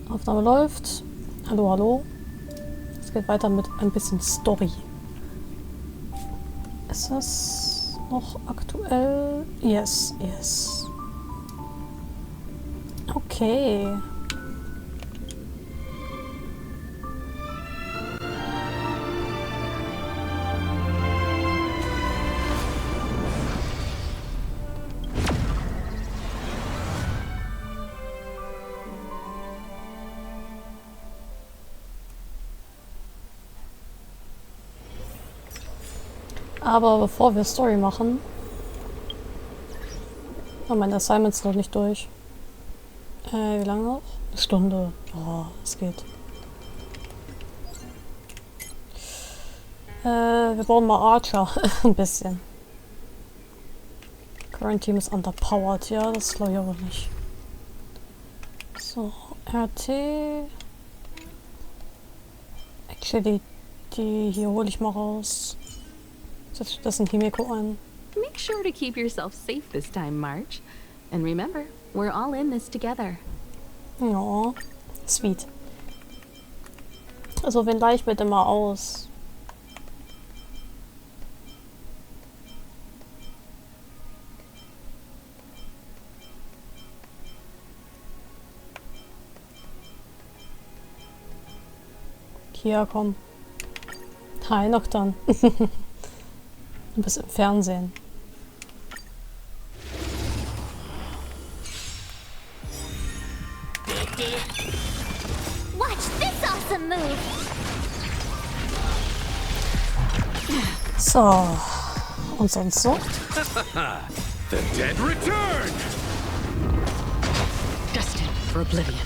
Aufnahme läuft. Hallo, hallo. Es geht weiter mit ein bisschen Story. Ist das noch aktuell? Yes, yes. Okay. Aber bevor wir Story machen... Oh, meine Assignments sind noch nicht durch. Wie lange noch? Eine Stunde. Oh, es geht. Wir brauchen mal Archer. Ein bisschen. Current Team ist underpowered. Ja, das glaube ich aber nicht. So, RT. Actually, die hier hole ich mal raus. Setz das in Himeko ein. Make sure to keep yourself safe this time, March. And remember, we're all in this together. Ja, sweet. Also, wen leih ich bitte mal aus? Hier, komm. Hi, noch dann. Du bist im Fernsehen. Watch this awesome move. So. Und sonst so? The dead return! Destined for oblivion.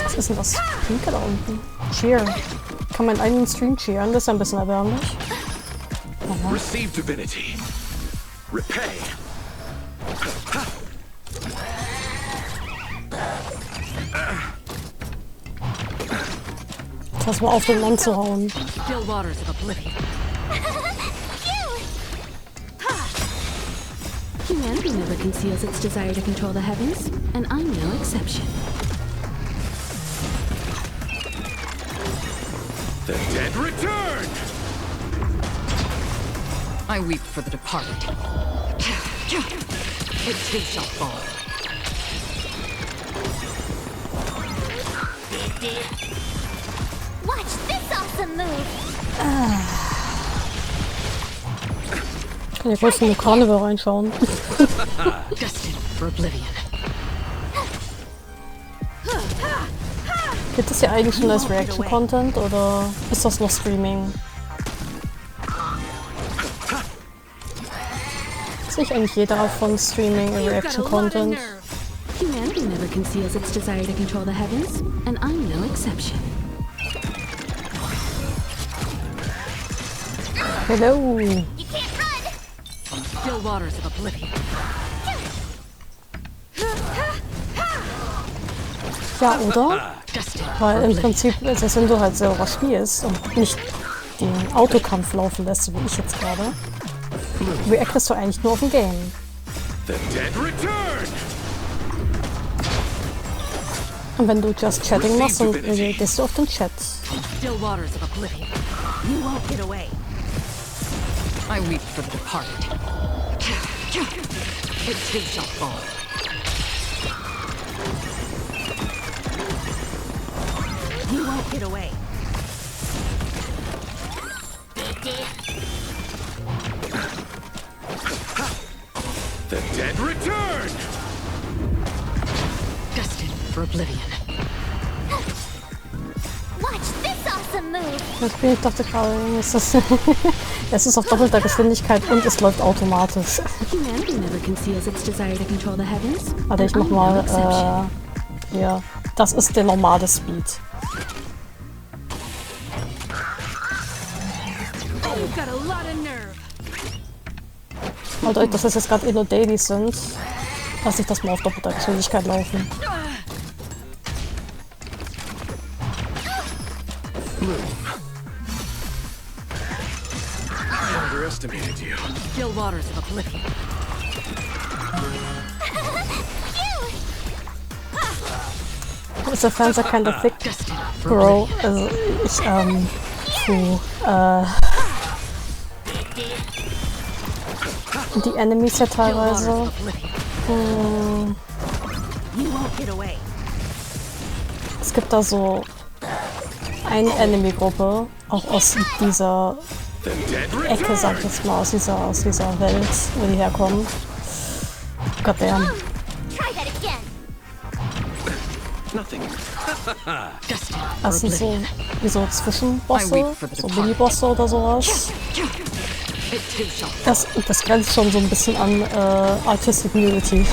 Was ist denn das Pinke da unten? Cheer. Kann meinen eigenen Stream cheeren? Das ist ja ein bisschen erbärmlich. Aha. Receive divinity. Repay. Pass mal auf, den Mann zu hauen. Still waters of oblivion. Humanity never conceals its desire to control the heavens, and I'm no exception. The dead return! I weep for the departed. It too shall fall. Watch this awesome move. Ich kann ja kurz in den Carnival reinschauen. Destined for oblivion. Gibt es ja eigentlich schon als Reaction-Content oder ist das noch Streaming? Ist nicht eigentlich jede Art von Streaming Reaction-Content? Humanity never conceals its desire to control the heavens, and I'm no exception. Hello! You can't run. Still waters of oblivion. Ja, oder? Weil im Prinzip, selbst wenn du halt selber spielst und nicht den Autokampf laufen lässt, so wie ich jetzt gerade, reactest du eigentlich nur auf ein Game. The dead return! Und wenn du just Chatting machst, dann gehst du auf den Chat. Still waters of oblivion. You won't get away. I weep for the departed. It too shall fall. You won't get away. The dead return! Destined for oblivion. Watch this awesome move. Ich dachte gerade, es ist auf doppelter Geschwindigkeit und es läuft automatisch. Humanity never conceals its desire to control the heavens. Warte, ich mach mal, ja, das ist der normale Speed. You've got a lot of nerve. Und dadurch, dass es jetzt gerade nur Dailies sind, lasse ich das mal auf doppelter Geschwindigkeit laufen. I underestimated you. Still waters of oblivion. Ist der Fernseher kinda thick? Bro, also ich, die Enemies ja teilweise. Es gibt da so eine Enemy-Gruppe, auch aus dieser Ecke, sag ich jetzt mal, aus dieser Welt, wo die herkommen. Goddamn. Das sind so wie so Zwischenbosse, so Mini-Bosse oder sowas. Das grenzt schon so ein bisschen an Artistic Unity.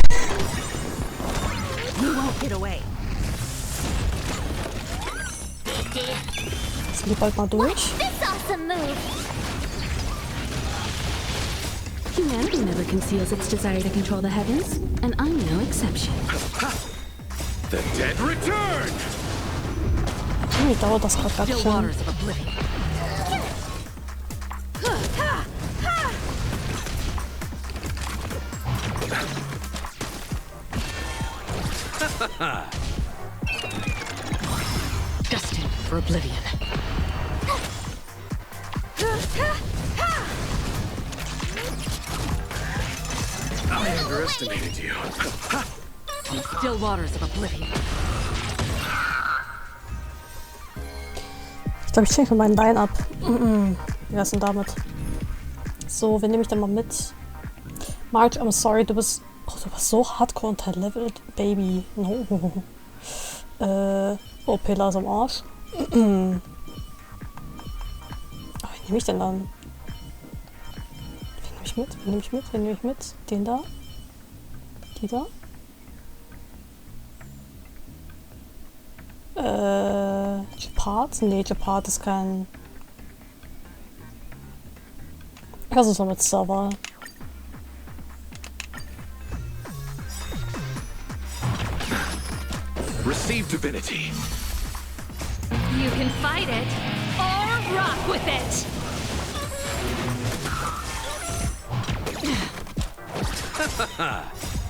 Sind die bald mal durch? Humanity never conceals its desire to control the heavens, and I'm no exception. The dead return! Wie dauert das gerade ganz schön? Destined for oblivion. I underestimated you. Still waters of oblivion. Ich glaube, ich schenke meinen Dein ab. Wie wär's denn damit? So, wen nehme ich denn mal mit? Marge, I'm sorry, du bist so hardcore unterlevelt, Baby. No. Oh, Pillars am Arsch. Wen nehme ich denn dann? Wen nehme ich mit? Den da? Die da? Japart? Nee, Japart ist kein... Was ist noch mit Server? Receive divinity. You can fight it or rock with it.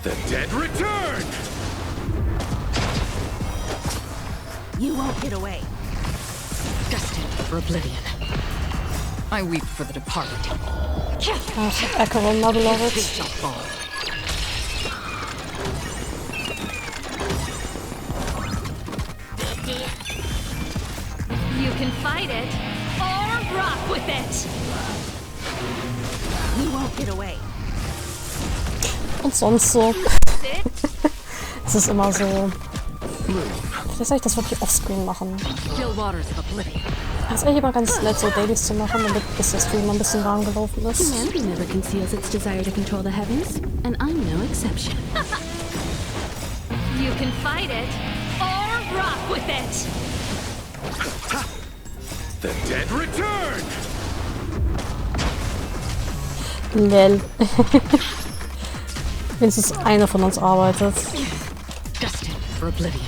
The dead return! You won't get away. Destined for oblivion. I weep for the departed. Ach, Echo, my beloved. They shall fall. You can fight it or rock with it. You won't get away. Und sonst so. Es ist immer so. Vielleicht soll ich das wirklich offscreen machen. Still waters of oblivion. Das ist eigentlich immer ganz nett, so Dailies zu machen, damit bis der Stream ein bisschen warm gelaufen ist. Humanity never conceals its desire to control the heavens, and I'm no exception. You can fight it or rock with it. The dead return! Lel. Wenigstens einer von uns arbeitet. Destined for oblivion.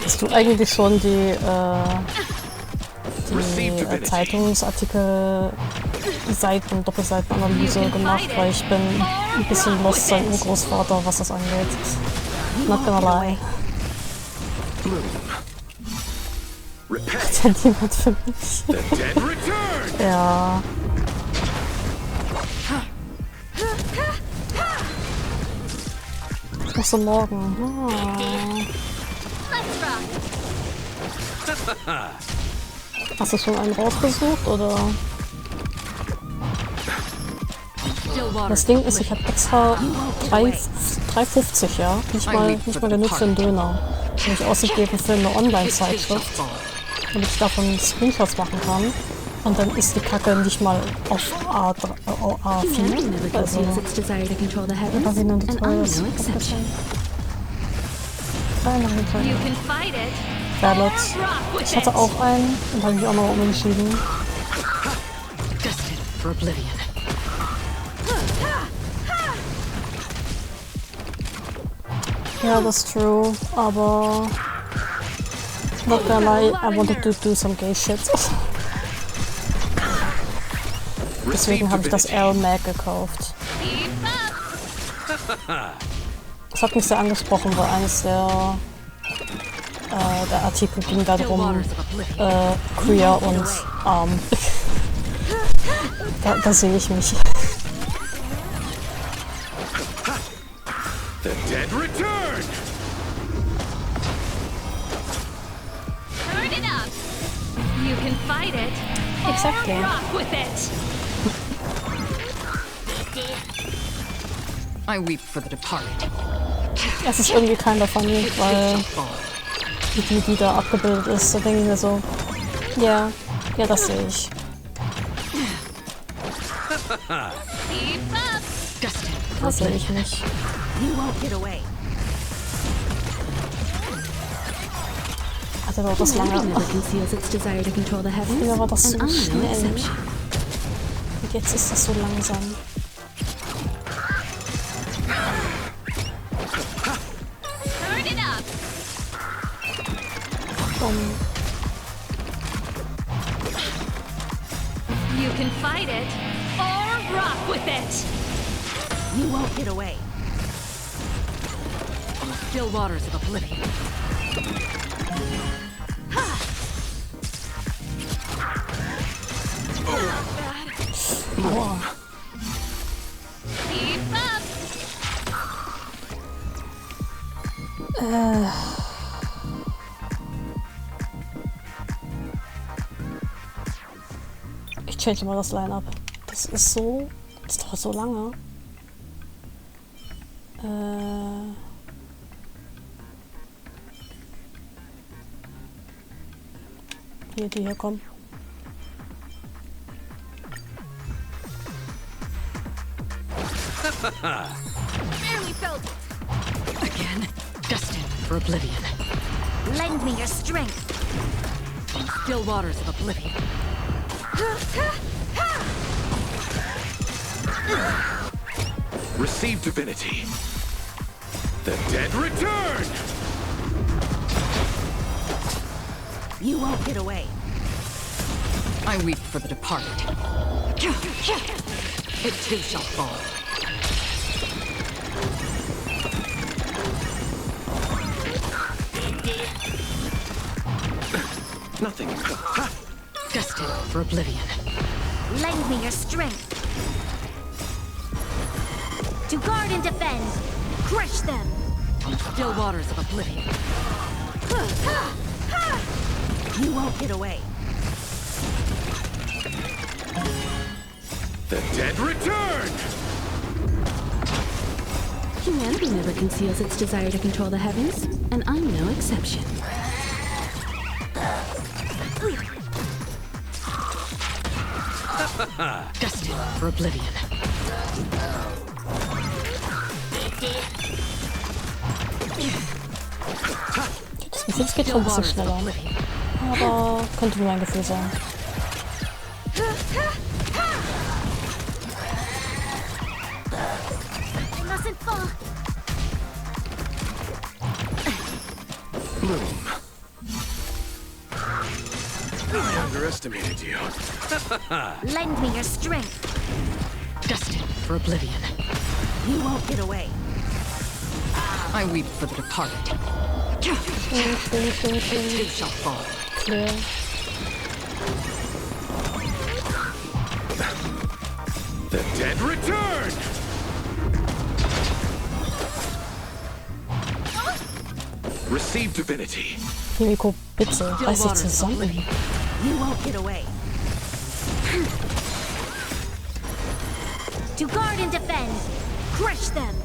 Hast du eigentlich schon die Zeitungsartikel, Seiten, Doppelseitenanalyse gemacht, weil ich bin ein bisschen lost sein Urgroßvater, was das angeht. Not gonna lie. Hat ja niemand für mich. The dead return! Ja. Ach so, morgen. Hast du schon einen rausgesucht, oder? Das Ding ist, ich habe extra 3,50, ja? Nicht mal genug für einen Döner. Habe ich ausgegeben für eine Online-Zeitschrift, damit ich davon Screenshots machen kann. Und dann ist die Kacke nicht mal auf A4. Also, einfach wie ein Tutorials. Ballot. Ich hatte auch einen und habe mich auch noch umentschieden. Destined for oblivion. Ja, that's true, aber not gonna lie, I wanted to do some gay shit. Deswegen habe ich das L-Mag gekauft. Das hat mich sehr angesprochen, weil eines der Artikel ging darum, queer und arm. Da sehe ich mich. The dead return! Turn it up. You can fight it. Exactly. Or rock with it. I weep for the departed. Es ist irgendwie keiner von mir, weil die da abgebildet ist. Da denke ich mir so, ja, das sehe ich. Keep up. Das sehe ich nicht. You won't get away. Also war das lange. Humanity never conceals its desire to control the heavens, Früher war das so and I'm no schnell. exception. Und jetzt ist das so langsam. Turn it up. You can fight it or rock with it. You won't get away. Still waters of oblivion. Boah. Keep up. Ich change mal das Line-Up. Das ist so. Das dauert so lange. Hier, die hier kommen. Barely felt it. Again, destined for oblivion. Lend me your strength. Still waters of oblivion. Receive divinity. The dead return! You won't get away. I weep for the departed. It too shall fall. Nothing. Destined for oblivion. Lend me your strength. To guard and defend. Crush them. Still waters of oblivion. You won't get away. The dead return! Humanity never conceals its desire to control the heavens, and I'm no exception. Destined for oblivion. Das Gefühl, es geht schon ein bisschen schneller. Aber könnte nur ein Gefühl sein. I mustn't fall. Bloom. I underestimated you. Lend me your strength. Destined for oblivion. You won't get away. I weep for the departed. It too shall fall. Clear. The dead return! Receive divinity. Himiko, bitte, reiß dich zusammen. You won't get away. To guard and defend. Crush them.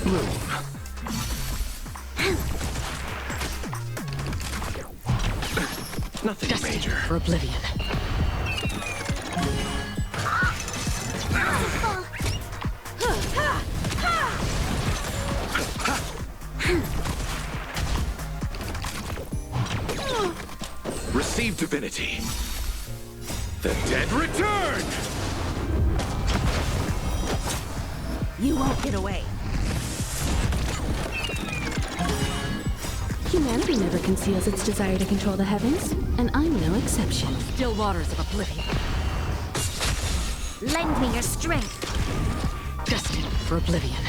Bloom. Nothing Destined major. for oblivion. Receive divinity. The dead return! You won't get away. Humanity never conceals its desire to control the heavens, and I'm no exception. Still waters of oblivion. Lend me your strength. Destined for oblivion.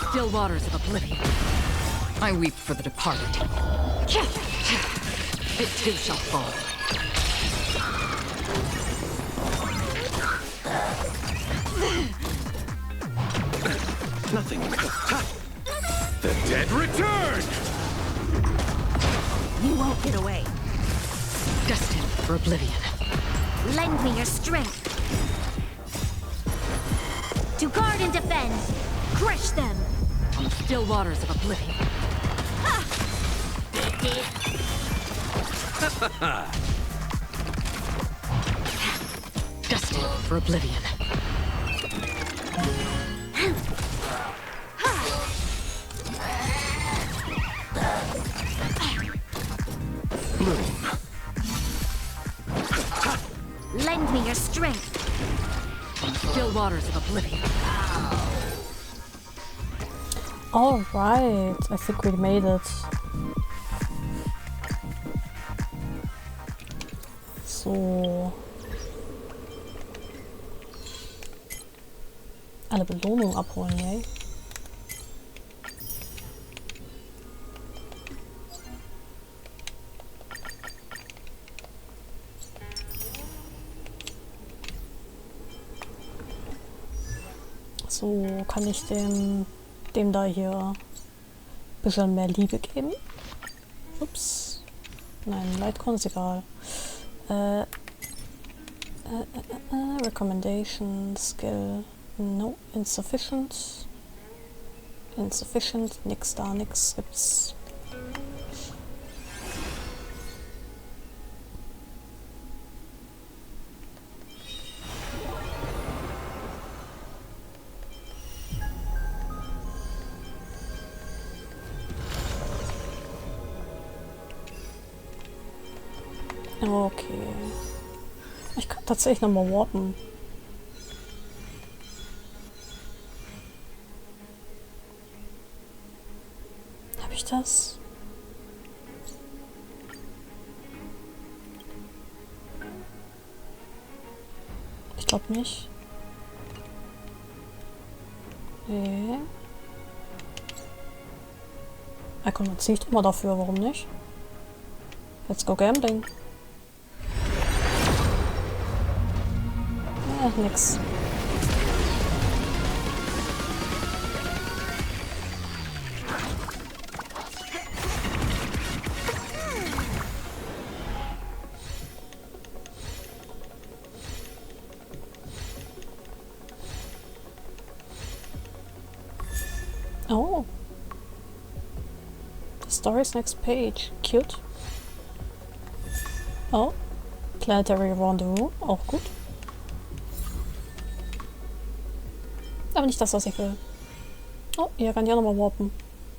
Still waters of oblivion. I weep for the departed. It too shall fall. Nothing. The dead return! You won't get away. Destined for oblivion. Lend me your strength. To guard and defend. Crush them. Still waters of oblivion. Destined for oblivion. Bloom. Lend me your strength. Still waters of oblivion. Alright, I think we made it. So. Alle Belohnungen abholen, yay. So, kann ich dem da hier ein bisschen mehr Liebe geben? Ups. Nein, Lightcon ist egal. Recommendation, Skill. No, insufficient. Insufficient, nix da, nix gibt's. Okay. Ich kann tatsächlich nochmal warpen. Habe ich das? Ich glaube nicht. Nee. Er kommt jetzt nicht immer dafür, warum nicht? Let's go gambling. Nix. Oh. The story's next page. Cute. Oh. Planetary Rendezvous. Auch gut. Aber nicht das, was ich will. Oh, hier kann ich ja nochmal warpen.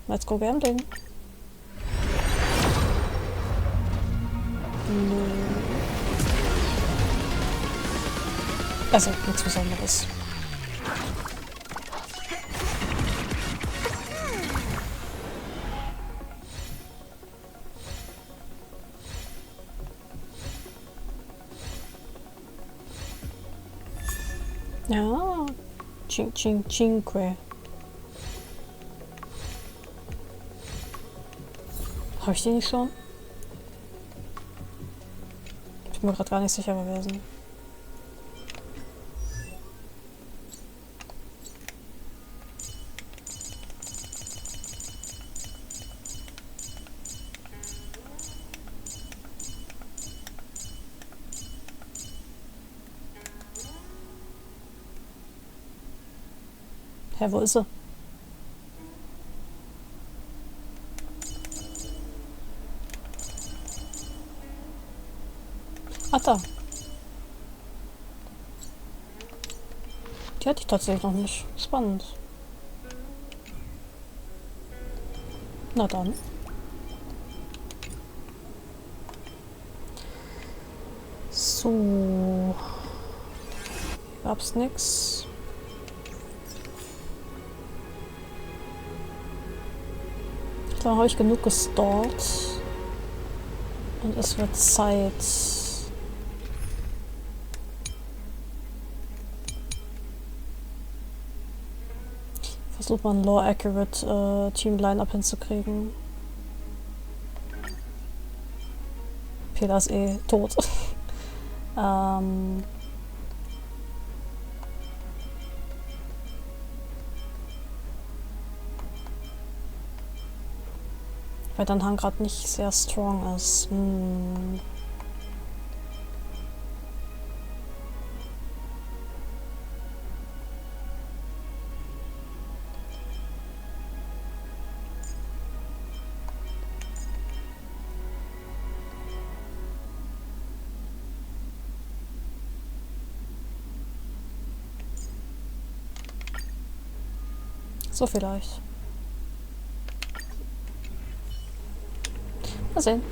Let's go gambling. Nö. Also, nichts Besonderes. Ja. Cinque. Habe ich die nicht schon? Ich bin mir gerade gar nicht sicher gewesen. Hä, wo ist sie? Ah, da. Die hatte ich tatsächlich noch nicht. Spannend. Na dann. So. Gab's nix. Da habe ich genug gestalkt. Und es wird Zeit. Versucht man Lore-Accurate Team-Line-Up hinzukriegen. Peter ist eh tot. Weil dein Hang gerade nicht sehr strong ist. So vielleicht. Mal sehen.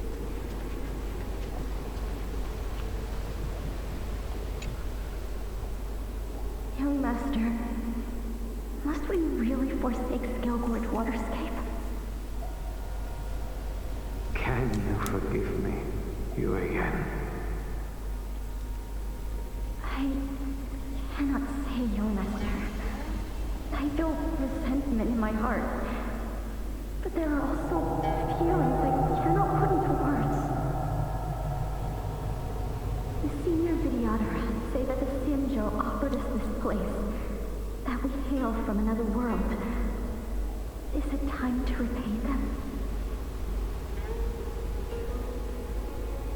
Young Master, must we really forsake Scalgorge Waterscape? Can you forgive me, Yuan? I cannot say, Young Master. I feel resentment in my heart. But there are also feelings I cannot put into words. The senior Vidyadhara say that the Sinjo offered us this place, that we hail from another world. Is it time to repay them?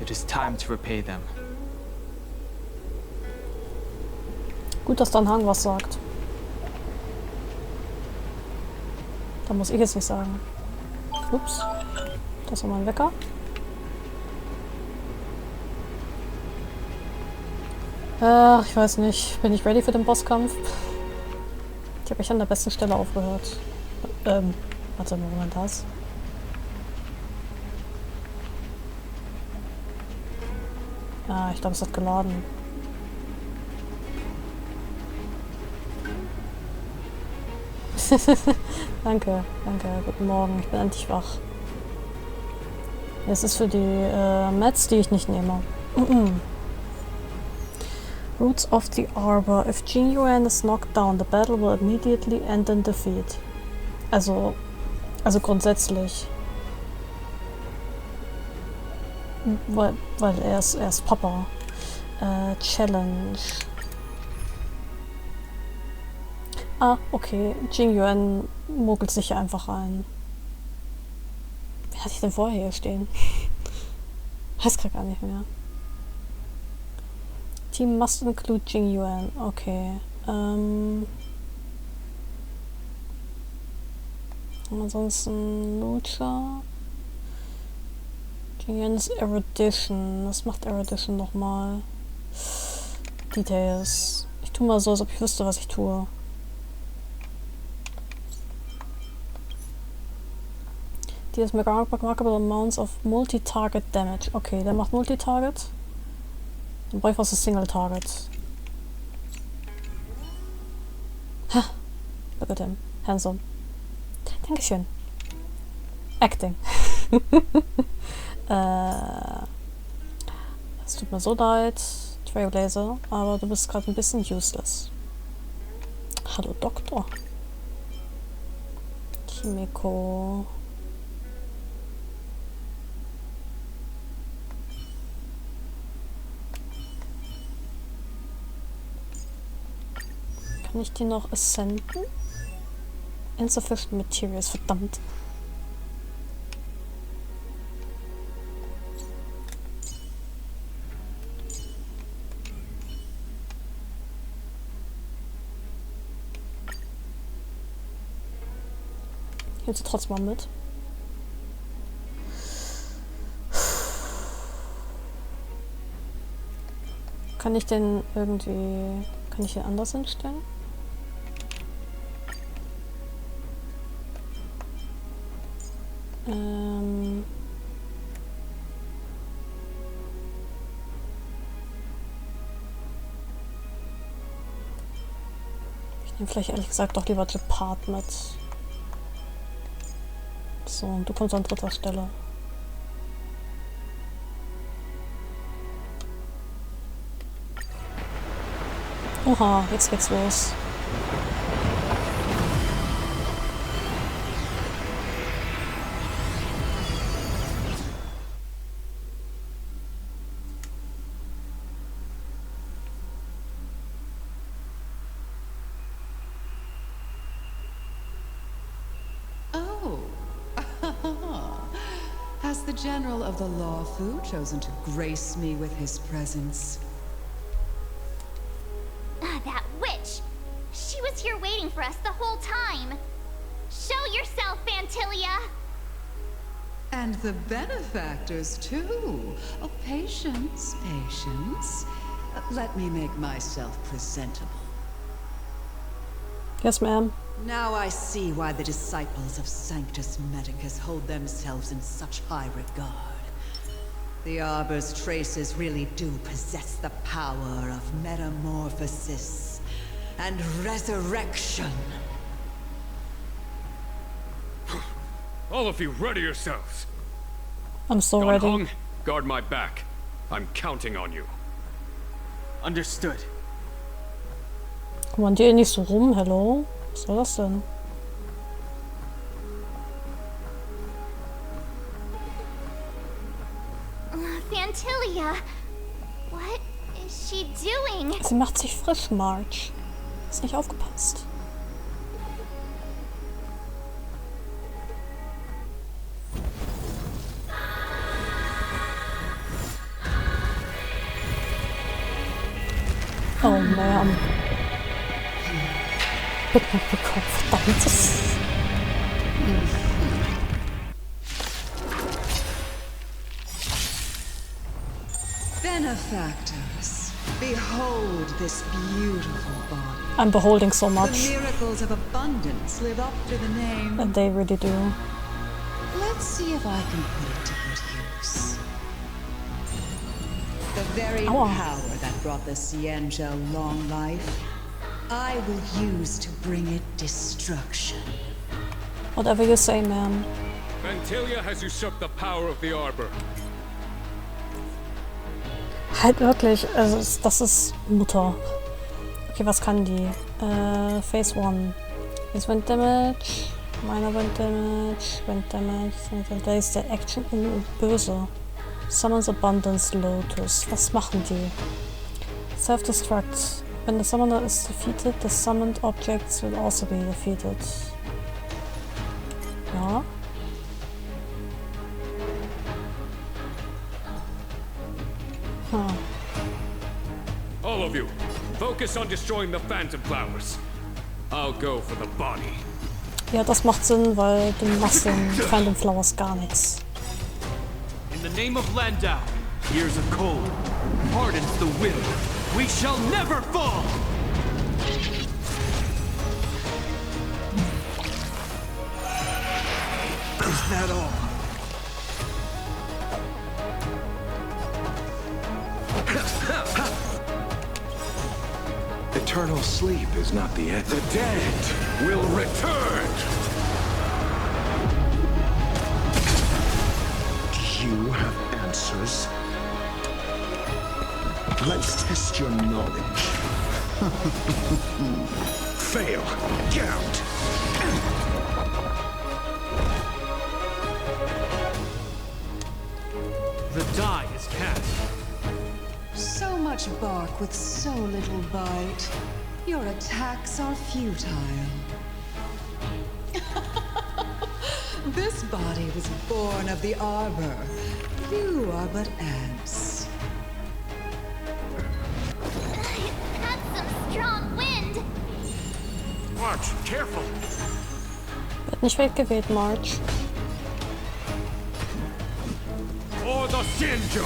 It is time to repay them. Gut, dass dein Hang was sagt. Da muss ich jetzt nicht sagen. Ups. Das war mein Wecker. Ich weiß nicht. Bin ich ready für den Bosskampf? Ich habe echt an der besten Stelle aufgehört. Warte, Moment, das. Ah, ich glaube, es hat geladen. Danke, danke. Guten Morgen. Ich bin endlich wach. Es ist für die Mats, die ich nicht nehme. Roots of the Arbor. If Yuan is knocked down, the battle will immediately end in defeat. Also grundsätzlich. Weil er ist Papa. Challenge. Ah, okay. Yuan mogelt sich hier einfach rein. Wer hatte ich denn vorher hier stehen? Weiß gerade gar nicht mehr. Team must include Yuan. Okay. Ansonsten Lucha. Yuan ist Erudition. Was macht Erudition nochmal? Details. Ich tue mal so, als ob ich wüsste, was ich tue. Die ist remarkable amounts of multi-target damage. Okay, der macht Multi-Target. Dann brauche ich was für Single-Target. Ha! Look at him. Handsome. Dankeschön. Acting. Es tut mir so leid, Trailblazer, aber du bist gerade ein bisschen useless. Hallo Doktor. Kimiko. Kann ich die noch ascenden? Insufficient Materials, verdammt. Hilft sie trotzdem mal mit. Kann ich den irgendwie... Kann ich den anders hinstellen? Ich nehme vielleicht ehrlich gesagt doch lieber Depart mit. So, und du kommst an dritter Stelle. Oha, jetzt geht's los. Has the General of the Lawfu chosen to grace me with his presence? That witch! She was here waiting for us the whole time! Show yourself, Fantilia! And the benefactors, too. Oh, patience, patience. Let me make myself presentable. Yes, ma'am. Now I see why the disciples of Sanctus Medicus hold themselves in such high regard. The Arbor's traces really do possess the power of metamorphosis and resurrection. All of you, ready yourselves. I'm so ready. Hong, guard my back. I'm counting on you. Understood. Kommandier ihn nicht so rum, hello? Was soll das denn? Fantilia, what is she doing? Sie macht sich frisch, March. Hast nicht aufgepasst. Oh man. Verdammtes. Benefactors, behold this beautiful body. I'm beholding so The much. miracles of abundance live up to the name. And they really do. Let's see if I can put it to good use. The very Ow. power that brought the Cienja long life, I will use to bring it destruction. Whatever you say, ma'am. Fantilia has usurped the power of the Arbor. Halt wirklich, also das ist Mutter. Okay, was kann die? Phase 1. Ist Wind Damage, meiner Wind Damage, Wind Damage. Da ist der Action böse. Summons Abundance Lotus. Was machen die? Self-Destruct. When the summoner is defeated, the summoned objects will also be defeated. Ja. Huh. All of you, focus on destroying the Phantom Flowers. I'll go for the body. Ja, das macht Sinn, weil du machst den Phantom Flowers gar nichts. In the name of Landau, years of cold, hardens the will. We shall never fall! Is that all? Eternal sleep is not the end. The dead will return! Do you have answers? Let's test your knowledge. Fail. Get out. The die is cast. So much bark with so little bite. Your attacks are futile. This body was born of the Arbor. You are but ants. That's some strong wind! March, careful! Wird nicht weggewählt, March. For the Shinjo!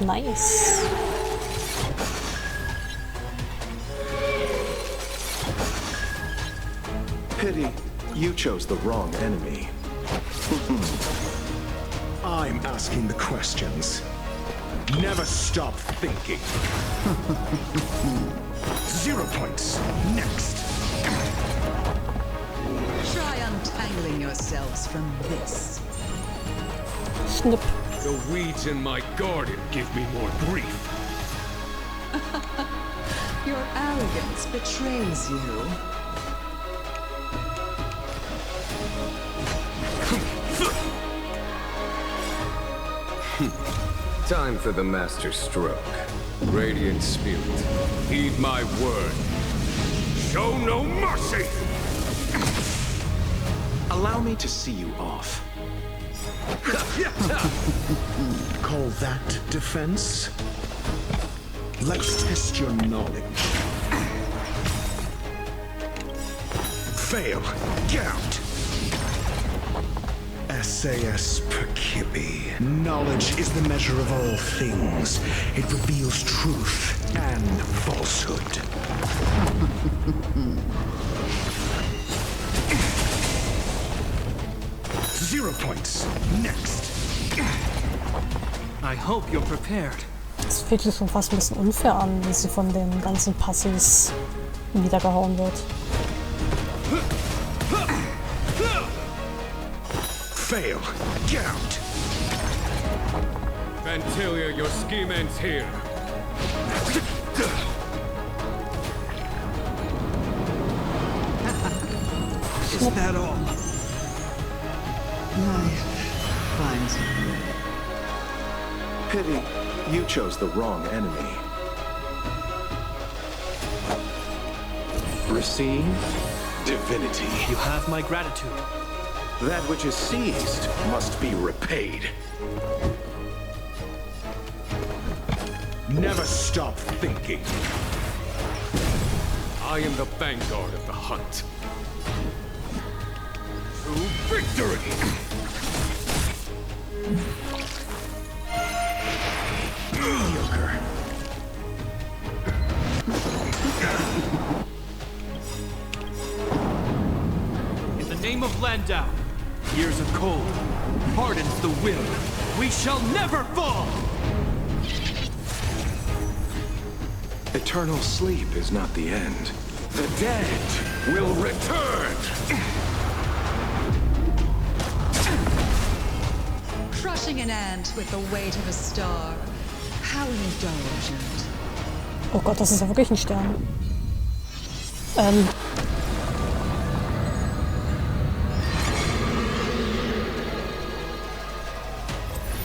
Nice. Pity, you chose the wrong enemy. I'm asking the questions. Never stop thinking. 0 points. Next. Try untangling yourselves from this. Schnipp. The weeds in my garden give me more grief. Your arrogance betrays you. Time for the master stroke. Radiant spirit, heed my word. Show no mercy! Allow me to see you off. Call that defense? Let's test your knowledge. Fail. Get out. SAS Perkibi. Knowledge is the measure of all things. It reveals truth and falsehood. 0 points. Next. I hope you're prepared. Das fühlt sich schon fast ein bisschen unfair an, wie sie von den ganzen Passis niedergehauen wird. Fail. Get out. Vantilia, your scheme ends here. Is that all? Fine. Pity, you chose the wrong enemy. Receive divinity. You have my gratitude. That which is seized must be repaid. Never stop thinking. I am the vanguard of the hunt. To victory! Mediocre. In the name of Landau, years of cold hardens the will. We shall never fall! Eternal sleep is not the end. The dead will return! Crushing an ant with the weight of a star. How indulgent. Oh Gott, das ist ja wirklich ein Stern.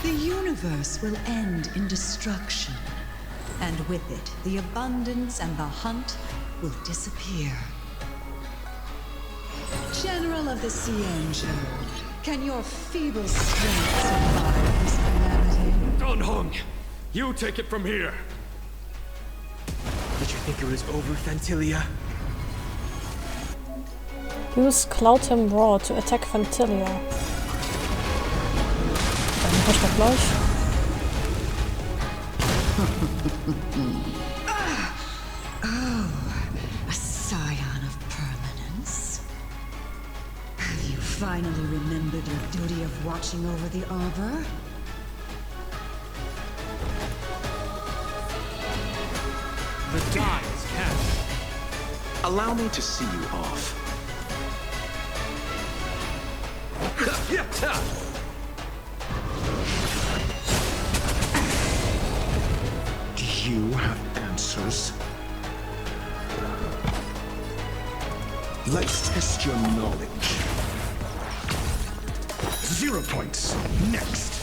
The universe will end in destruction. And with it, the abundance and the hunt will disappear. General of the ENG, can your feeble strength survive this calamity? Donhong, you take it from here. Did you think it was over, Fantilia? Use Cloudham Raw to attack Fantilia. Dann mach ich das gleich. A scion of permanence. Have you finally remembered your duty of watching over the arbor? The die is cast. Allow me to see you off. Do you have answers? Let's test your knowledge. 0 points. Next.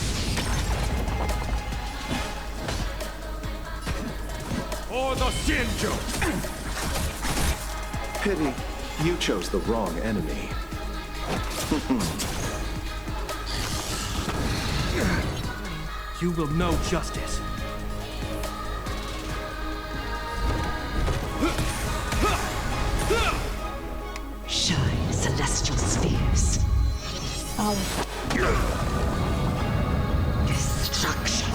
For the Shinjo! Pity, you chose the wrong enemy. You will know justice. Shine, celestial spheres. Au. Destruction.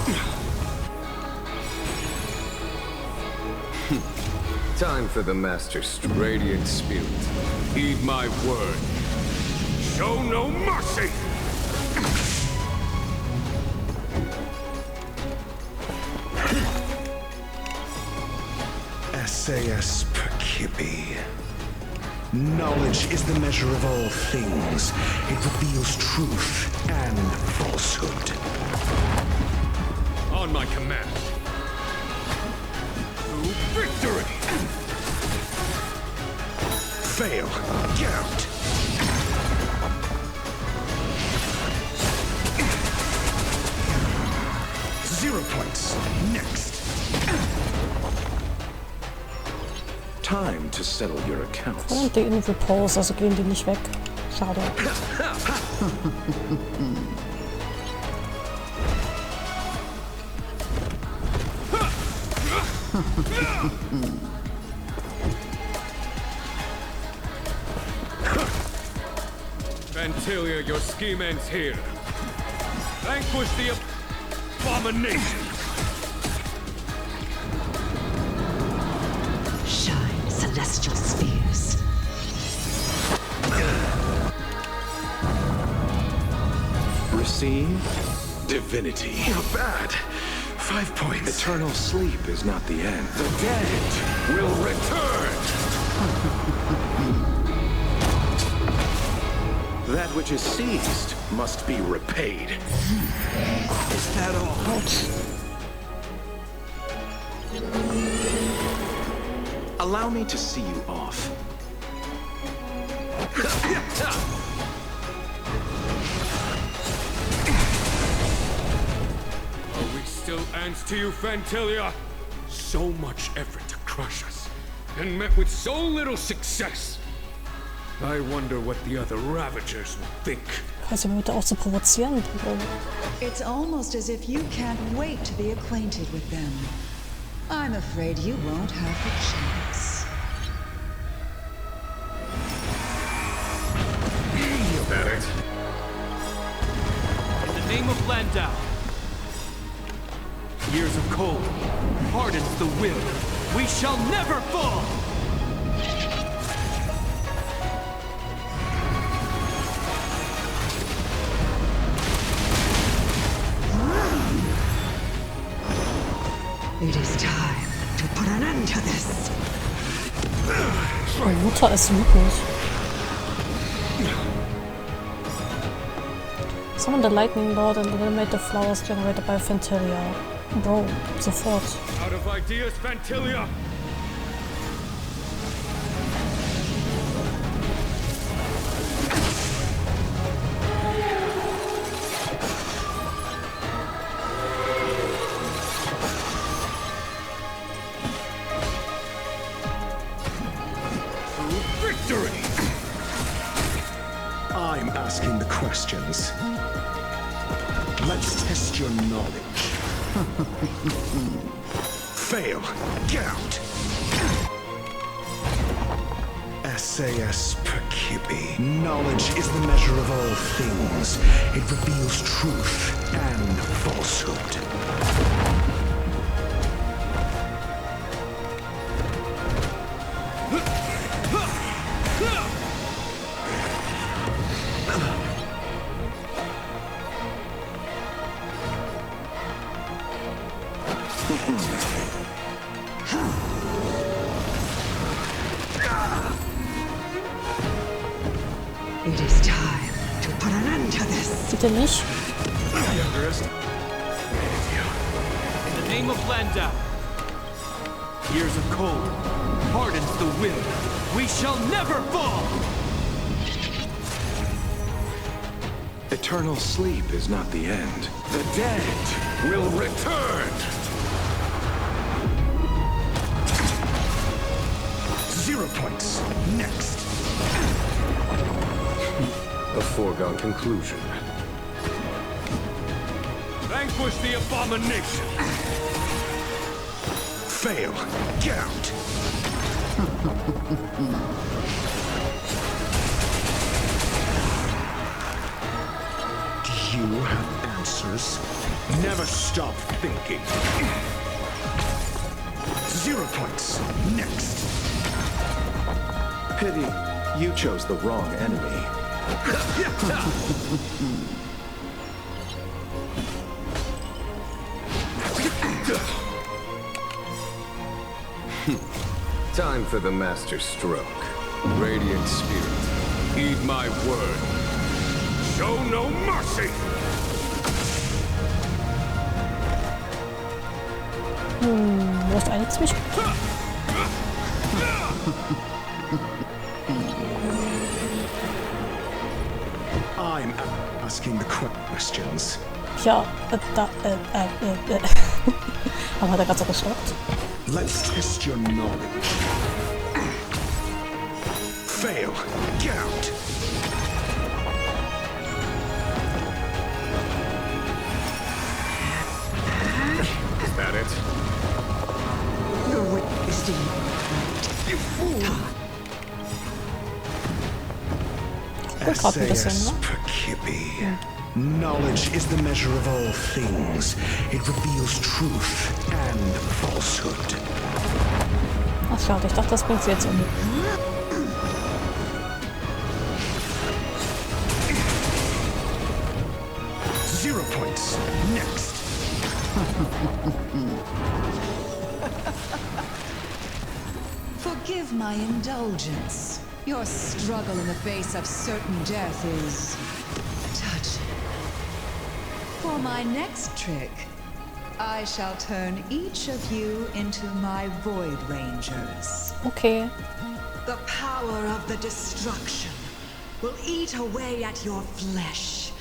Time for the master radiant spirit. Heed my word. Show no mercy! SAS Percipi. Knowledge is the measure of all things. It reveals truth and falsehood. On my command. To victory! Fail. Get out. Zero points. Next. Time to settle your accounts. Und die in Repose, also gehen die nicht weg. Schade. Vantilia, your scheme ends here. Vanquish the abomination. Shine, celestial spheres. Receive divinity. Not bad. 5 points. Eternal sleep is not the end. The dead will return! That which is seized must be repaid. Is that all? Allow me to see you off. Are we still ants to you, Vantilia? So much effort to crush us, and met with so little success. I wonder what the other Ravagers will think. Also bitte auch zu provozieren. It's almost as if you can't wait to be acquainted with them. I'm afraid you won't have the chance. You bet it. In the name of Landau. Years of cold hardens the will. We shall never fall! It is time to put an end to this. Meine Mutter ist wütend. Summon the lightning lord and eliminate the flowers generated by Vantilia. Bro, sofort. Out of ideas, Vantilia! Victory! I'm asking the questions. Let's test your knowledge. Fail. Get out. SAS Percipi. Knowledge is the measure of all things. It reveals truth and falsehood. It is time to put an end to this. Bitte nicht. I underestimated you. In the name of Landau. Years of cold hardens the will. We shall never fall! Eternal sleep is not the end. The dead will return! 0 points. Next. A foregone conclusion. Vanquish the abomination! Fail. Get out. Do you have answers? Never stop thinking. 0 points. Next. Pity, you chose the wrong enemy. Time for the master stroke. Radiant spirit, heed my word. Show no mercy! Wo ist eine Zwischen? I'm asking the questions. Ja, aber hat er gerade so gestoppt? Let's test your knowledge. Fail. Get out. Is that it? You're wasting. You fool! Gerade ein bisschen, SAS ne? Perkibi. Knowledge is the measure of all things. It reveals truth and falsehood. Ach schade, ich dachte, das bringt sie jetzt um. 0 points. Next. Forgive my indulgence. Your struggle in the face of certain death is touching. For my next trick, I shall turn each of you into my Void Rangers. Okay. The power of the destruction will eat away at your flesh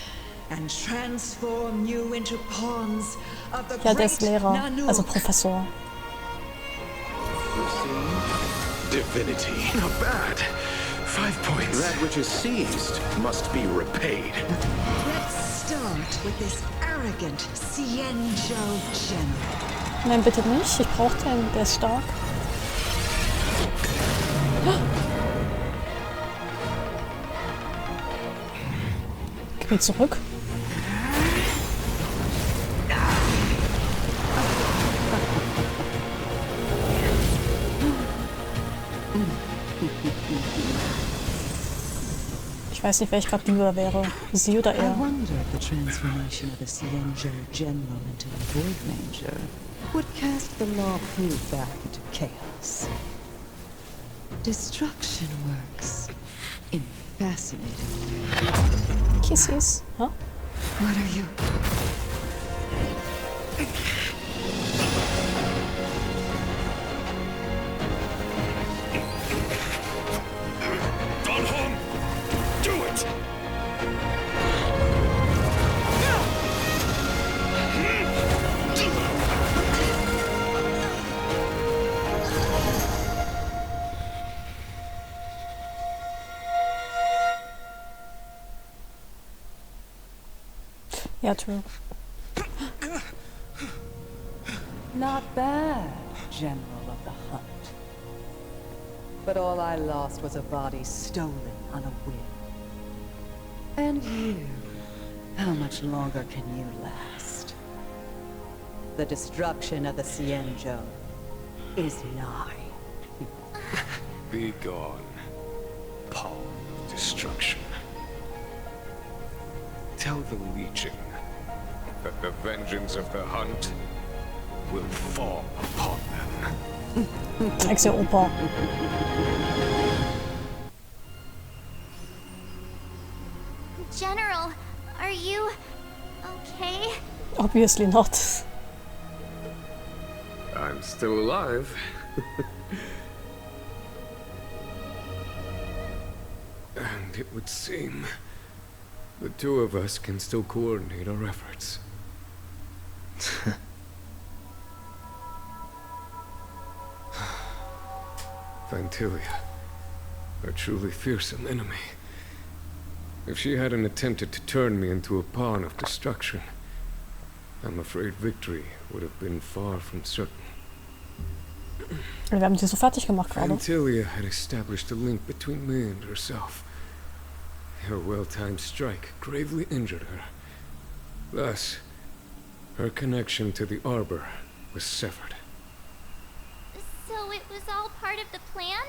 and transform you into pawns of the Ja, der great ist Lehrer, Nanook. also Professor. Divinity. Not bad. 5 points. That which is seized must be repaid. Let's start with this arrogant Cienjo general. Nein, bitte nicht. Ich brauche den, der ist stark. Gib ihn zurück. Ich weiß nicht, wer ich gerade lieber wäre. Sie oder I er. wonder if the transformation of a Cienjo general into a Void Ranger would cast the law proof back into chaos. Destruction works in fascinating ways. Kisses. Huh? What are you? Donholm! Do it! Ja, true. Not bad, General of the Hunt. But all I lost was a body stolen on a whim. And you, how much longer can you last? The destruction of the Cienjo is nigh. Be gone, power of destruction. Tell the Legion that the vengeance of the Hunt will fall upon them. Ex-Opa. General, are you okay? Obviously not. I'm still alive. And it would seem the two of us can still coordinate our efforts. Vantilia, a truly fearsome enemy. If she hadn't attempted to turn me into a pawn of destruction, I'm afraid victory would have been far from certain. Wir haben die so fertig gemacht gerade. Vantilia had established a link between me and herself. Her well-timed strike gravely injured her. Thus, her connection to the Arbor was severed. So it was all part of the plan?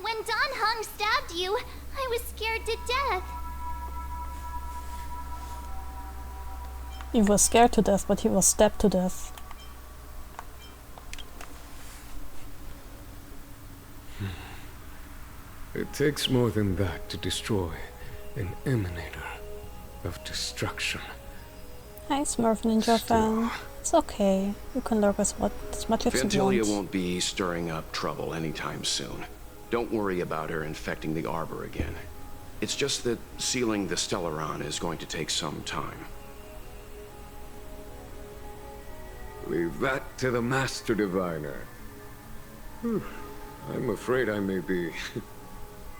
When Don Hung stabbed you, I was scared to death. He was scared to death, but he was stabbed to death. It takes more than that to destroy an emanator of destruction. Hi, Smurf Ninja fan. It's okay. You can lurk as much as you Fantilia want. won't be stirring up trouble anytime soon. Don't worry about her infecting the Arbor again. It's just that sealing the Stellaron is going to take some time. Leave that to the Master Diviner. I'm afraid I may be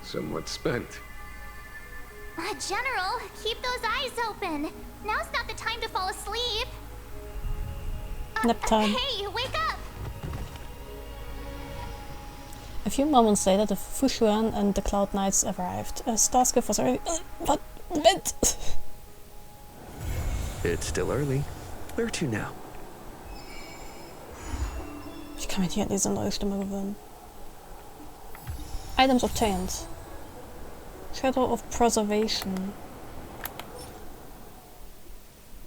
somewhat spent. General, keep those eyes open. Now's not the time to fall asleep. Nap time. Hey, wake up! A few moments later, the Fushuan and the Cloud Knights arrived. Starscape was already... what? Mint! It's still early. Where to now? Ich kann mich hier an diese neue Stimme gewöhnen. Items obtained. Shadow of Preservation.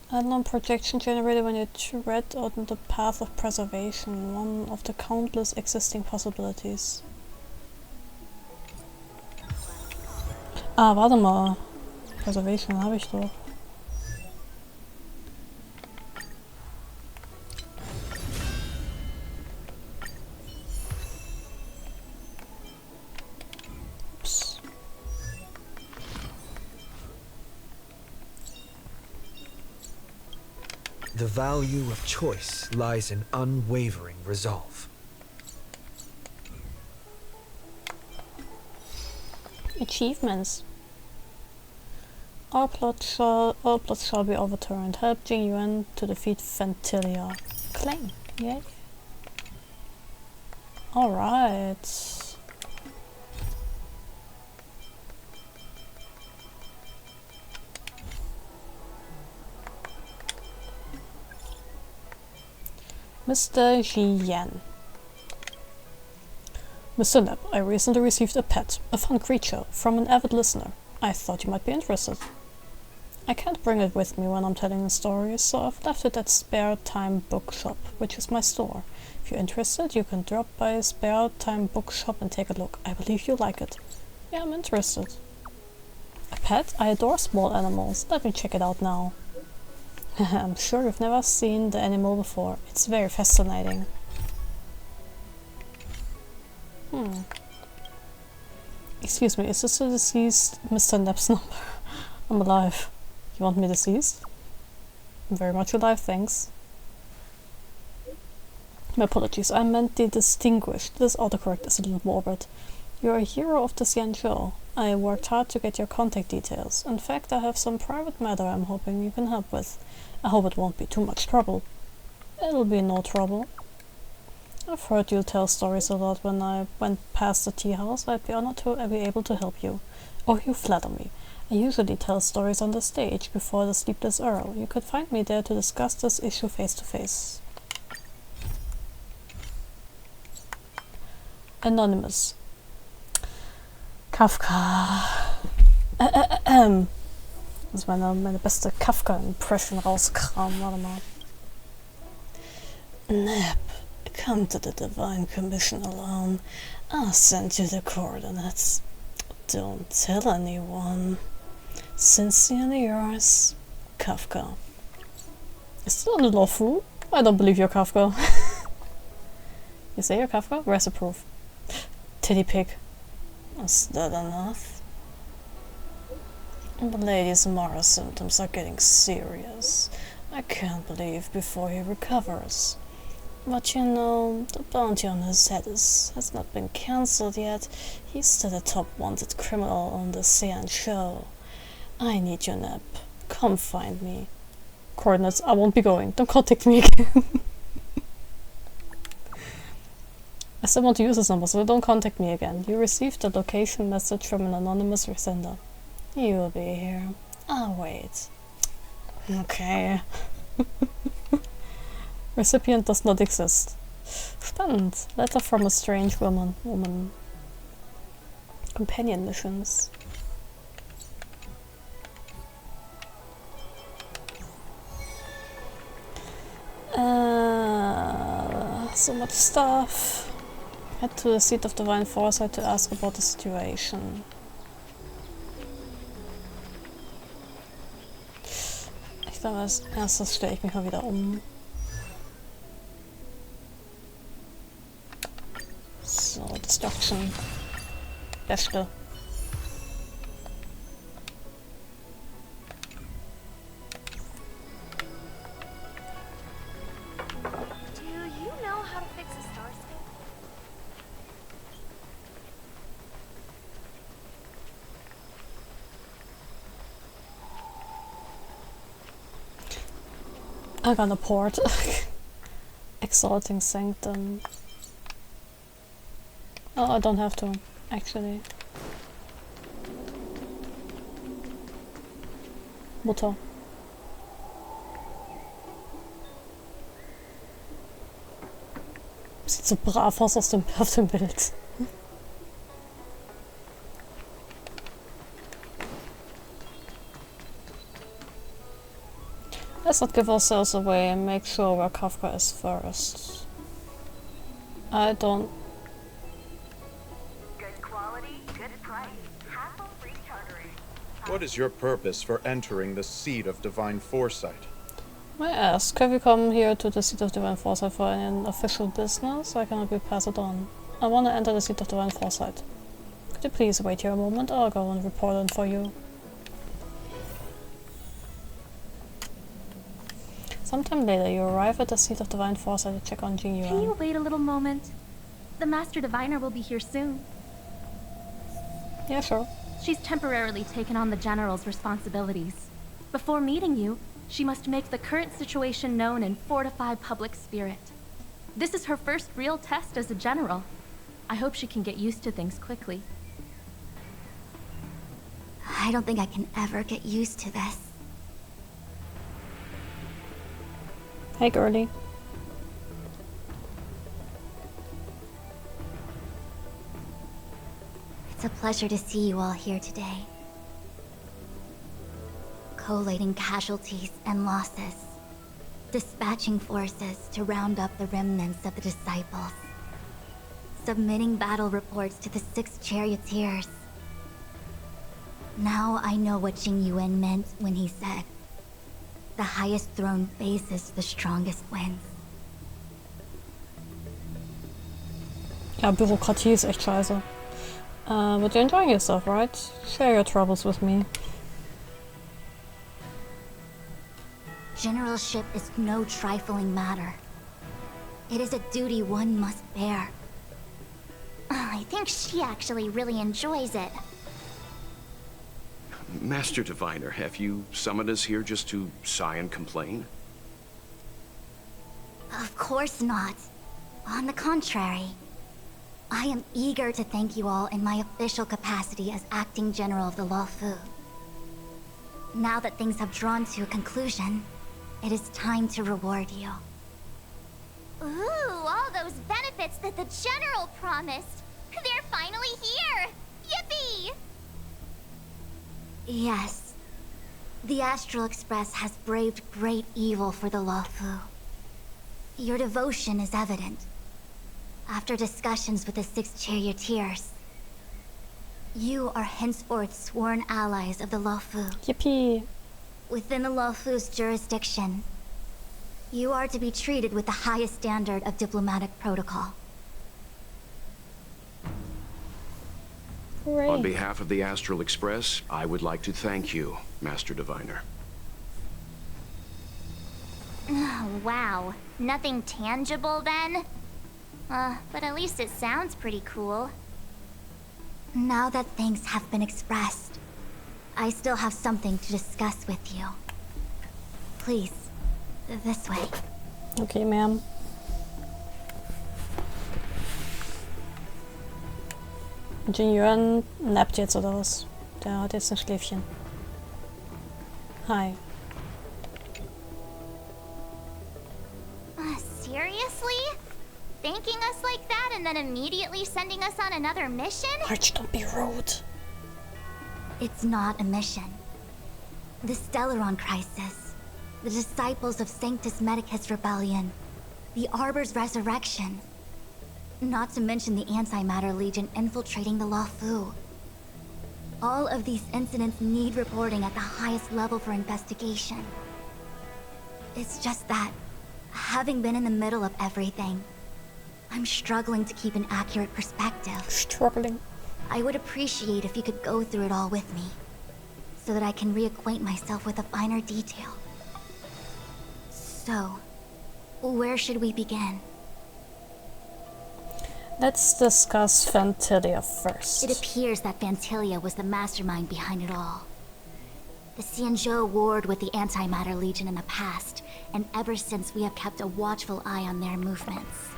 Unknown projection generated when you tread on the path of preservation, one of the countless existing possibilities. Ah, warte mal. Preservation habe ich doch. The value of choice lies in unwavering resolve. Achievements. All plots shall be overturned. Help Jing to defeat Fantilia. Claim. Yay. Alright. Mr. Jian. Mr. Neb, I recently received a pet, a fun creature, from an avid listener. I thought you might be interested. I can't bring it with me when I'm telling the stories, so I've left it at Spare Time Bookshop, which is my store. If you're interested, you can drop by Spare Time Bookshop and take a look. I believe you'll like it. Yeah, I'm interested. A pet? I adore small animals. Let me check it out now. I'm sure you've never seen the animal before. It's very fascinating. Excuse me, is this the deceased Mr. Neb's number? I'm alive. You want me deceased? I'm very much alive, thanks. My apologies, I meant the distinguished. This autocorrect is a little morbid. You're a hero of the Xianzhou. I worked hard to get your contact details. In fact, I have some private matter I'm hoping you can help with. I hope it won't be too much trouble. It'll be no trouble. I've heard you tell stories a lot. When I went past the tea house, I'd be honored to be able to help you. Oh, you flatter me. I usually tell stories on the stage before the Sleepless Earl. You could find me there to discuss this issue face to face. Anonymous. Kafka. Muss meine beste Kafka-Impression rauskramen, warte mal. Neb, come to the Divine Commission alone. I'll send you the coordinates. Don't tell anyone. Sincerely yours, Kafka. Is that a lawful? I don't believe you're Kafka. You say you're Kafka? Where's the proof? Titty pig. Is that enough? The Lady Samara's symptoms are getting serious. I can't believe before he recovers. But you know, the bounty on his head has not been cancelled yet. He's still a top wanted criminal on the Xianzhou. I need your Neb. Come find me. Coordinates, I won't be going. Don't contact me again. I still want to use this number, so don't contact me again. You received a location message from an anonymous sender. You will be here. I'll wait. Okay. Recipient does not exist. Spannend. Letter from a strange woman. Companion missions. So much stuff. Head to the seat of divine foresight to ask about the situation. Ich glaube, als erstes stelle ich mich mal wieder um. So, Destruction. Beste. I got a port. Exalting Sanctum. Oh, I don't have to, actually. Mutter. Sieht so brav aus auf dem Bild. Let's not give ourselves away and make sure where Kafka is first. I don't... Good quality, good price. Half of rechartering. What is your purpose for entering the seat of divine foresight? I ask, have you come here to the seat of divine foresight for any official business? I cannot be passed on. I want to enter the seat of divine foresight. Could you please wait here a moment? I'll go and report on for you. Sometime later, you arrive at the seat of divine foresight to check on Jing Yuan. Can you wait a little moment? The Master Diviner will be here soon. Yeah, sure. She's temporarily taken on the General's responsibilities. Before meeting you, she must make the current situation known and fortify public spirit. This is her first real test as a General. I hope she can get used to things quickly. I don't think I can ever get used to this. Hey, girlie. It's a pleasure to see you all here today. Collating casualties and losses. Dispatching forces to round up the remnants of the disciples. Submitting battle reports to the 6 charioteers. Now I know what Jing Yuan meant when he said, "The highest throne faces the strongest wins." Ja, Bürokratie ist echt scheiße. But you're enjoying yourself, right? Share your troubles with me. Generalship is no trifling matter. It is a duty one must bear. I think she actually really enjoys it. Master Diviner, have you summoned us here just to sigh and complain? Of course not. On the contrary. I am eager to thank you all in my official capacity as acting general of the Luofu. Now that things have drawn to a conclusion, it is time to reward you. Ooh, all those benefits that the General promised. They're finally here! Yippee! Yes. The Astral Express has braved great evil for the Luofu. Your devotion is evident. After discussions with the 6 charioteers, you are henceforth sworn allies of the Luofu. Yippee! Within the Luofu's jurisdiction, you are to be treated with the highest standard of diplomatic protocol. Hooray. On behalf of the Astral Express, I would like to thank you, Master Diviner. Oh, wow. Nothing tangible then? But at least it sounds pretty cool. Now that things have been expressed, I still have something to discuss with you. Please, this way. Okay, ma'am. Jing Yuan nappt jetzt oder was? Der hat jetzt ein Schläfchen. Hi. Seriously? Thanking us like that and then immediately sending us on another mission? Arch, don't be rude. It's not a mission. The Stellaron crisis, the disciples of Sanctus Medicus rebellion, the Arbor's resurrection. Not to mention the Antimatter Legion infiltrating the Luofu. All of these incidents need reporting at the highest level for investigation. It's just that, having been in the middle of everything, I'm struggling to keep an accurate perspective. Struggling. I would appreciate if you could go through it all with me, so that I can reacquaint myself with a finer detail. So, where should we begin? Let's discuss Fantilia first. It appears that Fantilia was the mastermind behind it all. The Xianzhou warred with the Antimatter Legion in the past, and ever since we have kept a watchful eye on their movements.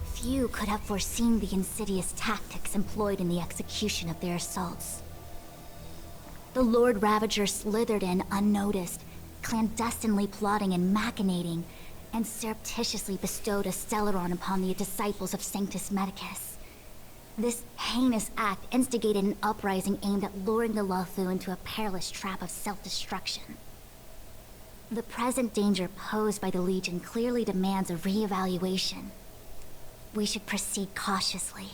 Few could have foreseen the insidious tactics employed in the execution of their assaults. The Lord Ravager slithered in unnoticed, clandestinely plotting and machinating, and surreptitiously bestowed a Stellaron upon the disciples of Sanctus Medicus. This heinous act instigated an uprising aimed at luring the Luofu into a perilous trap of self-destruction. The present danger posed by the Legion clearly demands a re-evaluation. We should proceed cautiously.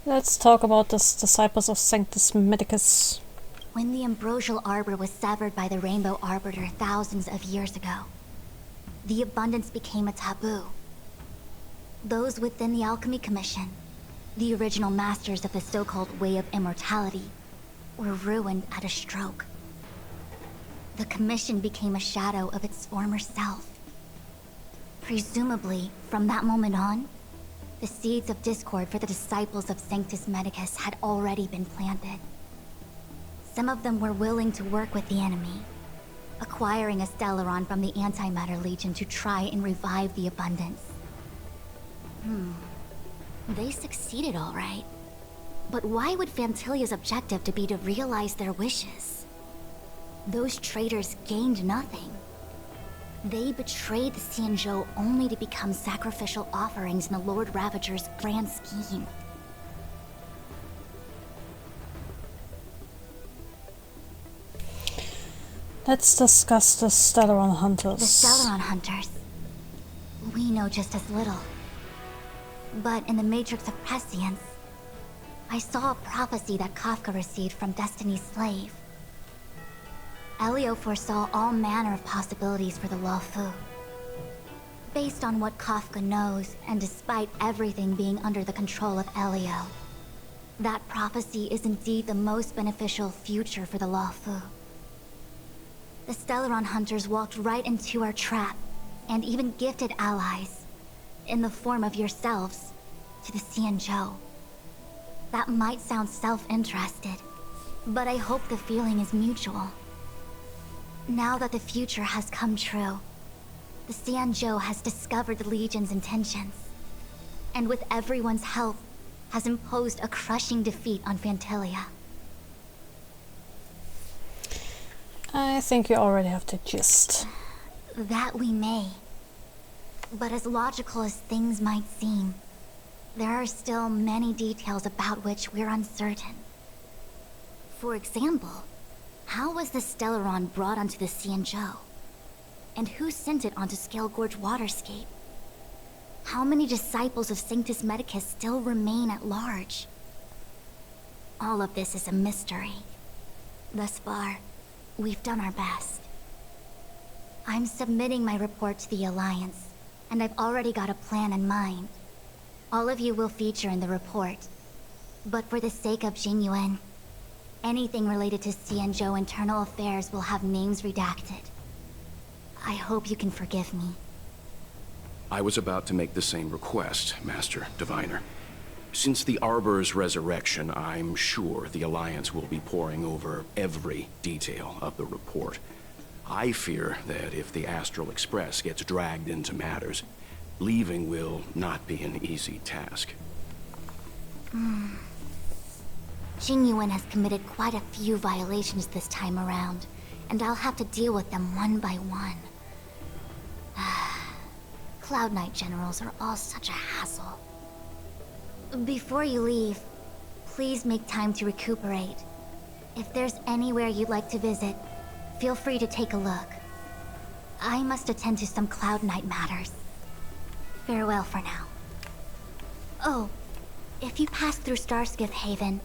Let's talk about the disciples of Sanctus Medicus. When the ambrosial arbor was severed by the Rainbow Arbiter thousands of years ago, the abundance became a taboo. Those within the Alchemy Commission, the original masters of the so-called Way of Immortality, were ruined at a stroke. The Commission became a shadow of its former self. Presumably, from that moment on, the seeds of discord for the disciples of Sanctus Medicus had already been planted. Some of them were willing to work with the enemy, acquiring a Stellaron from the Antimatter Legion to try and revive the abundance. They succeeded all right. But why would Fantilia's objective to be to realize their wishes? Those traitors gained nothing. They betrayed the Xianzhou only to become sacrificial offerings in the Lord Ravager's grand scheme. Let's discuss the Stellaron Hunters. The Stellaron Hunters. We know just as little. But in the Matrix of Prescience, I saw a prophecy that Kafka received from Destiny's slave. Elio foresaw all manner of possibilities for the Luofu. Based on what Kafka knows, and despite everything being under the control of Elio, that prophecy is indeed the most beneficial future for the Luofu. The Stellaron Hunters walked right into our trap, and even gifted allies, in the form of yourselves, to the Xianzhou. That might sound self-interested, but I hope the feeling is mutual. Now that the future has come true, the Xianzhou has discovered the Legion's intentions, and with everyone's help, has imposed a crushing defeat on Fantilia. I think you already have the gist. That we may. But as logical as things might seem, there are still many details about which we're uncertain. For example, how was the Stellaron brought onto the Xianzhou? And who sent it onto Scale Gorge Waterscape? How many disciples of Sanctus Medicus still remain at large? All of this is a mystery. Thus far, we've done our best. I'm submitting my report to the Alliance, and I've already got a plan in mind. All of you will feature in the report. But for the sake of Jingyuan, anything related to Xianzhou internal affairs will have names redacted. I hope you can forgive me. I was about to make the same request, Master Diviner. Since the Arbor's resurrection, I'm sure the Alliance will be poring over every detail of the report. I fear that if the Astral Express gets dragged into matters, leaving will not be an easy task. Jingyuan has committed quite a few violations this time around, and I'll have to deal with them one by one. Cloud Knight generals are all such a hassle. Before you leave, please make time to recuperate. If there's anywhere you'd like to visit, feel free to take a look. I must attend to some Cloud Knight matters. Farewell for now. Oh, if you pass through Starskiff Haven,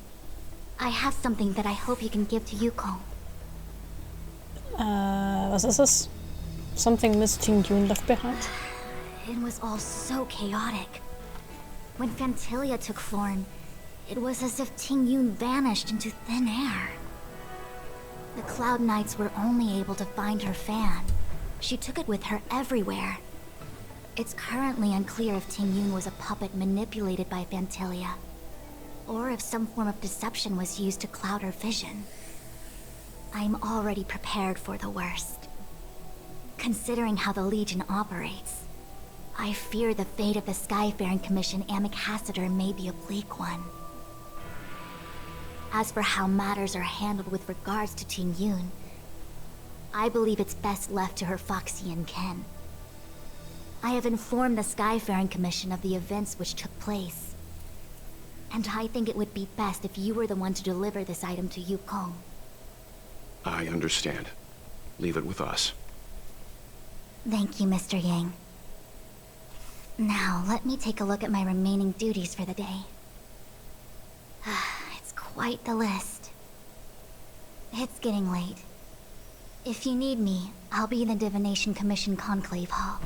I have something that I hope you can give to Yukong. Was ist es? Something Miss Ting-Yun left behind? It was all so chaotic. When Phantilia took form, it was as if Ting-Yun vanished into thin air. The Cloud Knights were only able to find her fan. She took it with her everywhere. It's currently unclear if Ting-Yun was a puppet manipulated by Phantilia, or if some form of deception was used to cloud her vision. I'm already prepared for the worst. Considering how the Legion operates, I fear the fate of the Skyfaring Commission Ambassador may be a bleak one. As for how matters are handled with regards to Ting-Yun, I believe it's best left to her Foxian kin. I have informed the Skyfaring Commission of the events which took place, and I think it would be best if you were the one to deliver this item to Yukong. I understand. Leave it with us. Thank you, Mr. Yang. Now, let me take a look at my remaining duties for the day. It's quite the list. It's getting late. If you need me, I'll be in the Divination Commission Conclave Hall.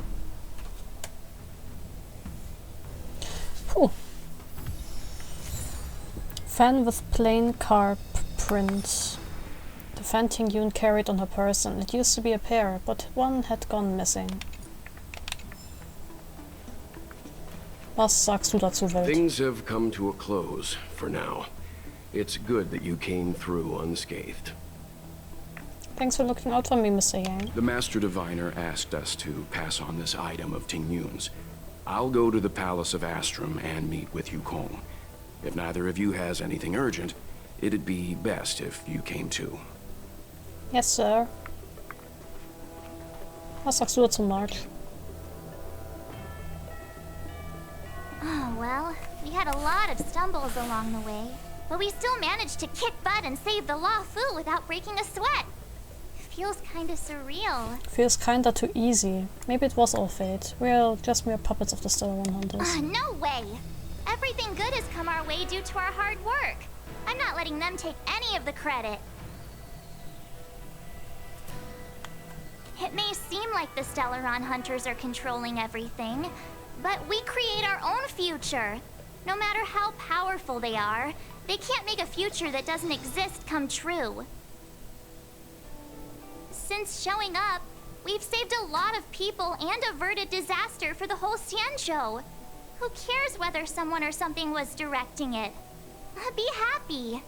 Cool. Fan with plain carp print. The fan Ting-Yun carried on her person. It used to be a pair, but one had gone missing. Was sagst du dazu, Welt? Things have come to a close, for now. It's good that you came through unscathed. Thanks for looking out for me, Mr. Yang. The Master Diviner asked us to pass on this item of Ting-Yun's. I'll go to the Palace of Astrum and meet with Yukong. If neither of you has anything urgent, it'd be best if you came too. Yes, sir. Was sagst du dazu, March? Oh, well, we had a lot of stumbles along the way, but we still managed to kick butt and save the Law Fu without breaking a sweat. Feels kinda surreal. Feels kinda too easy. Maybe it was all fate. We're just mere puppets of the Stellaron hunters. No way! Everything good has come our way due to our hard work. I'm not letting them take any of the credit. It may seem like the Stellaron hunters are controlling everything, but we create our own future. No matter how powerful they are, they can't make a future that doesn't exist come true. Since showing up, we've saved a lot of people and averted disaster for the whole Xianzhou. Who cares whether someone or something was directing it? Be happy.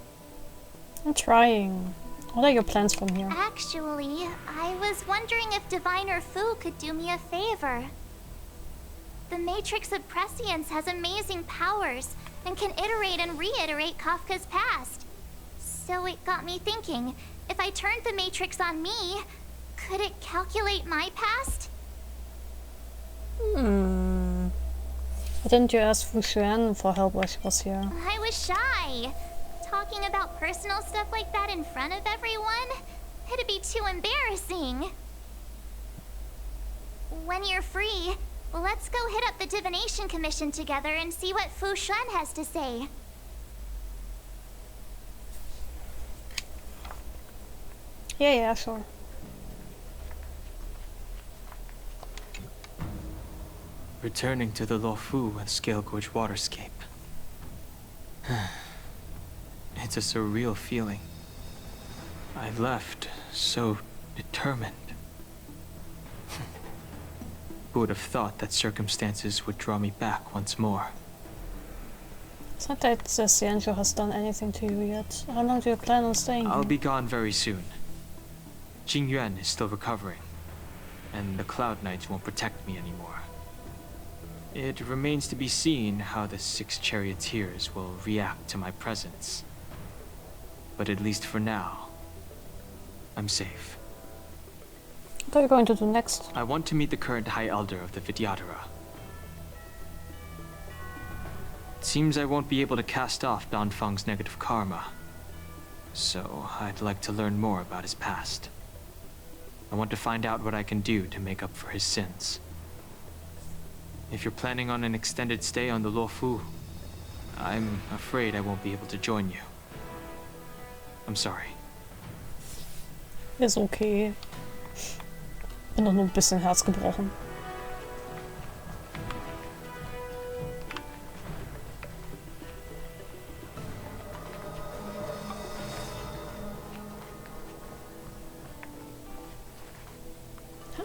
I'm trying. What are your plans from here? Actually, I was wondering if Diviner Fu could do me a favor. The Matrix of Prescience has amazing powers and can iterate and reiterate Kafka's past. So it got me thinking, if I turned the Matrix on me, could it calculate my past? Why didn't you ask Fu Xuan for help while she was here? I was shy. Talking about personal stuff like that in front of everyone? It'd be too embarrassing. When you're free, let's go hit up the Divination Commission together and see what Fu Xuan has to say. Yeah, sure. Returning to the Luofu and Scale Gorge waterscape. It's a surreal feeling. I left so determined. Who would have thought that circumstances would draw me back once more? It's not that the Xianzhou has done anything to you yet. How long do you plan on staying I'll here? be gone very soon. Jing Yuan is still recovering, and the Cloud Knights won't protect me anymore. It remains to be seen how the 6 charioteers will react to my presence. But at least for now, I'm safe. What are you going to do next? I want to meet the current High Elder of the Vidyadhara. It seems I won't be able to cast off Danfang's negative karma. so I'd like to learn more about his past. I want to find out what I can do to make up for his sins. If you're planning on an extended stay on the Luofu, I'm afraid I won't be able to join you. I'm sorry. Ist okay. Bin doch nur ein bisschen Herz gebrochen.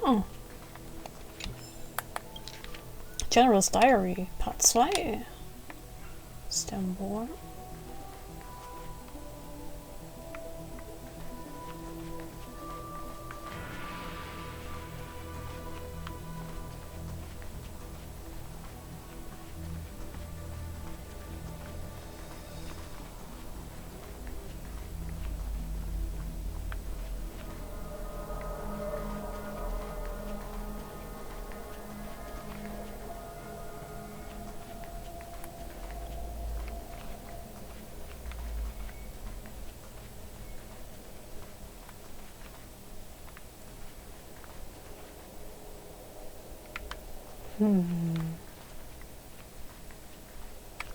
Oh. General's Diary, Part 2. Sternborn.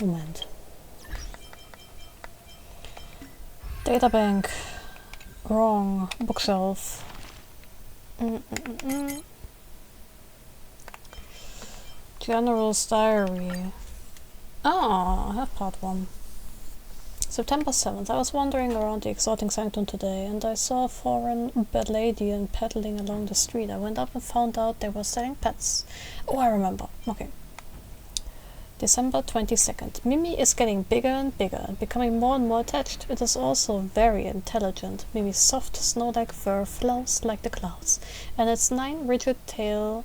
Moment. Databank. Wrong. Bookshelf. General's Diary. Ah, I have part 1. September 7th. I was wandering around the exotic sanctum today, and I saw a foreign bad lady and peddling along the street. I went up and found out they were selling pets. Oh, I remember. Okay. December 22nd. Mimi is getting bigger and bigger and becoming more and more attached. It is also very intelligent. Mimi's soft, snow-like fur flows like the clouds, and its 9 rigid tail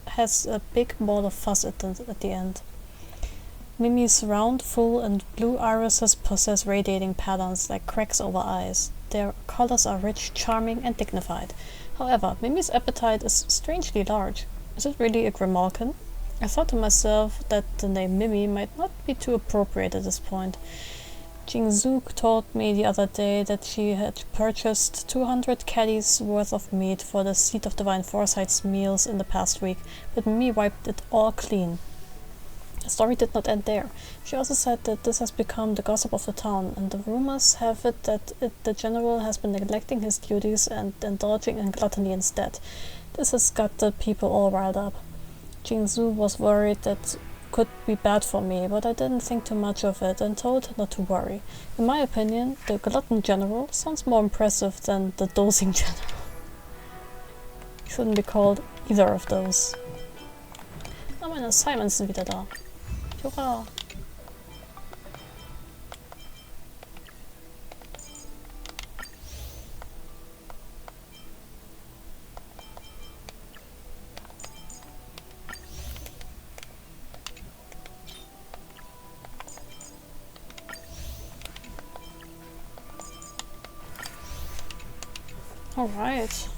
has a big ball of fuzz at the end. Mimi's round, full, and blue irises possess radiating patterns like cracks over eyes. Their colors are rich, charming, and dignified. However, Mimi's appetite is strangely large. Is it really a Grimalkin? I thought to myself that the name Mimi might not be too appropriate at this point. Jingzuk told me the other day that she had purchased 200 caddies worth of meat for the Seat of Divine Foresight's meals in the past week, but Mimi wiped it all clean. The story did not end there. She also said that this has become the gossip of the town, and the rumors have it that the general has been neglecting his duties and indulging in gluttony instead. This has got the people all riled up. Jingzhu was worried that could be bad for me, but I didn't think too much of it and told her not to worry. In my opinion, the glutton general sounds more impressive than the dosing general. Shouldn't be called either of those. Na, meine Assignments sind wieder da. Hurra! All right.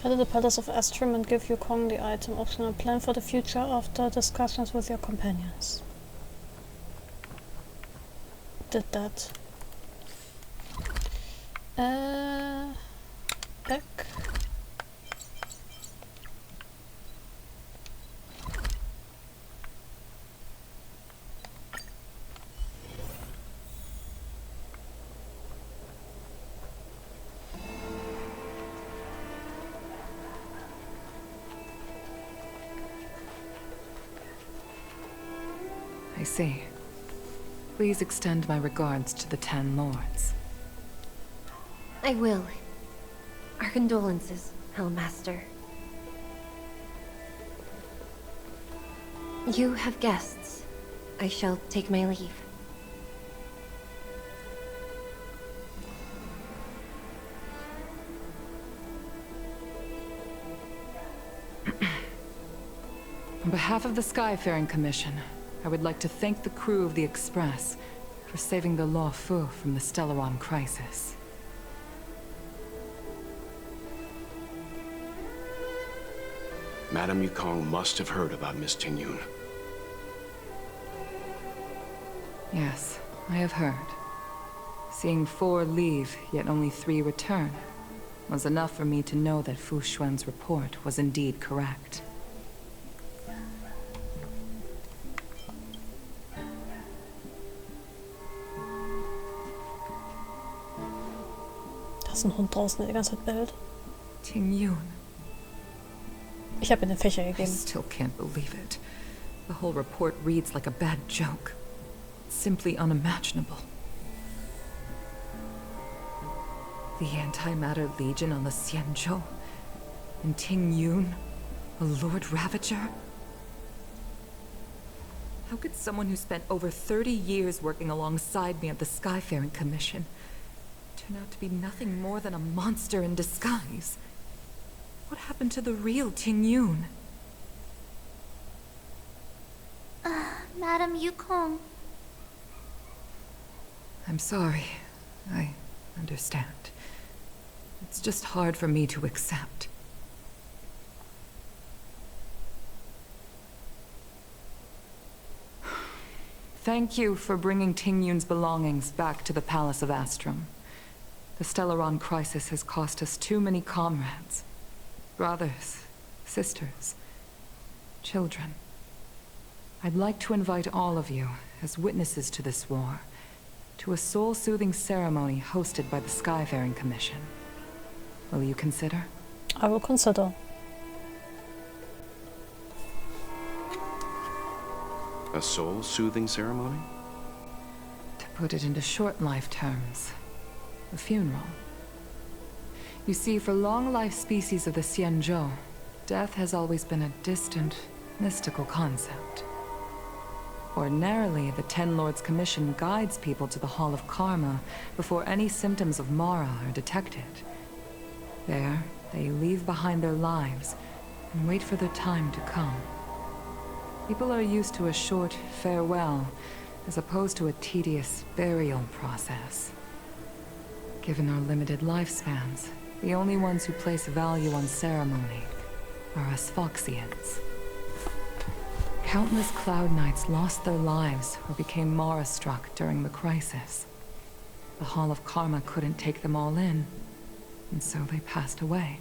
Head to the Palace of Astral and give Yukong the item. Optional plan for the future after discussions with your companions. Did that. Back. I see. Please extend my regards to the 10 lords. I will. Our condolences, Hellmaster. You have guests. I shall take my leave. On behalf of the Skyfaring Commission, I would like to thank the crew of the Express for saving the Luofu from the Stellaron crisis. Madame Yukong must have heard about Miss Tingyun. Yes, I have heard. Seeing 4 leave, yet only 3 return, was enough for me to know that Fu Xuan's report was indeed correct. Da ist ein Hund draußen, der die ganze Zeit bellt. Ting-Yun. Ich habe ihm den Fächer I gegeben. still can't believe it. The whole report reads like a bad joke. It's simply unimaginable. The Antimatter Legion on the Xianzhou, and Ting-Yun, a Lord Ravager? How could someone who spent over 30 years working alongside me at the Skyfaring Commission turn out to be nothing more than a monster in disguise? What happened to the real Ting-Yun? Madam Yukong. I'm sorry. I understand. It's just hard for me to accept. Thank you for bringing Ting-Yun's belongings back to the Palace of Astrum. The Stellaron crisis has cost us too many comrades. Brothers, sisters, children. I'd like to invite all of you, as witnesses to this war, to a soul-soothing ceremony hosted by the Skyfaring Commission. Will you consider? I will consider. A soul-soothing ceremony? To put it into short life terms, a funeral. You see, for long-life species of the Xianzhou, death has always been a distant, mystical concept. Ordinarily, the Ten Lords Commission guides people to the Hall of Karma before any symptoms of Mara are detected. There, they leave behind their lives and wait for their time to come. People are used to a short farewell as opposed to a tedious burial process. Given our limited lifespans, the only ones who place value on ceremony are us Foxians. Countless Cloud Knights lost their lives or became Mara-struck during the crisis. The Hall of Karma couldn't take them all in, and so they passed away.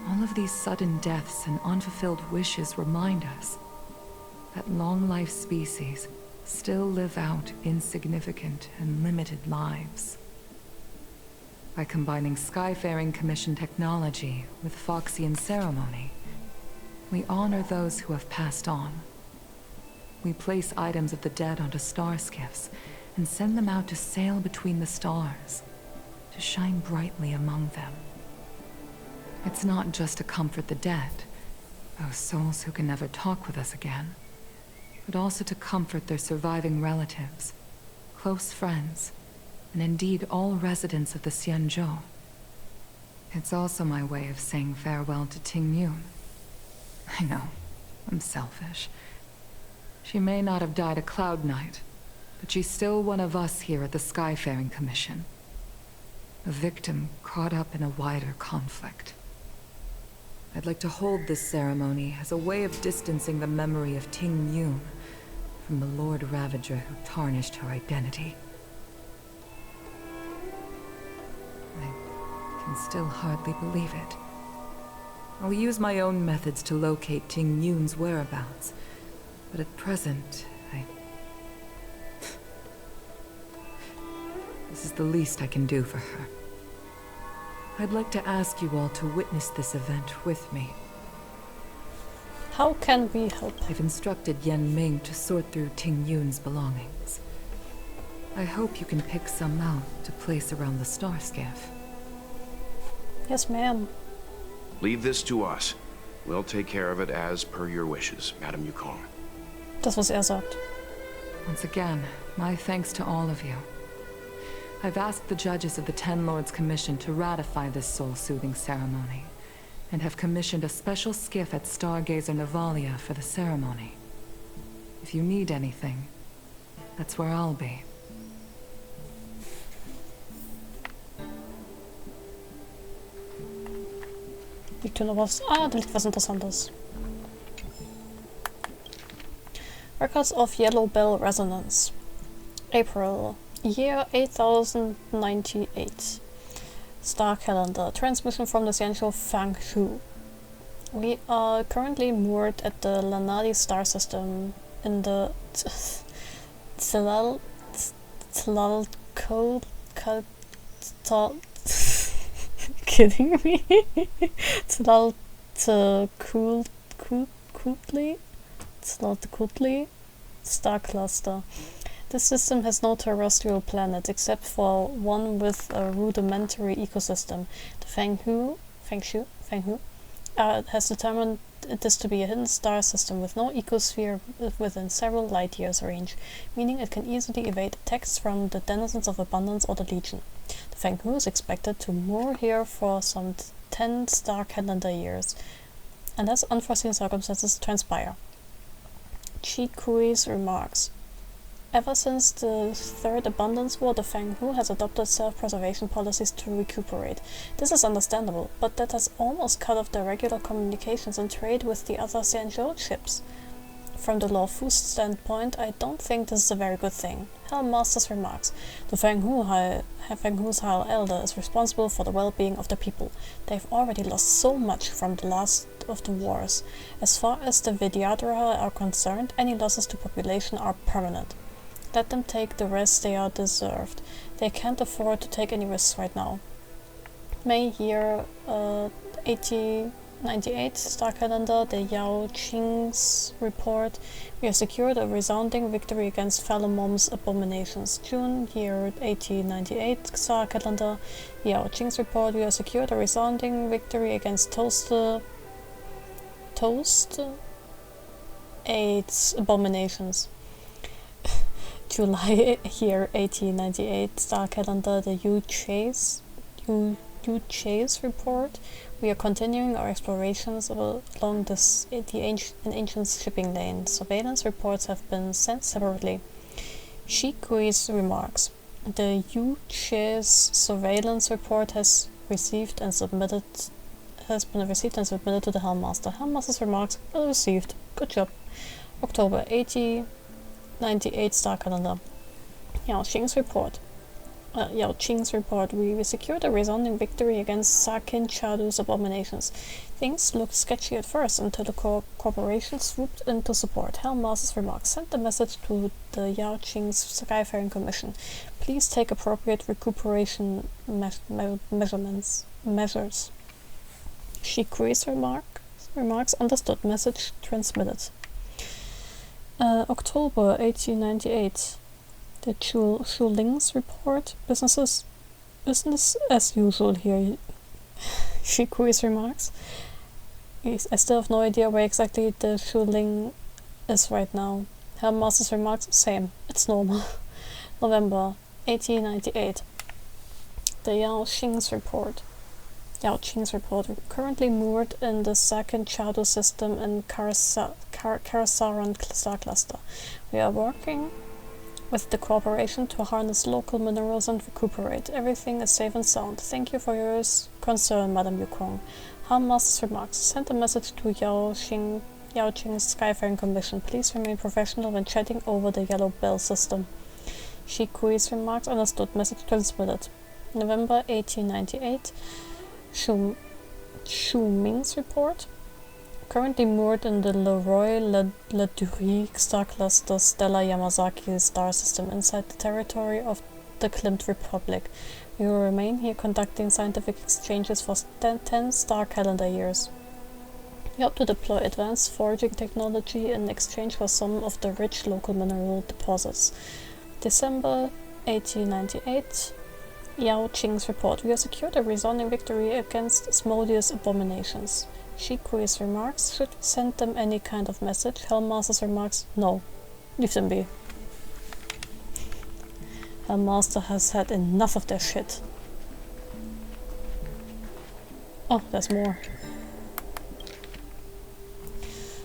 All of these sudden deaths and unfulfilled wishes remind us that long-life species still live out insignificant and limited lives. By combining Skyfaring Commission technology with Foxian ceremony, we honor those who have passed on. We place items of the dead onto star skiffs and send them out to sail between the stars, to shine brightly among them. It's not just to comfort the dead, those souls who can never talk with us again, but also to comfort their surviving relatives, close friends, and indeed all residents of the Xianzhou. It's also my way of saying farewell to Ting-Yun. I know, I'm selfish. She may not have died a Cloud Knight, but she's still one of us here at the Skyfaring Commission. A victim caught up in a wider conflict. I'd like to hold this ceremony as a way of distancing the memory of Ting-Yun from the Lord Ravager who tarnished her identity. I can still hardly believe it. I'll use my own methods to locate Ting-Yun's whereabouts, but at present, This is the least I can do for her. I'd like to ask you all to witness this event with me. How can we help? I've instructed Yen Ming to sort through Ting-Yun's belongings. I hope you can pick some out to place around the star skiff. Yes, ma'am. Leave this to us. We'll take care of it as per your wishes, Madam Yukong. Das, was sagt. Once again, my thanks to all of you. I've asked the judges of the Ten Lords Commission to ratify this soul-soothing ceremony, and have commissioned a special skiff at Stargazer Navalia for the ceremony. If you need anything, that's where I'll be. Liegt hier noch was? Ah, da liegt was Interessantes. Records of Yellow Bell Resonance. April. Year 8098. Star calendar. Transmission from the essential Fang Shu. We are currently moored at the Lanadi star system in the kidding me? Tlaltekutli star cluster. This system has no terrestrial planets except for one with a rudimentary ecosystem. The Fang Hu has determined this to be a hidden star system with no ecosphere within several light years range, meaning it can easily evade attacks from the denizens of Abundance or the Legion. The Fang Hu is expected to moor here for some 10 star calendar years, unless unforeseen circumstances transpire. Chi Kui's remarks. Ever since the Third Abundance War, the Fang Hu has adopted self-preservation policies to recuperate. This is understandable, but that has almost cut off their regular communications and trade with the other Xianzhou ships. From the Law Fu's standpoint, I don't think this is a very good thing. Hellmaster's remarks. The Fang Hu's High Elder is responsible for the well-being of the people. They've already lost so much from the last of the wars. As far as the Vidyadhara are concerned, any losses to population are permanent. Let them take the rest they are deserved. They can't afford to take any risks right now. May year 8098 star calendar, the Yao Qing's report. We have secured a resounding victory against Phalomom's abominations. June year 8098 star calendar, Yao Qing's report. We have secured a resounding victory against Eight's abominations. July year 1898 star calendar, the Yu Chase report. We are continuing our explorations along an ancient shipping lane. Surveillance reports have been sent separately. Shi Kui's remarks. The Yu Chase surveillance report has been received and submitted to the Hellmaster. Hellmaster's remarks well received. Good job. October 8098 star calendar. Yao Qing's report. We secured a resounding victory against Sakin Chadu's abominations. Things looked sketchy at first until the corporation swooped in to support. Hellmaster's remarks. Sent a message to the Yao Qing's Skyfaring Commission. Please take appropriate recuperation measures. Shikui's remarks. Understood. Message transmitted. October 1898. The Shu Ling's report. Business as usual here. Shikui's remarks. I still have no idea where exactly the Shu Ling is right now. Hellmaster's remarks. Same. It's normal. November 1898. The Yao Qing's report. We're currently moored in the second Chadu system in Karasaran star cluster. We are working with the corporation to harness local minerals and recuperate. Everything is safe and sound. Thank you for your concern, Madame Yukong. Hellmaster's remarks. Sent a message to Yao Qing's Skyfaring Commission. Please remain professional when chatting over the Yellow Bell system. Shi Kui's remarks. Understood. Message transmitted. November 1898. Shu Ming's report. Currently moored in the Leroy-Ladurie star cluster Stella Yamazaki star system inside the territory of the Klimt Republic. We will remain here conducting scientific exchanges for 10 star calendar years. We hope to deploy advanced foraging technology in exchange for some of the rich local mineral deposits. December 1898. Yao Qing's report. We have secured a resounding victory against Asmodeus' abominations. Shi Kui's remarks. Should we send them any kind of message? Hellmaster's remarks. No. Leave them be. Hellmaster has had enough of their shit. Oh, there's more.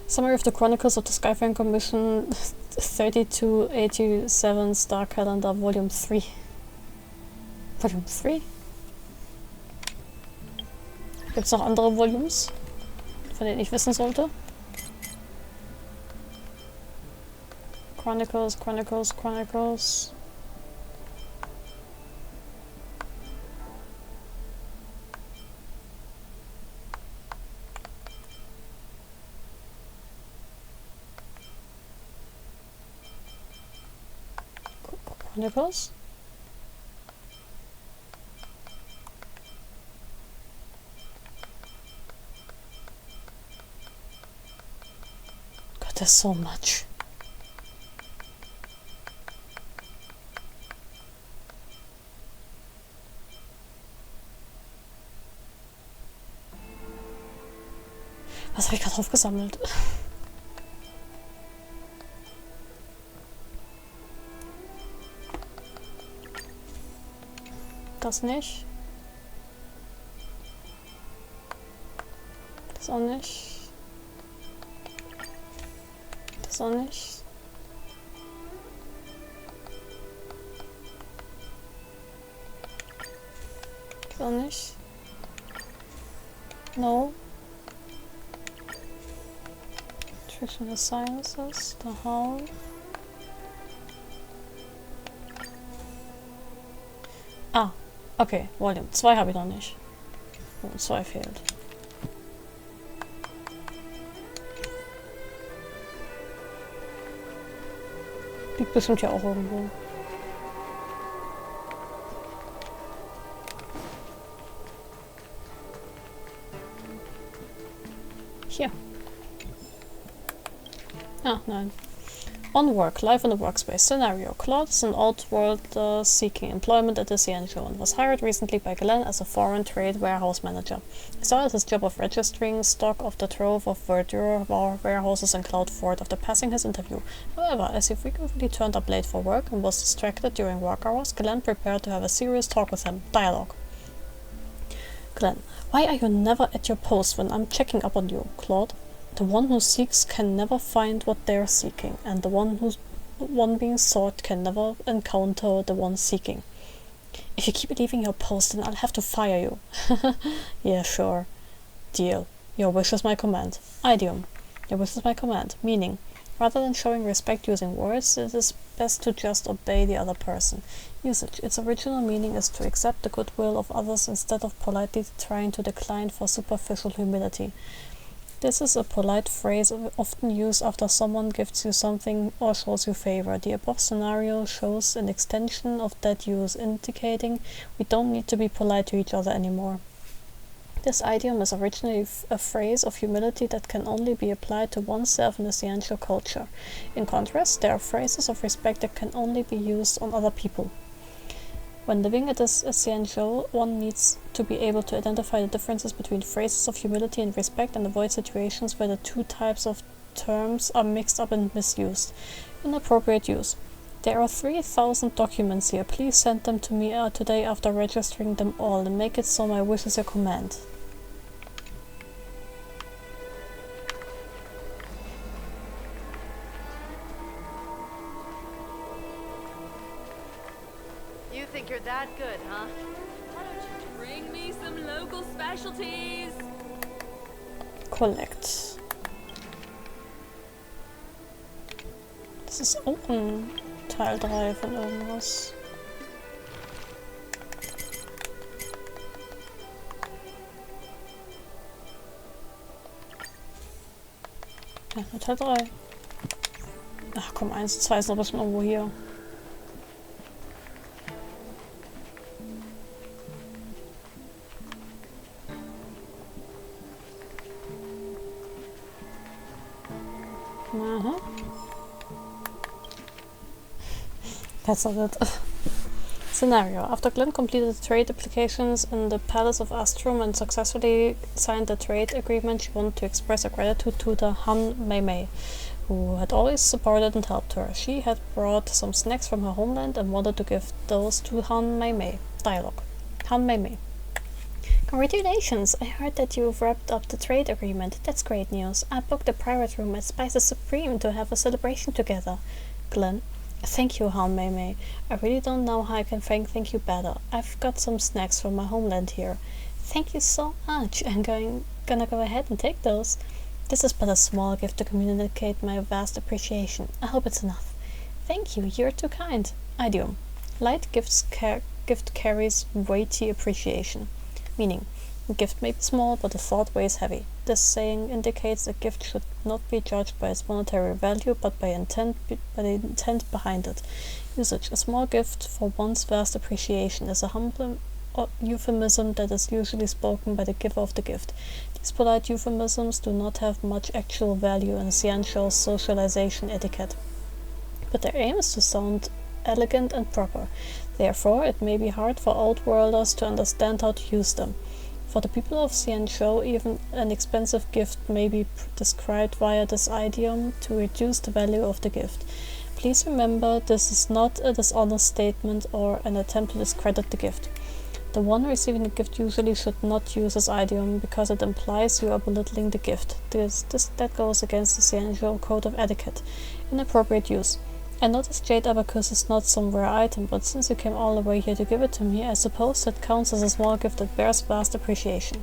Summary of the Chronicles of the Skyfaring Commission 3287 Star Calendar Volume 3. Volume 3? Gibt's noch andere Volumes, von denen ich wissen sollte? Chronicles, Chronicles, Chronicles. Chronicles? God, there's so much. Was habe ich gerade aufgesammelt? Das nicht. Das auch nicht. Das auch nicht. Das auch nicht. No. Nutritional Sciences, the How. Ah, okay, Volume 2 habe ich noch nicht. Volume 2 fehlt. Liegt bestimmt ja auch irgendwo. Hier. Ah, nein. On work, life in the workspace scenario. Claude is an old-world seeking employment at the CNG and was hired recently by Glenn as a foreign trade warehouse manager. He started his job of registering stock of the trove of verdure warehouses in Cloud Fort after passing his interview. However, as he frequently turned up late for work and was distracted during work hours, Glenn prepared to have a serious talk with him. Dialogue. Glenn, why are you never at your post when I'm checking up on you, Claude? The one who seeks can never find what they are seeking, and the one being sought can never encounter the one seeking. If you keep leaving your post, then I'll have to fire you. Yeah, sure. Deal. Your wish is my command. Idiom. Your wish is my command. Meaning, rather than showing respect using words, it is best to just obey the other person. Usage. Its original meaning is to accept the goodwill of others instead of politely trying to decline for superficial humility. This is a polite phrase often used after someone gives you something or shows you favor. The above scenario shows an extension of that use, indicating we don't need to be polite to each other anymore. This idiom is originally a phrase of humility that can only be applied to oneself in the Ciential culture. In contrast, there are phrases of respect that can only be used on other people. When living at a Ciential, one needs to be able to identify the differences between phrases of humility and respect and avoid situations where the two types of terms are mixed up and misused. Inappropriate use. There are 3,000 documents here. Please send them to me today after registering them all, and make it so my wish is your command. You think you're that good, huh? Why don't you bring me some local specialties? Collect. Das ist auch ein Teil 3 von irgendwas. Ja, nur Teil 3. Ach komm, 1, 2 ist noch bestimmt irgendwo hier. That's not it. Scenario. After Glenn completed the trade applications in the Palace of Astrum and successfully signed the trade agreement, she wanted to express her gratitude to the Han Mei, who had always supported and helped her. She had brought some snacks from her homeland and wanted to give those to Han Mei. Dialogue. Han Mei. Congratulations! I heard that you've wrapped up the trade agreement. That's great news. I booked a private room at Spices Supreme to have a celebration together. Glenn. Thank you, Han Mei. I really don't know how I can thank you better. I've got some snacks from my homeland here. Thank you so much. I'm gonna go ahead and take those. This is but a small gift to communicate my vast appreciation. I hope it's enough. Thank you, you're too kind. Idiom. Light gift carries weighty appreciation. Meaning, a gift may be small, but the thought weighs heavy. This saying indicates a gift should not be judged by its monetary value, but by the intent behind it. Usage. A small gift for one's vast appreciation is a humble euphemism that is usually spoken by the giver of the gift. These polite euphemisms do not have much actual value in Xianzhou's socialization etiquette, but their aim is to sound elegant and proper. Therefore, it may be hard for outworlders to understand how to use them. For the people of Xianzhou, even an expensive gift may be described via this idiom to reduce the value of the gift. Please remember, this is not a dishonest statement or an attempt to discredit the gift. The one receiving the gift usually should not use this idiom because it implies you are belittling the gift. That goes against the Xianzhou code of etiquette. Inappropriate use. I noticed Jade Abacus is not some rare item, but since you came all the way here to give it to me, I suppose that counts as a small gift that bears vast appreciation.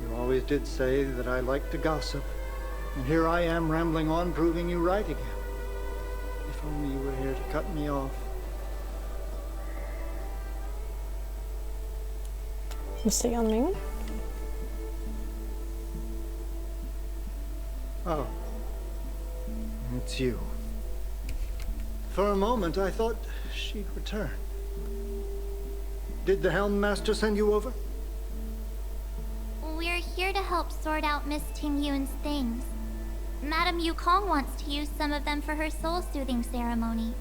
You always did say that I like to gossip, and here I am rambling on, proving you right again. If only you were here to cut me off. Mr. Yanming? Oh. It's you. For a moment, I thought she'd return. Did the Helm Master send you over? We're here to help sort out Miss Tingyun's things. Madame Yukong wants to use some of them for her soul-soothing ceremony.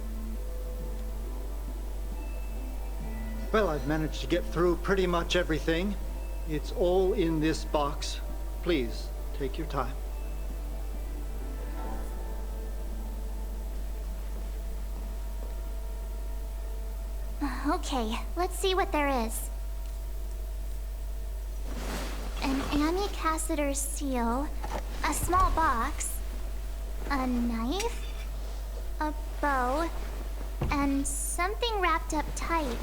Well, I've managed to get through pretty much everything. It's all in this box. Please, take your time. Okay, let's see what there is. An Amicassator's seal, a small box, a knife, a bow, and something wrapped up tight.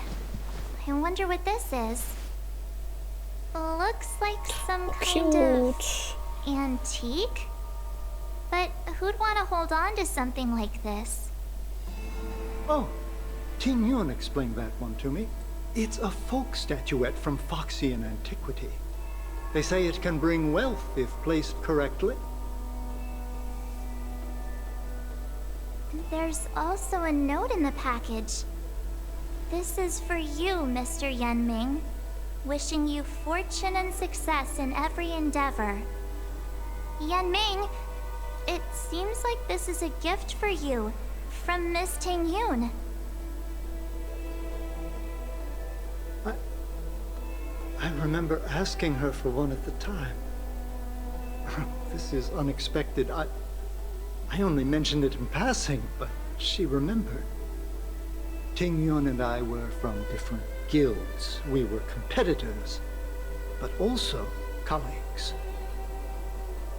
I wonder what this is. Looks like some kind of antique? But who'd want to hold on to something like this? Oh, Tingyun explained that one to me. It's a folk statuette from Foxian antiquity. They say it can bring wealth if placed correctly. There's also a note in the package. This is for you, Mr. Yanming. Wishing you fortune and success in every endeavor. Yanming, it seems like this is a gift for you from Miss Tingyun. I remember asking her for one at the time. This is unexpected. I only mentioned it in passing, but she remembered. Tingyun and I were from different guilds. We were competitors, but also colleagues.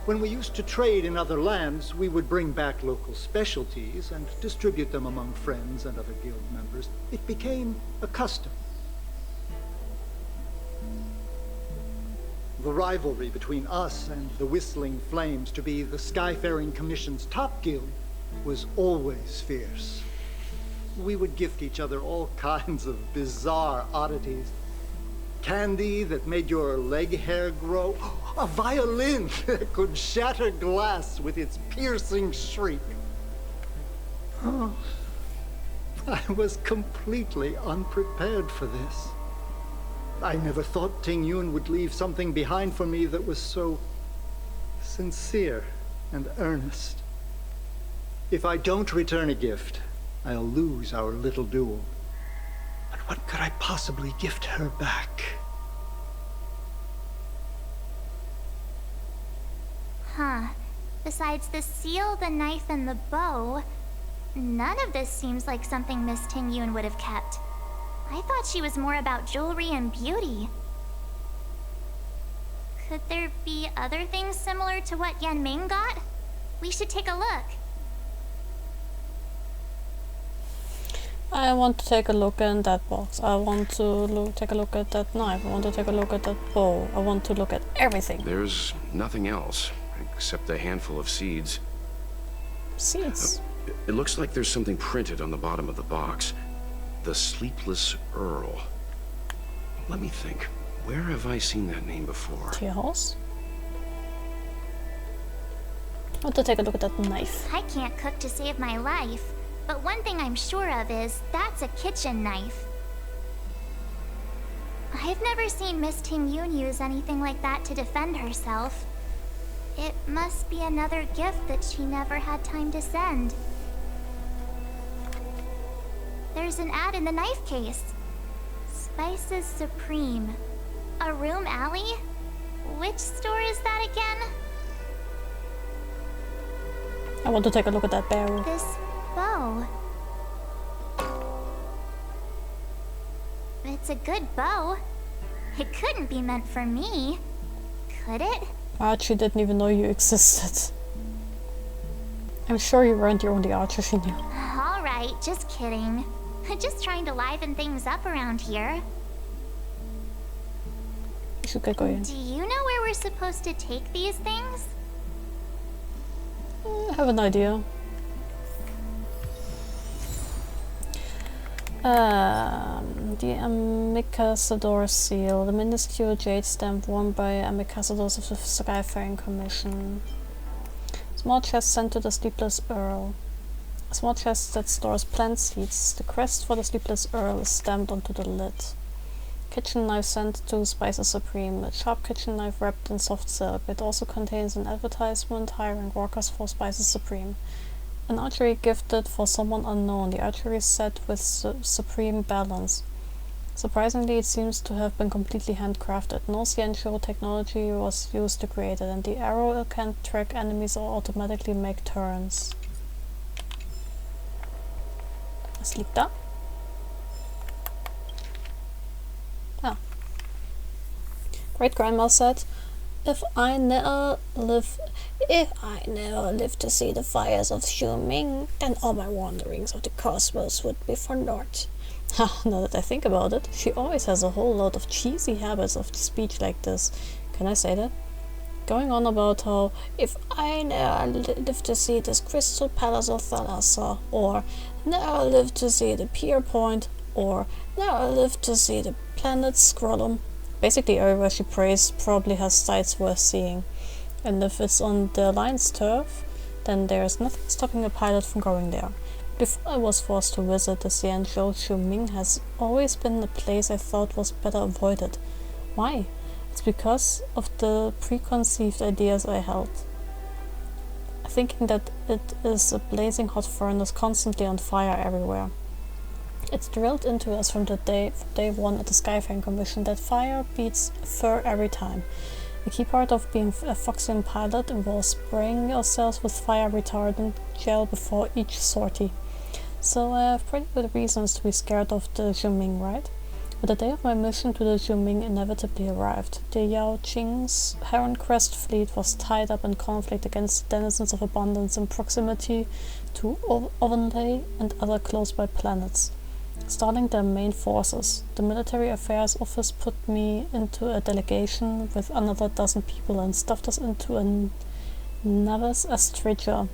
When we used to trade in other lands, we would bring back local specialties and distribute them among friends and other guild members. It became a custom. The rivalry between us and the Whistling Flames, to be the Skyfaring Commission's top guild, was always fierce. We would gift each other all kinds of bizarre oddities. Candy that made your leg hair grow. A violin that could shatter glass with its piercing shriek. Oh, I was completely unprepared for this. I never thought Tingyun would leave something behind for me that was so sincere and earnest. If I don't return a gift, I'll lose our little duel. But what could I possibly gift her back? Huh. Besides the seal, the knife, and the bow, none of this seems like something Miss Tingyun would have kept. I thought she was more about jewelry and beauty. Could there be other things similar to what Yanming got? We should take a look. I want to take a look in that box. I want to take a look at that knife. I want to take a look at that bow. I want to look at everything. There's nothing else. except a handful of seeds. Seeds? It looks like there's something printed on the bottom of the box. The Sleepless Earl. Let me think. Where have I seen that name before? To your house? I want to take a look at that knife. I can't cook to save my life, but one thing I'm sure of is that's a kitchen knife. I've never seen Miss Ting-Yun use anything like that to defend herself. It must be another gift that she never had time to send. There's an ad in the knife case. Spices Supreme. A room alley? Which store is that again? I want to take a look at that barrel. This bow. It's a good bow. It couldn't be meant for me, could it? Archie didn't even know you existed. I'm sure you weren't the only Archer she knew. Alright, just kidding. Just trying to liven things up around here. You should get going. Do you know where we're supposed to take these things? I have an idea. The Ambassador seal, the minuscule jade stamp worn by ambassadors of the Skyfaring Commission. Small chest sent to the Sleepless Earl. A small chest that stores plant seeds. The crest for the Sleepless Earl is stamped onto the lid. Kitchen knife sent to Spices Supreme. A sharp kitchen knife wrapped in soft silk. It also contains an advertisement hiring workers for Spices Supreme. An archery gifted for someone unknown. The archery set with supreme balance. Surprisingly, it seems to have been completely handcrafted. No CNC technology was used to create it, and the arrow can't track enemies or automatically make turns. Was liegt da? Ah. Great grandma said, If I never live to see the fires of Xiuming, then all my wanderings of the cosmos would be for naught. Ha, now that I think about it, she always has a whole lot of cheesy habits of speech like this. Can I say that? Going on about how, if I never live to see this crystal palace of Thalassa, or never live to see the Pier Point, or never live to see the planet Scrollum. Basically everywhere she prays probably has sights worth seeing. And if it's on the Alliance turf, then there's nothing stopping a pilot from going there. Before I was forced to visit the Xianzhou Xiuming has always been a place I thought was better avoided. Why? It's because of the preconceived ideas I held. Thinking that it is a blazing hot furnace constantly on fire everywhere. It's drilled into us from day one at the Skyfaring Commission that fire beats fur every time. A key part of being a Foxian pilot involves spraying yourselves with fire retardant gel before each sortie. So I have pretty good reasons to be scared of the Xiuming, right? But the day of my mission to the Xiuming inevitably arrived. The Yao Qing's Heron Crest fleet was tied up in conflict against the denizens of abundance in proximity to Ovenlay and other close-by planets, stalling their main forces. The Military Affairs Office put me into a delegation with another dozen people and stuffed us into a Navis Astriga,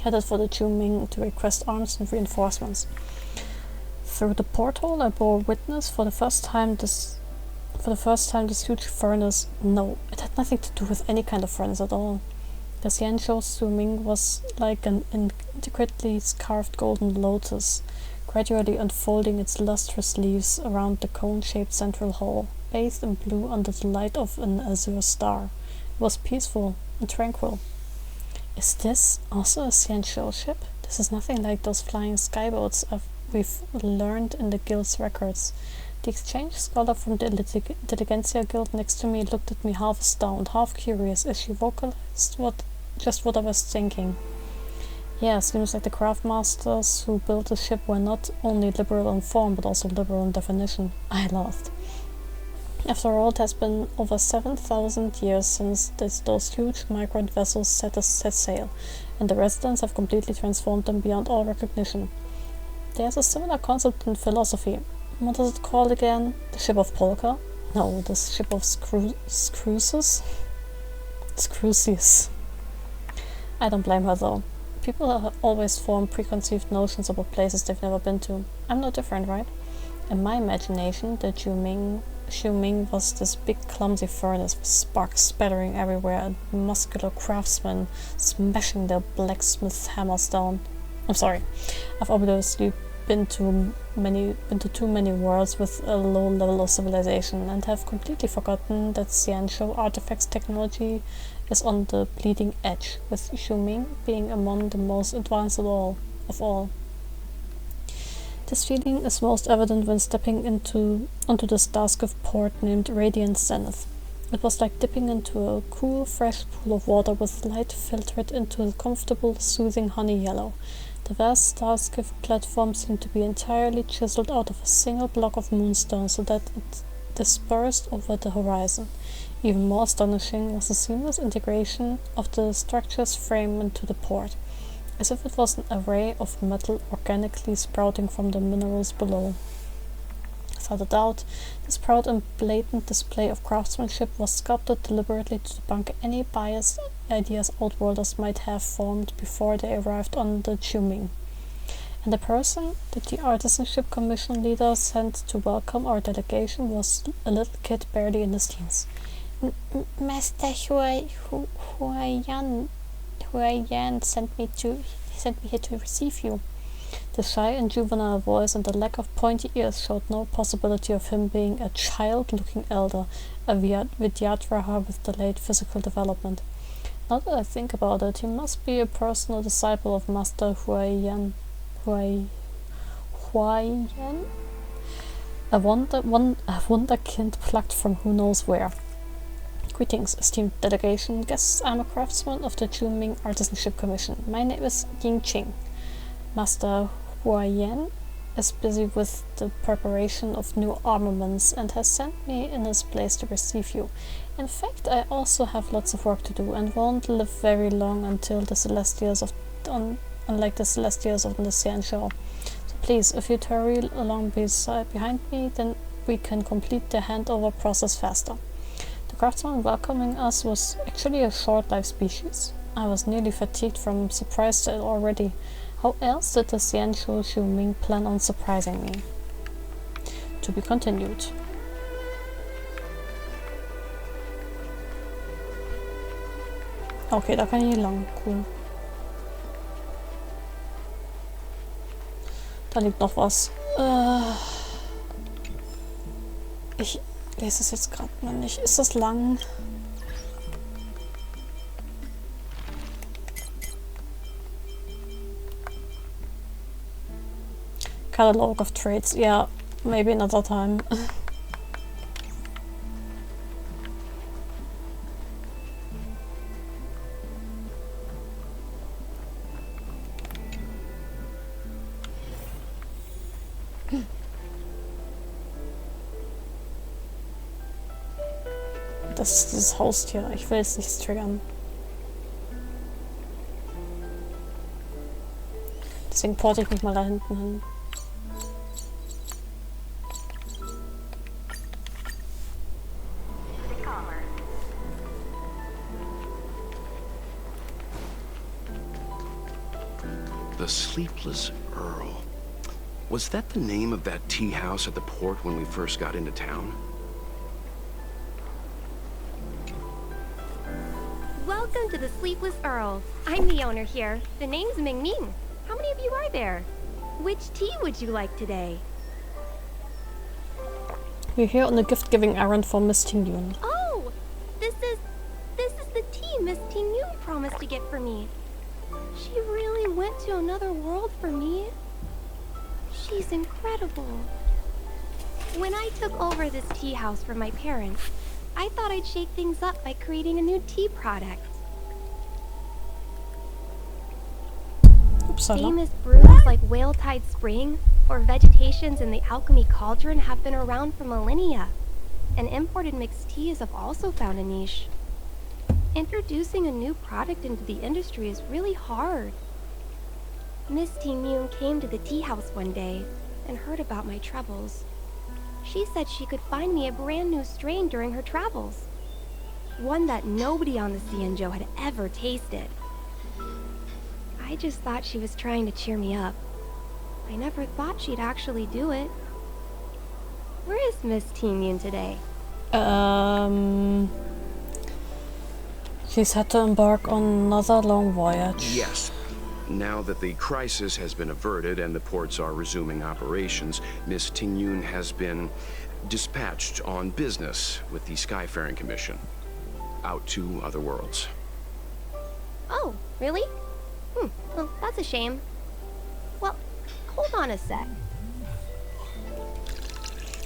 headed for the Xiuming to request arms and reinforcements. Through the porthole I bore witness for the first time this huge furnace. No, it had nothing to do with any kind of furnace at all. The Xianzhou Xiuming was like an intricately carved golden lotus, gradually unfolding its lustrous leaves around the cone-shaped central hall, bathed in blue under the light of an azure star. It was peaceful and tranquil. Is this also a Xianzhou ship? This is nothing like those flying skyboats we've learned in the guild's records. The exchange scholar from the Intelligentsia Guild next to me looked at me half astounded, half curious, as she vocalized what I was thinking. Yeah, seems like the craftmasters who built the ship were not only liberal in form, but also liberal in definition. I laughed. After all, it has been over 7,000 years since those huge migrant vessels set sail, and the residents have completely transformed them beyond all recognition. There's a similar concept in philosophy. What is it called again? The ship of Polka? No, the ship of Scruces? Screwsies. I don't blame her though. People always form preconceived notions about places they've never been to. I'm no different, right? In my imagination, the Xiuming was this big clumsy furnace with sparks spattering everywhere and muscular craftsmen smashing their blacksmith hammers down. I'm sorry, I've obviously been to too many worlds with a low level of civilization and have completely forgotten that Xianzhou artifacts technology is on the bleeding edge, with Xiuming being among the most advanced of all. This feeling is most evident when stepping onto the Starskiff port named Radiant Zenith. It was like dipping into a cool, fresh pool of water with light filtered into a comfortable, soothing honey yellow. The vast Starskiff platform seemed to be entirely chiseled out of a single block of moonstone so that it dispersed over the horizon. Even more astonishing was the seamless integration of the structure's frame into the port, as if it was an array of metal organically sprouting from the minerals below. Without a doubt, this proud and blatant display of craftsmanship was sculpted deliberately to debunk any biased ideas Outworlders might have formed before they arrived on the Xiuming. And the person that the Artisanship Commission leader sent to welcome our delegation was a little kid barely in his teens. Master Huaiyan sent me here to receive you. The shy and juvenile voice and the lack of pointy ears showed no possibility of him being a child-looking elder, a Vidyadhara with delayed physical development. Now that I think about it, he must be a personal disciple of Master Huaiyan. A wunderkind plucked from who knows where. Greetings, esteemed delegation guests. I'm a craftsman of the Xiuming Artisanship Commission. My name is Yingqing. Master Huaiyan is busy with the preparation of new armaments and has sent me in his place to receive you. In fact, I also have lots of work to do and won't live very long until the Celestials unlike the Celestials of the Xianzhou. So please, if you hurry along behind me, then we can complete the handover process faster. The craftsman welcoming us was actually a short-lived species. I was nearly fatigued from surprise already. How else did the Xianzhou Xiuming plan on surprising me? To be continued. Okay, da kann ich lang. Cool. Da liegt noch was. Ich lese es jetzt gerade mal nicht. Ist das lang? Catalog of traits. Yeah, maybe another time. Das ist dieses Haustier. Ich will jetzt nichts triggern. Deswegen porte ich mich mal da hinten hin. The Sleepless Earl. Was that the name of that tea house at the port when we first got into town? Welcome to the Sleepless Earl. I'm the owner here. The name's Ming Ming. How many of you are there? Which tea would you like today? We're here on a gift-giving errand for Miss Tingyun. Oh! This is the tea Miss Tingyun promised to get for me. She really went to another world for me. She's incredible. When I took over this tea house from my parents, I thought I'd shake things up by creating a new tea product. Famous brews like Whale Tide Spring or vegetations in the Alchemy Cauldron have been around for millennia, and imported mixed teas have also found a niche. Introducing a new product into the industry is really hard. Miss Tingyun came to the tea house one day and heard about my troubles. She said she could find me a brand new strain during her travels. One that nobody on the Cienjo had ever tasted. I just thought she was trying to cheer me up. I never thought she'd actually do it. Where is Miss Tingyun today? She's had to embark on another long voyage. Yes. Now that the crisis has been averted and the ports are resuming operations, Miss Tingyun has been dispatched on business with the Skyfaring Commission. Out to other worlds. Oh, really? Well, that's a shame. Well, hold on a sec.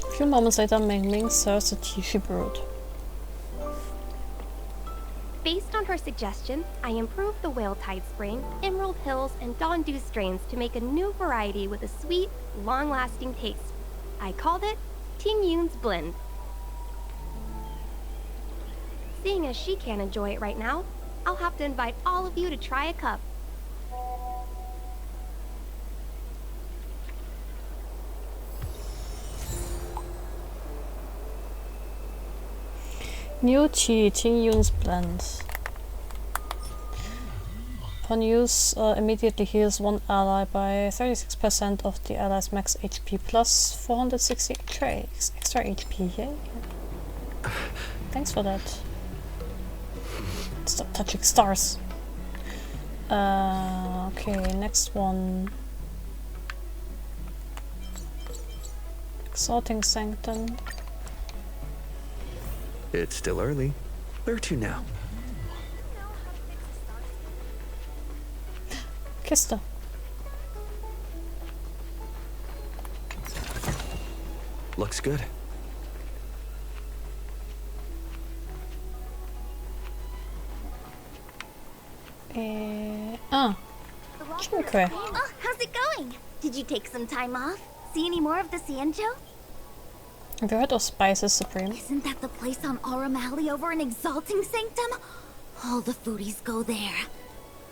A few moments later, Ming Ming serves the tea she brewed. Based on her suggestion, I improved the Whale Tide Spring, Emerald Hills, and Dawn Dew strains to make a new variety with a sweet, long-lasting taste. I called it Tingyun's Blend. Seeing as she can't enjoy it right now, I'll have to invite all of you to try a cup. New tea, Tingyun's Blend. Upon use, immediately heals one ally by 36% of the ally's max HP plus 460 extra HP. Yay! Thanks for that. Stop touching stars. Okay, next one. Exalting Sanctum. It's still early. Where to now? Kiste. Looks good. Chimicry. Oh, how's it going? Did you take some time off? See any more of the Cienjo? Have you heard of Spices Supreme? Isn't that the place on Aurum Alley over in Exalting Sanctum? All the foodies go there.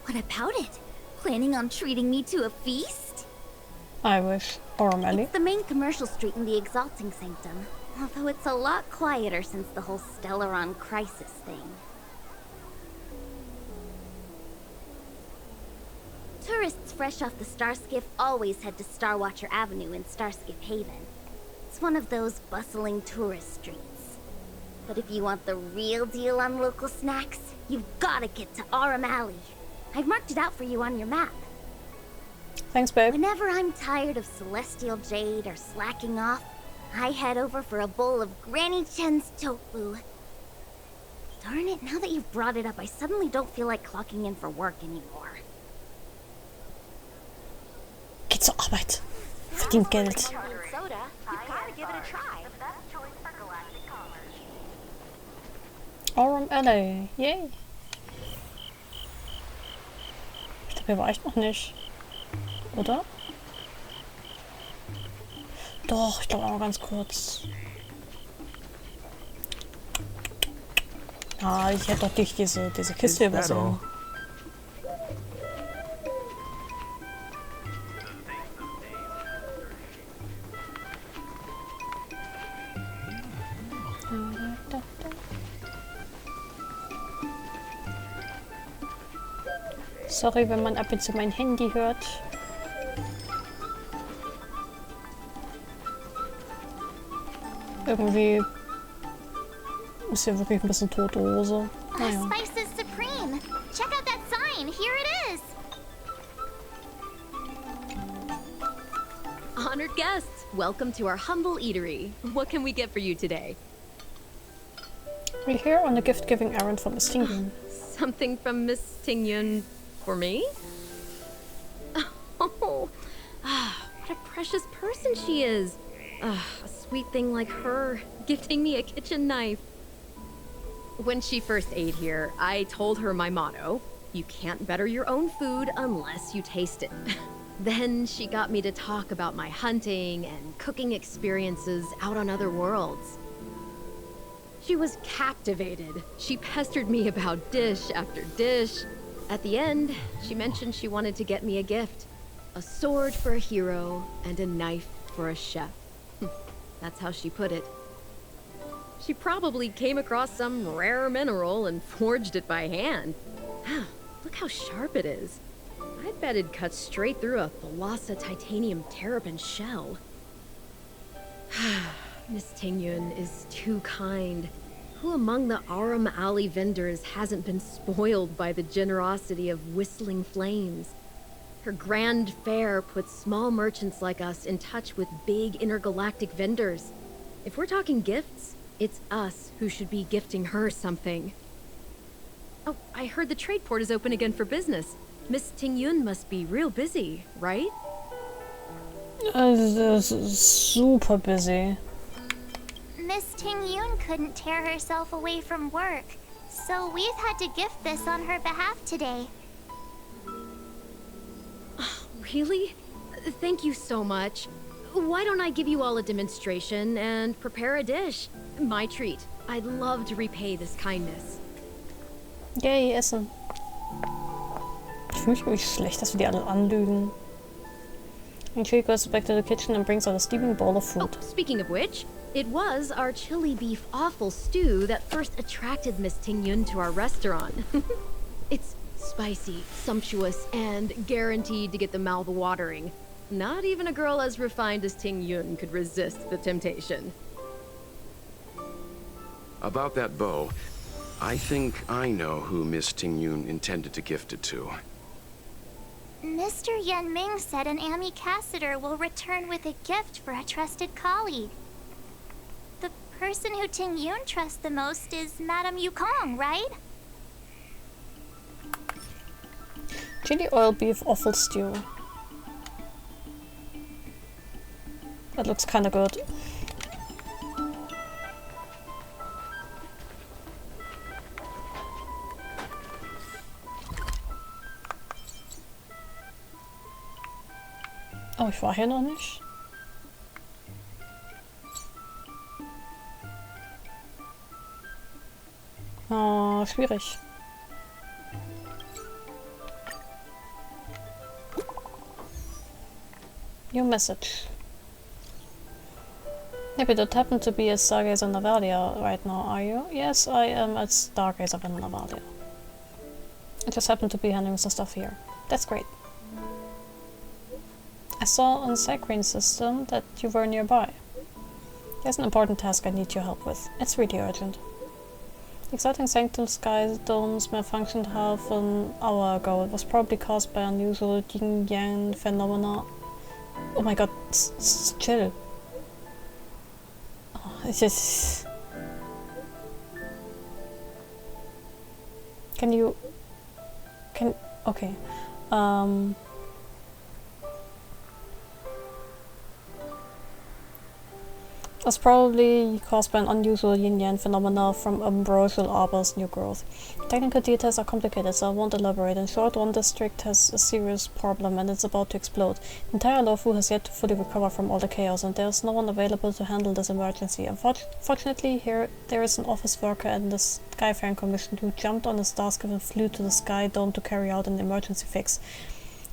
What about it? Planning on treating me to a feast? I wish. Aurum Alley. It's the main commercial street in the Exalting Sanctum. Although it's a lot quieter since the whole Stellaron crisis thing. Tourists fresh off the Starskiff always head to Starwatcher Avenue in Starskiff Haven. It's one of those bustling tourist streets. But if you want the real deal on local snacks, you've gotta get to Aurum Alley. I've marked it out for you on your map. Thanks, babe. Whenever I'm tired of Celestial Jade or slacking off, I head over for a bowl of Granny Chen's tofu. Darn it, now that you've brought it up, I suddenly don't feel like clocking in for work anymore. Geht zur Arbeit. Verdient Geld. Soda, you've got to give it a try. The best choice for galactic commerce. Aurum Alley. Yay. Ich glaube, hier war ich noch nicht. Oder? Doch, ich glaube auch ganz kurz. Ah, ich hätte doch dich diese Kiste übersehen. Sorry, wenn man ab und zu mein Handy hört. Irgendwie ist hier wirklich ein bisschen tote Hose. Naja. Spices Supreme! Check out that sign! Here it is! Honored guests, welcome to our humble eatery. What can we get for you today? We're here on a gift-giving errand for Miss Tingyun. Something from Miss Tingyun for me? Oh, what a precious person she is. A sweet thing like her, gifting me a kitchen knife. When she first ate here, I told her my motto: you can't better your own food unless you taste it. Then she got me to talk about my hunting and cooking experiences out on other worlds. She was captivated. She pestered me about dish after dish. At the end, she mentioned she wanted to get me a gift. A sword for a hero and a knife for a chef. That's how she put it. She probably came across some rare mineral and forged it by hand. Look how sharp it is. I bet it'd cut straight through a Thalassa titanium terrapin shell. Miss Tingyun is too kind. Who among the Aram Alley vendors hasn't been spoiled by the generosity of whistling flames? Her grand fare puts small merchants like us in touch with big intergalactic vendors. If we're talking gifts, it's us who should be gifting her something. Oh, I heard the trade port is open again for business. Miss Tingyun must be real busy, right? Super busy. Miss Tingyun couldn't tear herself away from work, so we've had to gift this on her behalf today. Really? Thank you so much. Why don't I give you all a demonstration and prepare a dish? My treat. I'd love to repay this kindness. Yay, Essen. Ich fühle mich wirklich schlecht, dass wir die alle anlügen. And she goes back to the kitchen and brings out a steaming bowl of food. Oh, speaking of which, it was our chili beef offal stew that first attracted Miss Tingyun to our restaurant. It's spicy, sumptuous, and guaranteed to get the mouth watering. Not even a girl as refined as Tingyun could resist the temptation. About that bow, I think I know who Miss Tingyun intended to gift it to. Mr. Yen Ming said an ambassador will return with a gift for a trusted colleague. The person who Tingyun trusts the most is Madame Yukong, right? Chili oil beef offal stew. That looks kinda good. Oh, ich war hier noch nicht. Oh, schwierig. New message. Maybe you don't happen to be a stargazer in Navalia right now, are you? Yes, I am a stargazer in Navalia. I just happen to be handling some stuff here. That's great. I saw on the Cycrane system that you were nearby. There's an important task I need your help with. It's really urgent. The exciting Sanctum Sky Dome's malfunctioned half an hour ago. It was probably caused by unusual yin-yang phenomena. Oh my god, chill. Oh, it's just... Okay. Was probably caused by an unusual yin-yang phenomena from ambrosial arbor's new growth. Technical details are complicated, so I won't elaborate. In short, one district has a serious problem and it's about to explode. The entire Lofu has yet to fully recover from all the chaos, and there's no one available to handle this emergency. Unfortunately, there is an office worker in the Skyfaring Commission who jumped on his Starskiff and flew to the Sky Dome to carry out an emergency fix.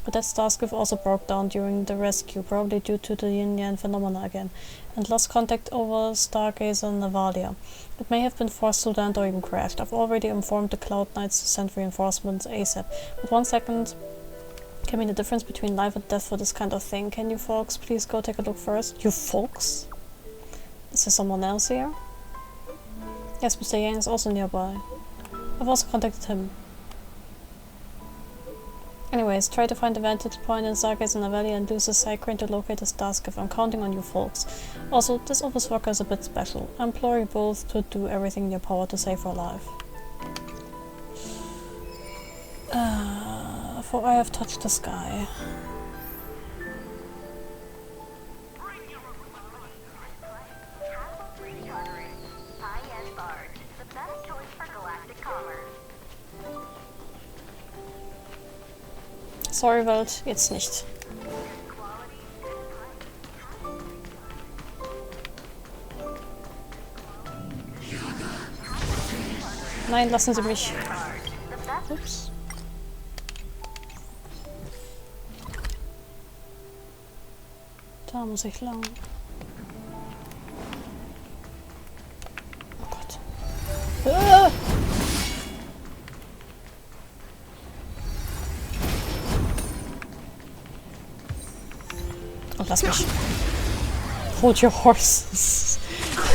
But that Starskiff also broke down during the rescue, probably due to the yin-yang phenomena again, and lost contact over Stargazer Navalia. It may have been forced to land or even crashed. I've already informed the Cloud Knights to send reinforcements ASAP, but 1 second can mean the difference between life and death for this kind of thing. Can you folks please go take a look first? You folks? Is there someone else here? Yes, Mr. Yang is also nearby. I've also contacted him. Anyways, try to find a vantage point in Stargazer Navalia and use the Cycrane to locate the Starskiff. I'm counting on you folks. Also, this office worker is a bit special. I implore you both to do everything in your power to save her life. For I have touched the sky. Sorry, Welt, jetzt nicht. Nein, lassen Sie mich. Ups. Da muss ich lang. Und lass mich. Hold your horses.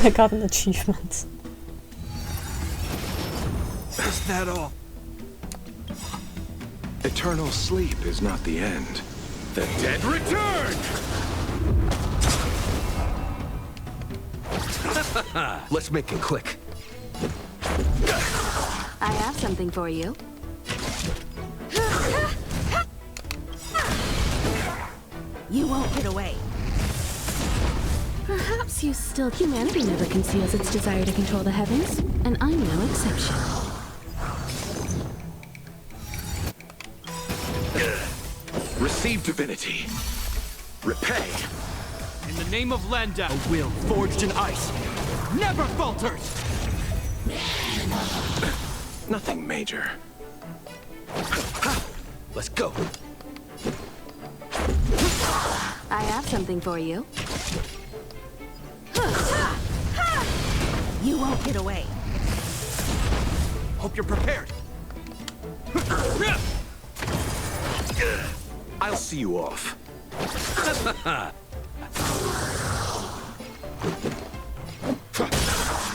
I got an achievement. Is that all? Eternal sleep is not the end. The dead return! Let's make it quick. I have something for you. You won't get away. Perhaps you still... Humanity never conceals its desire to control the heavens, and I'm no exception. Receive divinity. Repay. In the name of Landa, a will forged in ice never falters! Nothing major. Let's go. I have something for you. You won't get away. Hope you're prepared. I'll see you off.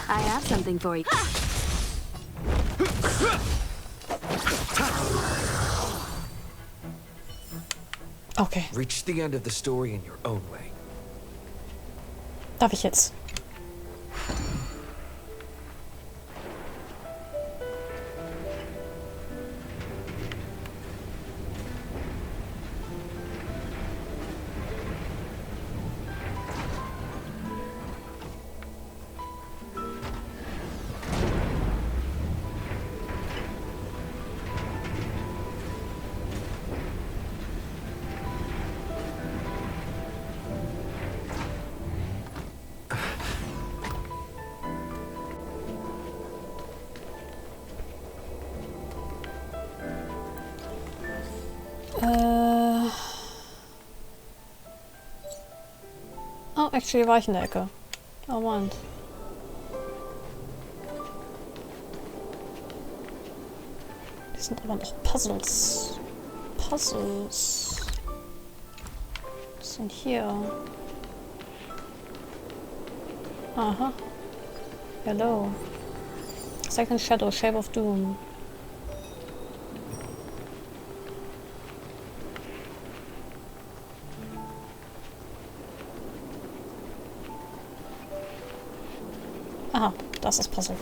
I have something for you. Okay. Reach the end of the story in your own way. Darf ich jetzt? Oh, actually war ich in der Ecke. Oh, Moment. Die sind aber noch Puzzles. Puzzles. Was sind hier? Aha. Hello. Second Shadow, Shape of Doom. Aha, das ist das Puzzle.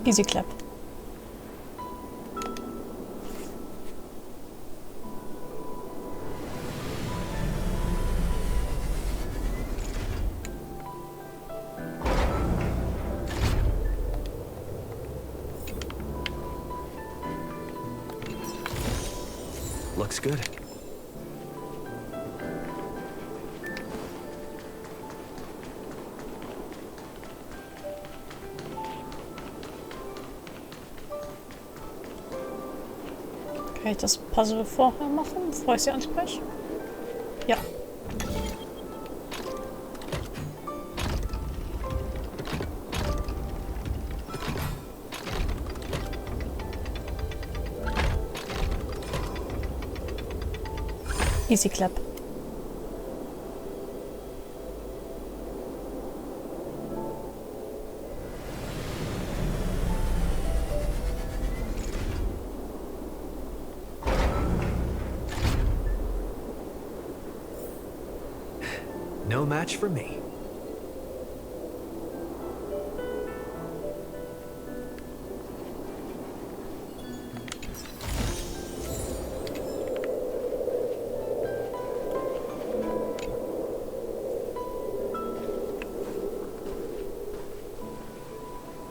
Easy clap. Looks good. Kann ich das Puzzle vorher machen, bevor ich sie anspreche? Ja. Easy clap. No match for me.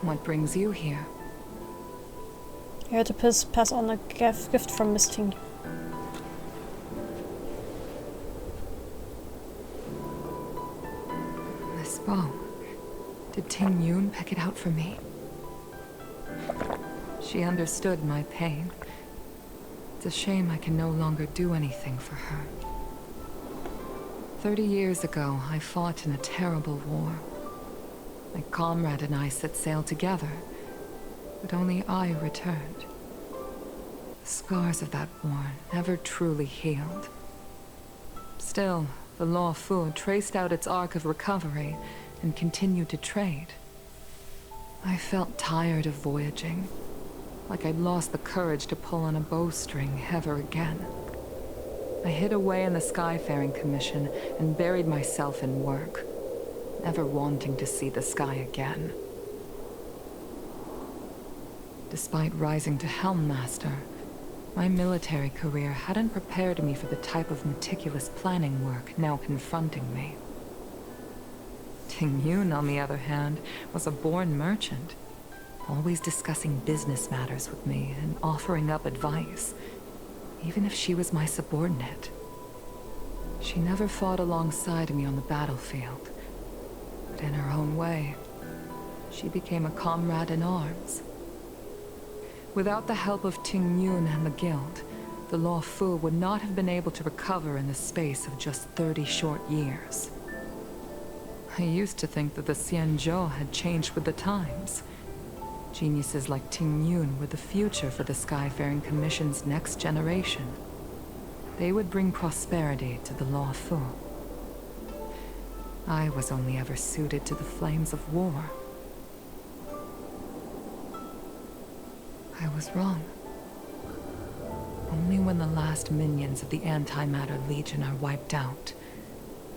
What brings you here? You had to pass on a gift from Misting. This bow. Did Ting Yun pick it out for me? She understood my pain. It's a shame I can no longer do anything for her. 30 years ago, I fought in a terrible war. My comrade and I set sail together, but only I returned. The scars of that war never truly healed. Still, the Law Fu traced out its arc of recovery and continued to trade. I felt tired of voyaging, like I'd lost the courage to pull on a bowstring ever again. I hid away in the Skyfaring Commission and buried myself in work, never wanting to see the sky again. Despite rising to Helm Master, my military career hadn't prepared me for the type of meticulous planning work now confronting me. Ting Yun, on the other hand, was a born merchant, always discussing business matters with me and offering up advice, even if she was my subordinate. She never fought alongside me on the battlefield, but in her own way, she became a comrade in arms. Without the help of Ting Yun and the Guild, the Law Fu would not have been able to recover in the space of just 30 short years. I used to think that the Xianzhou had changed with the times. Geniuses like Ting Yun were the future for the Skyfaring Commission's next generation. They would bring prosperity to the Law Fu. I was only ever suited to the flames of war. I was wrong. Only when the last minions of the Antimatter Legion are wiped out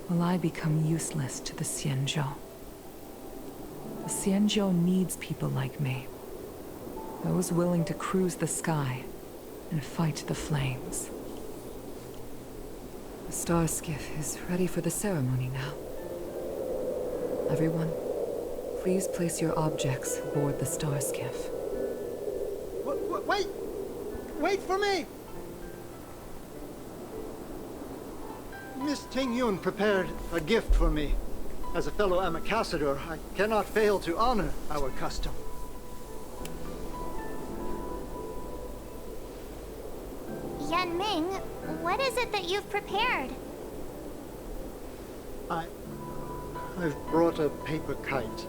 will I become useless to the Xianzhou. The Xianzhou needs people like me, those willing to cruise the sky and fight the flames. The star skiff is ready for the ceremony now. Everyone, please place your objects aboard the star skiff. Wait! Wait for me! Miss Ting Yun prepared a gift for me. As a fellow ambassador, I cannot fail to honor our custom. Yan Ming, what is it that you've prepared? I've brought a paper kite.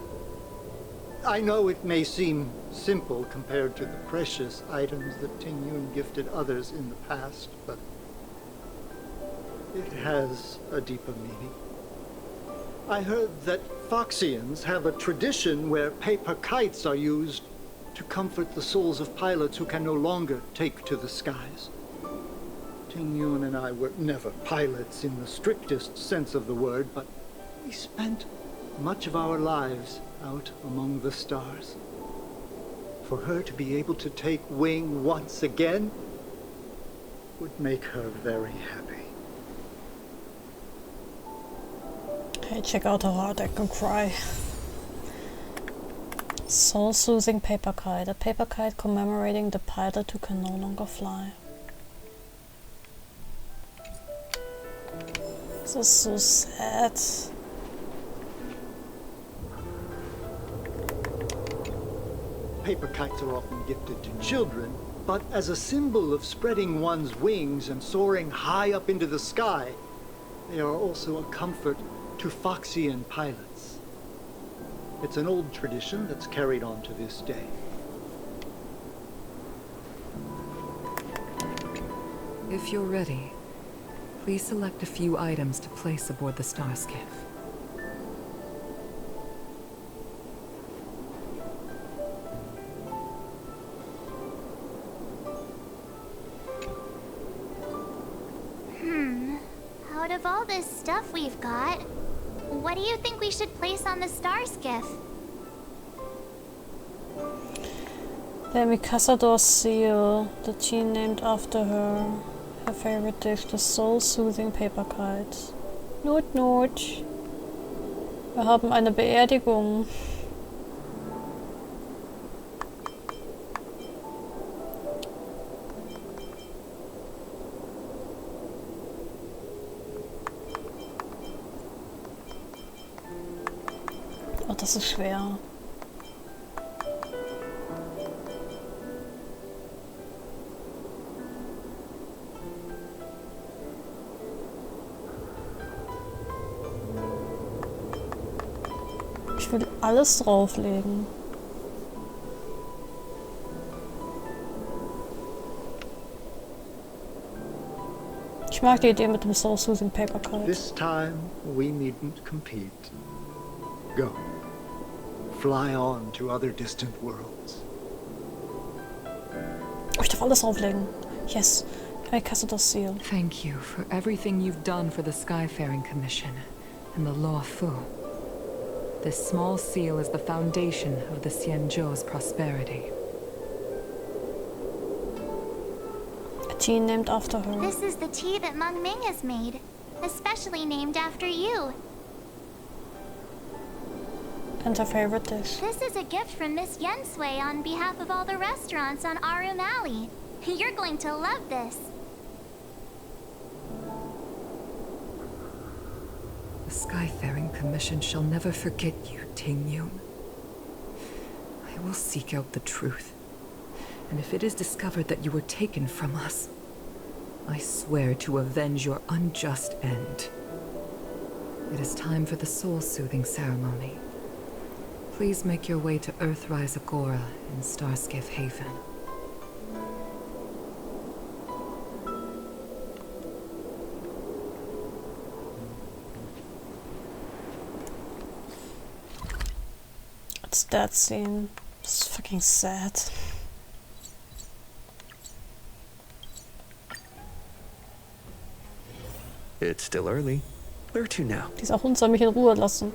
I know it may seem simple compared to the precious items that Ting Yun gifted others in the past, but it has a deeper meaning. I heard that Foxians have a tradition where paper kites are used to comfort the souls of pilots who can no longer take to the skies. Ting Yun and I were never pilots in the strictest sense of the word, but we spent much of our lives out among the stars. For her to be able to take wing once again would make her very happy. Hey, check out her heart, I can cry. Soul-soothing paper kite. A paper kite commemorating the pilot who can no longer fly. This is so sad. Paper kites are often gifted to children, but as a symbol of spreading one's wings and soaring high up into the sky, they are also a comfort to Foxian pilots. It's an old tradition that's carried on to this day. If you're ready, please select a few items to place aboard the star skiff. Out of all this stuff we've got, what do you think we should place on the star skiff? The Mikasa seal, the tea named after her. Her favorite dish, the soul-soothing paper kite. Not, not. Wir haben eine Beerdigung. Oh, das ist schwer. Ich will alles drauflegen. Ich mag die Idee mit dem Soul-Soothing Paper Kite. This time we needn't compete. Go. Fly on to other distant worlds. Oh, ich darf alles drauflegen. Yes. I casted a seal. Thank you for everything you've done for the Skyfaring Commission and the Law Fu. This small seal is the foundation of the Xianzhou's prosperity. A tea named after her. This is the tea that Meng Ming has made, especially named after you. And her favorite dish. This is a gift from Miss Yensui on behalf of all the restaurants on Arum Alley. You're going to love this. The Skyfaring Commission shall never forget you, Ting Yun. I will seek out the truth. And if it is discovered that you were taken from us, I swear to avenge your unjust end. It is time for the soul-soothing ceremony. Please make your way to Earthrise Agora in Starskiff Haven. It's that scene. It's fucking sad. It's still early. Where to now? Dieser Hund soll mich in Ruhe lassen.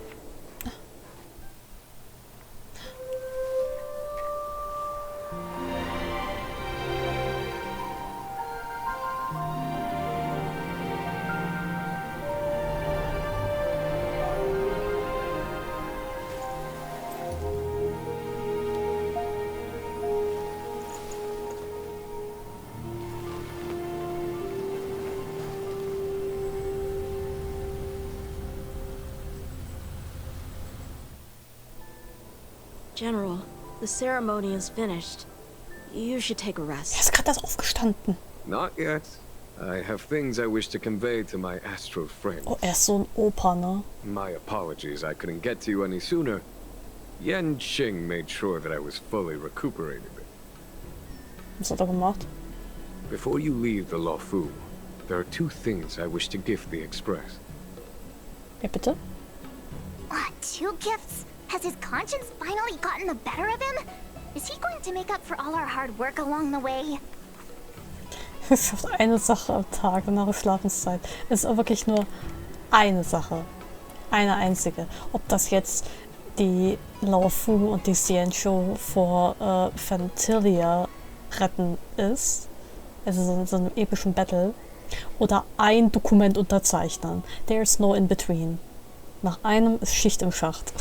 General, the ceremony is finished. You should take a rest. Er ist gerade erst aufgestanden. Not yet. I have things I wish to convey to my astral friends. Oh, er ist so ein Opa, ne? My apologies, I couldn't get to you any sooner. Yan Qing made sure that I was fully recuperated. Was hat er gemacht? Before you leave the Luofu, there are two things I wish to gift the Express. Ja, bitte? What, 2 gifts? Has his conscience finally gotten the better of him? Is he going to make up for all our hard work along the way? Es schafft eine Sache am Tag nach der Schlafenszeit. Es ist wirklich nur eine Sache. Eine einzige. Ob das jetzt die Luofu und die Xianzhou vor Fantilia retten ist, also in so einem epischen Battle, oder ein Dokument unterzeichnen. There's no in between. Nach einem ist Schicht im Schacht.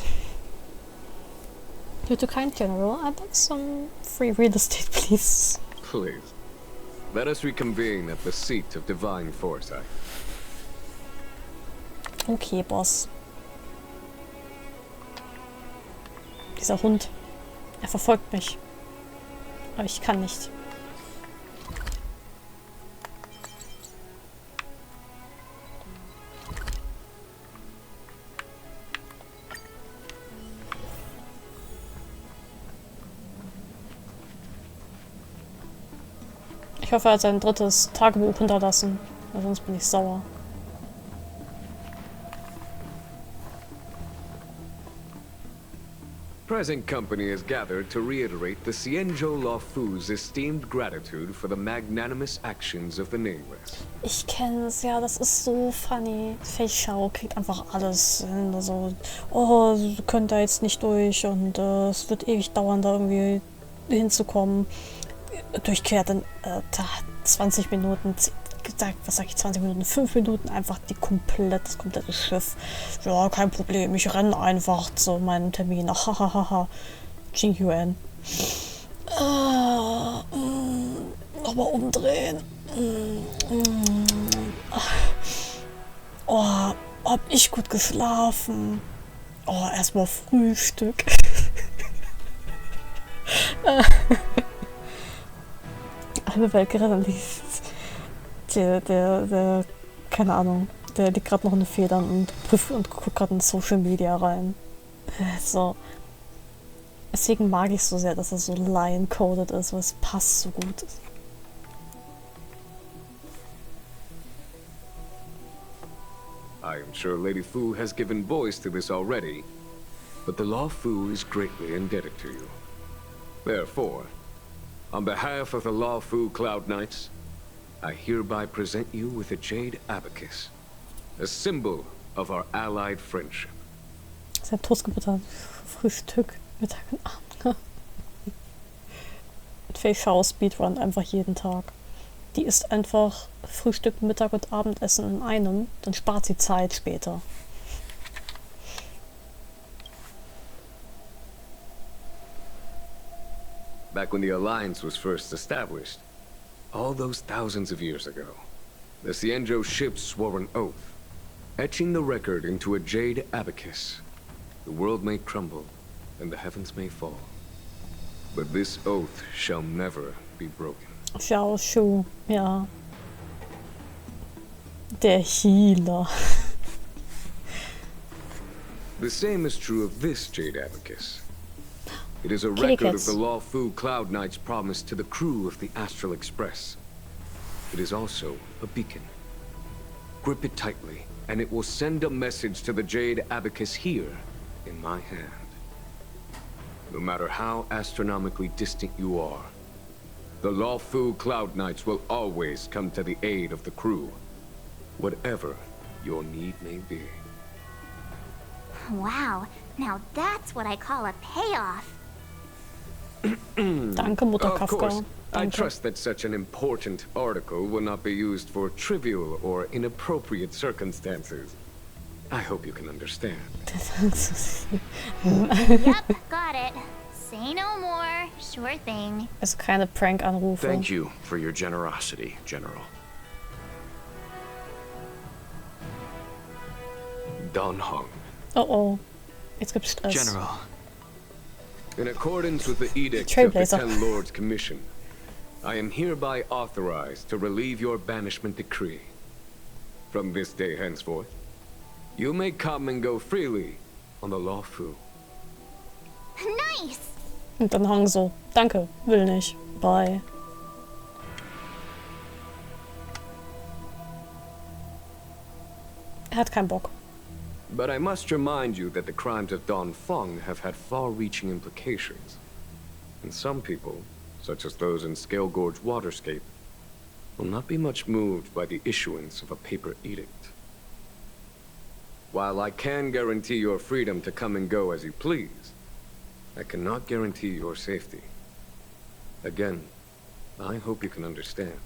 You're too kind, General. I'd like some free real estate, please. Please. Let us reconvene at the seat of divine foresight. Okay, Boss. Dieser Hund. Er verfolgt mich. Aber ich kann nicht. Ich hoffe, er hat sein drittes Tagebuch hinterlassen, weil sonst bin ich sauer. Present company is gathered to reiterate the Xianzhou Luofu's esteemed gratitude for the magnanimous actions of the nameless. Ich kenne es, ja, das ist so funny. Fei Shao kriegt einfach alles hin. Also, oh, du könnt da jetzt nicht durch und es wird ewig dauern, da irgendwie hinzukommen. Durchquert in 20 Minuten, was sag ich, 20 Minuten, 5 Minuten einfach das komplette Schiff. Ja, kein Problem, ich renne einfach zu meinem Termin. Hahaha. Jing Yuan. Nochmal umdrehen. Oh, hab ich gut geschlafen. Oh, erstmal Frühstück. Halbe Welt gerettet. Der, keine Ahnung, der liegt gerade noch in den Federn und guckt gerade in Social Media rein. So. Deswegen mag ich so sehr, dass er so line-coded ist, weil es passt so gut. I am sure Lady Fu has given voice to this already, but the Law Fu is greatly indebted to you. Therefore, on behalf of the Law Fu Cloud Knights, I hereby present you with a Jade Abacus, a symbol of our allied friendship. Sein Toastgebutter, Frühstück, Mittag und Abend. Und Faye Shao Speedrun einfach jeden Tag. Die isst einfach Frühstück, Mittag und Abendessen in einem, dann spart sie Zeit später. Back when the Alliance was first established, all those thousands of years ago, the Xianzhou ships swore an oath, etching the record into a jade abacus. The world may crumble, and the heavens may fall. But this oath shall never be broken. Xiao Shu, ja. Der Healer. The same is true of this jade abacus. It is a record of the Law Fu Cloud Knight's promise to the crew of the Astral Express. It is also a beacon. Grip it tightly, and it will send a message to the Jade Abacus here, in my hand. No matter how astronomically distant you are, the Law Fu Cloud Knights will always come to the aid of the crew, whatever your need may be. Wow, now that's what I call a payoff. Danke, Mutter Of Kafka. course, I Danke. trust that such an important article will not be used for trivial or inappropriate circumstances. I hope you can understand. Yep, got it. Say no more. Sure thing. Also keine Prank-Anrufe. Thank you for your generosity, General. Don Hong. Oh oh. Jetzt gibt's Stress. General. In accordance with the Edict of the Trailblazer. Ten Lords Commission, I am hereby authorized to relieve your banishment decree. From this day henceforth, you may come and go freely on the Law Fu. Nice! Und dann Hang so. Danke, will nicht. Bye. Er hat keinen Bock. But I must remind you that the crimes of Don Feng have had far-reaching implications. And some people, such as those in Scale Gorge Waterscape, will not be much moved by the issuance of a paper edict. While I can guarantee your freedom to come and go as you please, I cannot guarantee your safety. Again, I hope you can understand.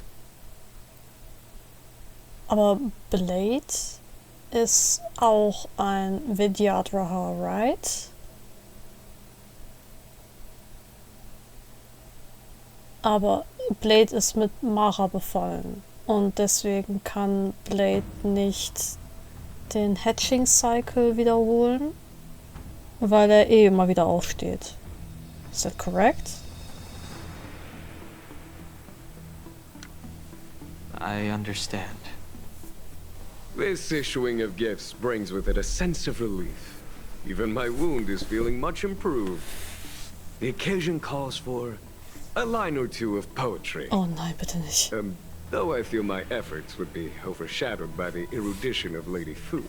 Aber Blade ist auch ein Vidyadhara, right? Aber Blade ist mit Mara befallen. Und deswegen kann Blade nicht den Hatching-Cycle wiederholen, weil er eh immer wieder aufsteht. Is that correct? I understand. This issuing of gifts brings with it a sense of relief. Even my wound is feeling much improved. The occasion calls for a line or two of poetry. Oh nein, bitte nicht. Though I feel my efforts would be overshadowed by the erudition of Lady Fu.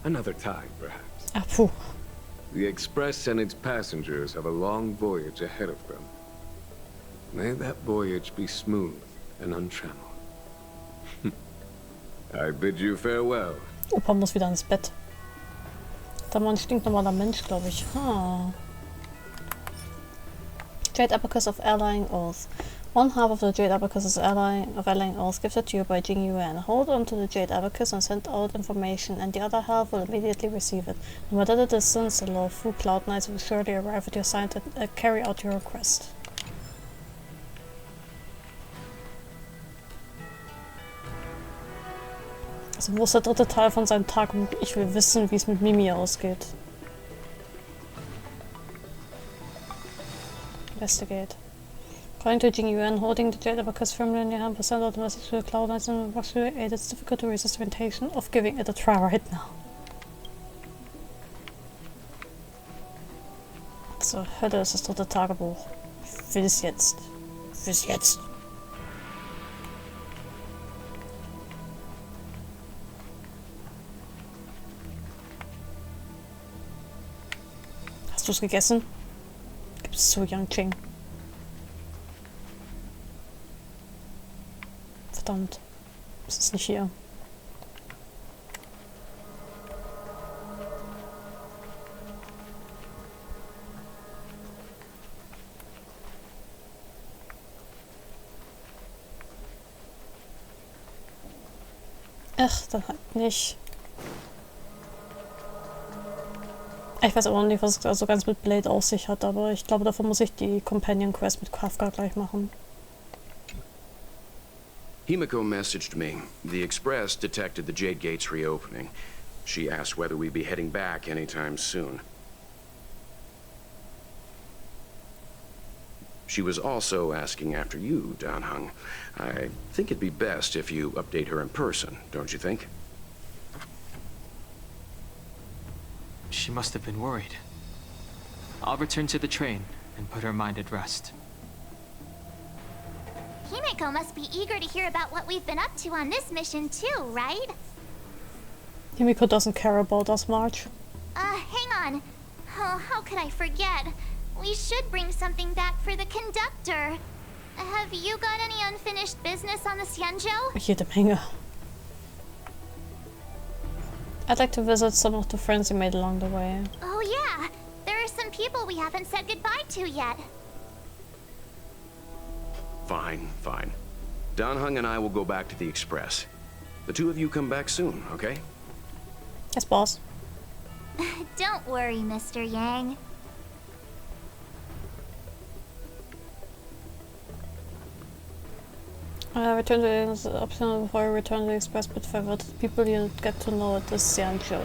Another time, perhaps. Ah, puh. The Express and its passengers have a long voyage ahead of them. May that voyage be smooth and untrammeled. I bid you farewell. Opa muss wieder ins Bett. Da war ein stinknormaler Mensch, glaube ich. Jade Abacus of Allying Oath. One half of the Jade Abacus of Allying Oath gifted to you by Jing Yuan. Hold on to the Jade Abacus and send out information, and the other half will immediately receive it. No matter the distance, the Law Fu Cloud Knights will surely arrive at your side and carry out your request. Also wo ist der dritte Teil von seinem Tagebuch? Ich will wissen, wie es mit Mimi ausgeht. Investigate. According to Jing Yuan, holding the Jade Abacus firmly in your hand will send out a message to the Cloud Knights and rush your aid. It's difficult to resist the temptation of giving it a try right now. zur Hölle ist das 3. Tagebuch? Ich will es jetzt. Ich will es jetzt. Hast du es gegessen? Gib es zu, Yang-Ching. Verdammt. Es ist nicht hier. Ach, dann halt nicht. Ich weiß auch nicht, was es also ganz mit Blade auf sich hat, aber ich glaube, davon muss ich die Companion Quest mit Kafka gleich machen. Himiko messaged me. The Express detected the Jade Gate's reopening. She asked whether we'd be heading back anytime soon. She was also asking after you, Dan. I think it'd be best if you update her in person, don't you think? She must have been worried. I'll return to the train and put her mind at rest. Himiko must be eager to hear about what we've been up to on this mission too, right? Himiko doesn't care about us much. Hang on. Oh, how could I forget? We should bring something back for the conductor. Have you got any unfinished business on the Xianzhou? Jede Menge. I'd like to visit some of the friends you made along the way. Oh yeah, there are some people we haven't said goodbye to yet. Fine, fine. Dan and I will go back to the Express. The two of you come back soon, okay? Yes, boss. Don't worry, Mr. Yang. Return to the option before you return to the Express, but favorite people you get to know at the Xianzhou.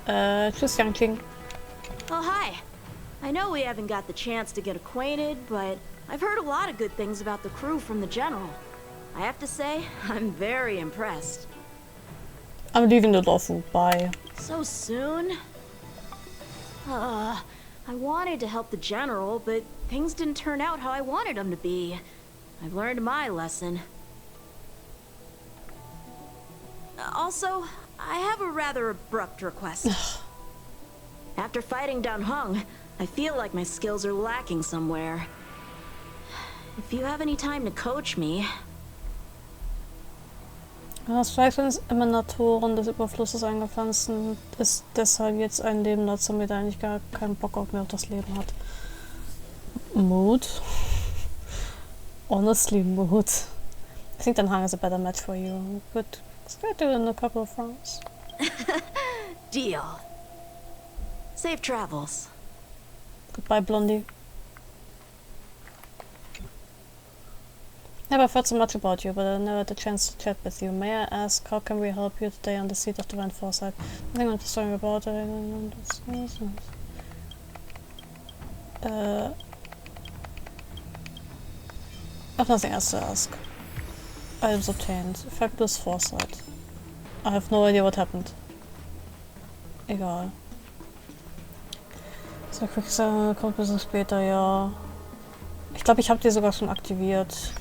Tschüss, Yang-Ching. Oh, hi. I know we haven't got the chance to get acquainted, but I've heard a lot of good things about the crew from the General. I have to say, I'm very impressed. I'm leaving the Lawful. Bye. So soon? I wanted to help the General, but things didn't turn out how I wanted them to be. I've learned my lesson. Also, I have a rather abrupt request. After fighting Dan, I feel like my skills are lacking somewhere. If you have any time to coach me... Das Fleisch ist immer Naturen des Überflusses eingepflanzt und ist deshalb jetzt ein lebender Zombie, der eigentlich gar keinen Bock mehr auf das Leben hat. Mood. Honestly, mood. I think Dan is a better match for you. But let's get to it in a couple of rounds. Deal. Safe travels. Goodbye, Blondie. Never thought so much about you, but I never had the chance to chat with you. May I ask, how can we help you today on the seat of divine foresight? I think I'm just talking about it. I have nothing else to ask. Items obtained. Fabulous foresight. I have no idea what happened. Egal. So, Quicksand kommt ein bisschen später, ja. Ich glaube, ich habe die sogar schon aktiviert.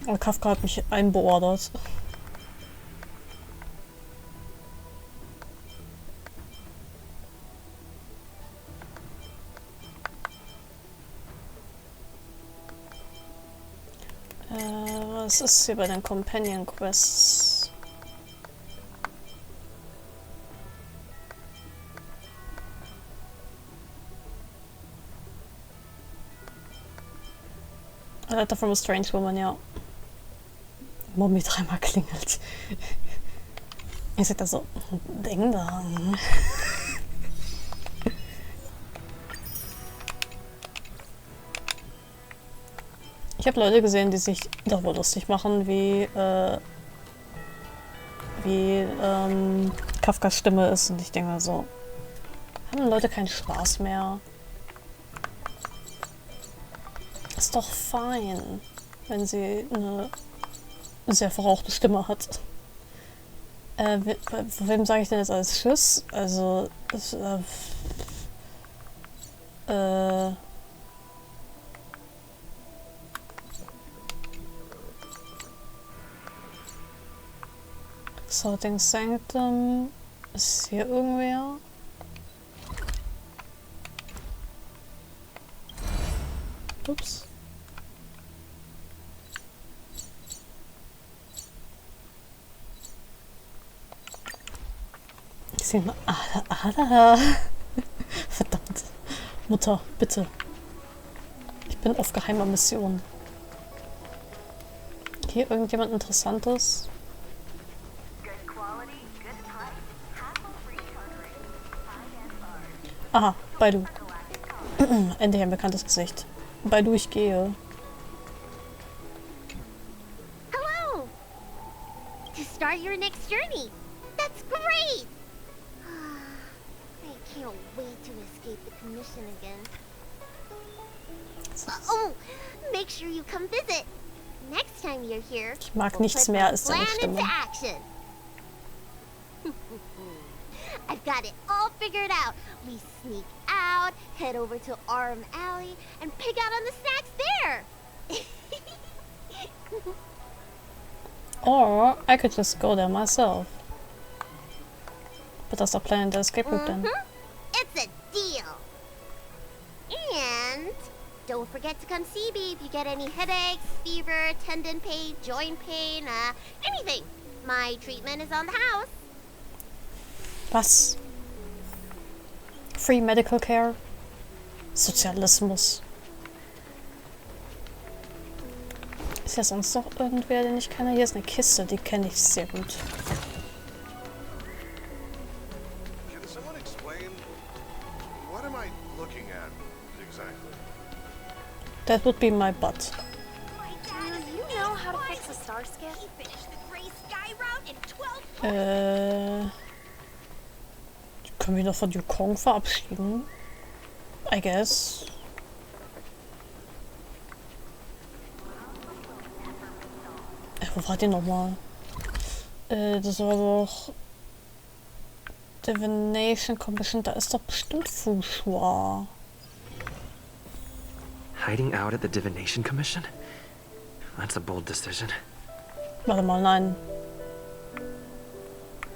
Aber Kafka hat mich einbeordert. Was ist hier bei den Companion Quests? A letter from a strange woman, ja. Mommy dreimal klingelt. Ich sag da so, Ding Dong. Ich habe Leute gesehen, die sich darüber lustig machen, wie Kafkas Stimme ist, und ich denke mir so, haben Leute keinen Spaß mehr? Ist doch fein, wenn sie eine sehr verrauchte Stimme hat. Von wem sage ich denn jetzt alles Tschüss? Also, Sorting Sanctum. Ist hier irgendwer? Ups. Ich sehe mal. Verdammt. Mutter, bitte. Ich bin auf geheimer Mission. Hier irgendjemand Interessantes? Aha, Baidu. Endlich ein bekanntes Gesicht. Baidu, ich gehe. Hello! To start your next journey. That's great! I can't wait to escape the commission again. Oh, make sure you come visit. Next time you're here, ich mag nichts mehr als deine Stimme. I've got it all figured out. We sneak out, head over to Arm Alley, and pick out on the snacks there. Or I could just go there myself. But that's not planning the escape route then. It's a deal. And don't forget to come see me if you get any headaches, fever, tendon pain, joint pain, anything. My treatment is on the house. Was? Free medical care? Sozialismus. Ist ja sonst noch irgendwer, den ich kenne? Hier ist eine Kiste, die kenne ich sehr gut. That would be my butt. Do you know how to fix a star skiff? Können wir noch von Yukong verabschieden? I guess. Wo war die nochmal? Das war doch Divination Commission, da ist doch bestimmt Fushua. Hiding out at the Divination Commission? That's a bold decision. Warte mal, nein.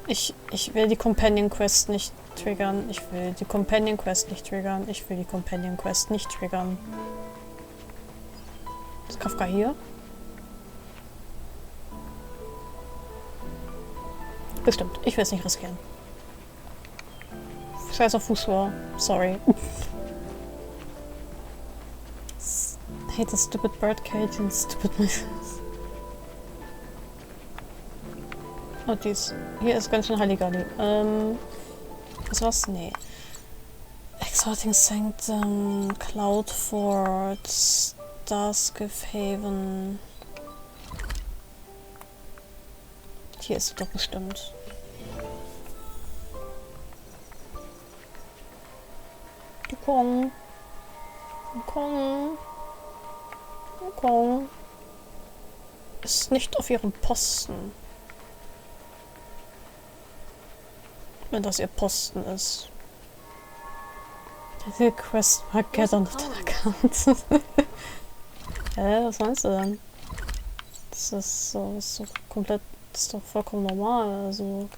Ich will die Companion Quest nicht triggern. Ich will die Companion Quest nicht triggern. Ich will die Companion Quest nicht triggern. Ist Kafka hier? Bestimmt. Ich will es nicht riskieren. Scheiß auf Fußball. Sorry. Hate the stupid birdcage and stupid missions. Oh, dies. Hier ist ganz schön Halligalli. Was war's? Nee. Exalting Sanctum, Cloud Fort, Starskiff Haven. Hier ist sie doch bestimmt. Yukong. Yukong. Yukong. Ist nicht auf ihrem Posten. Wenn das ihr Posten ist. Die Quest mag get on the account. Hä, was meinst du denn? Das ist so komplett, das ist doch vollkommen normal, also.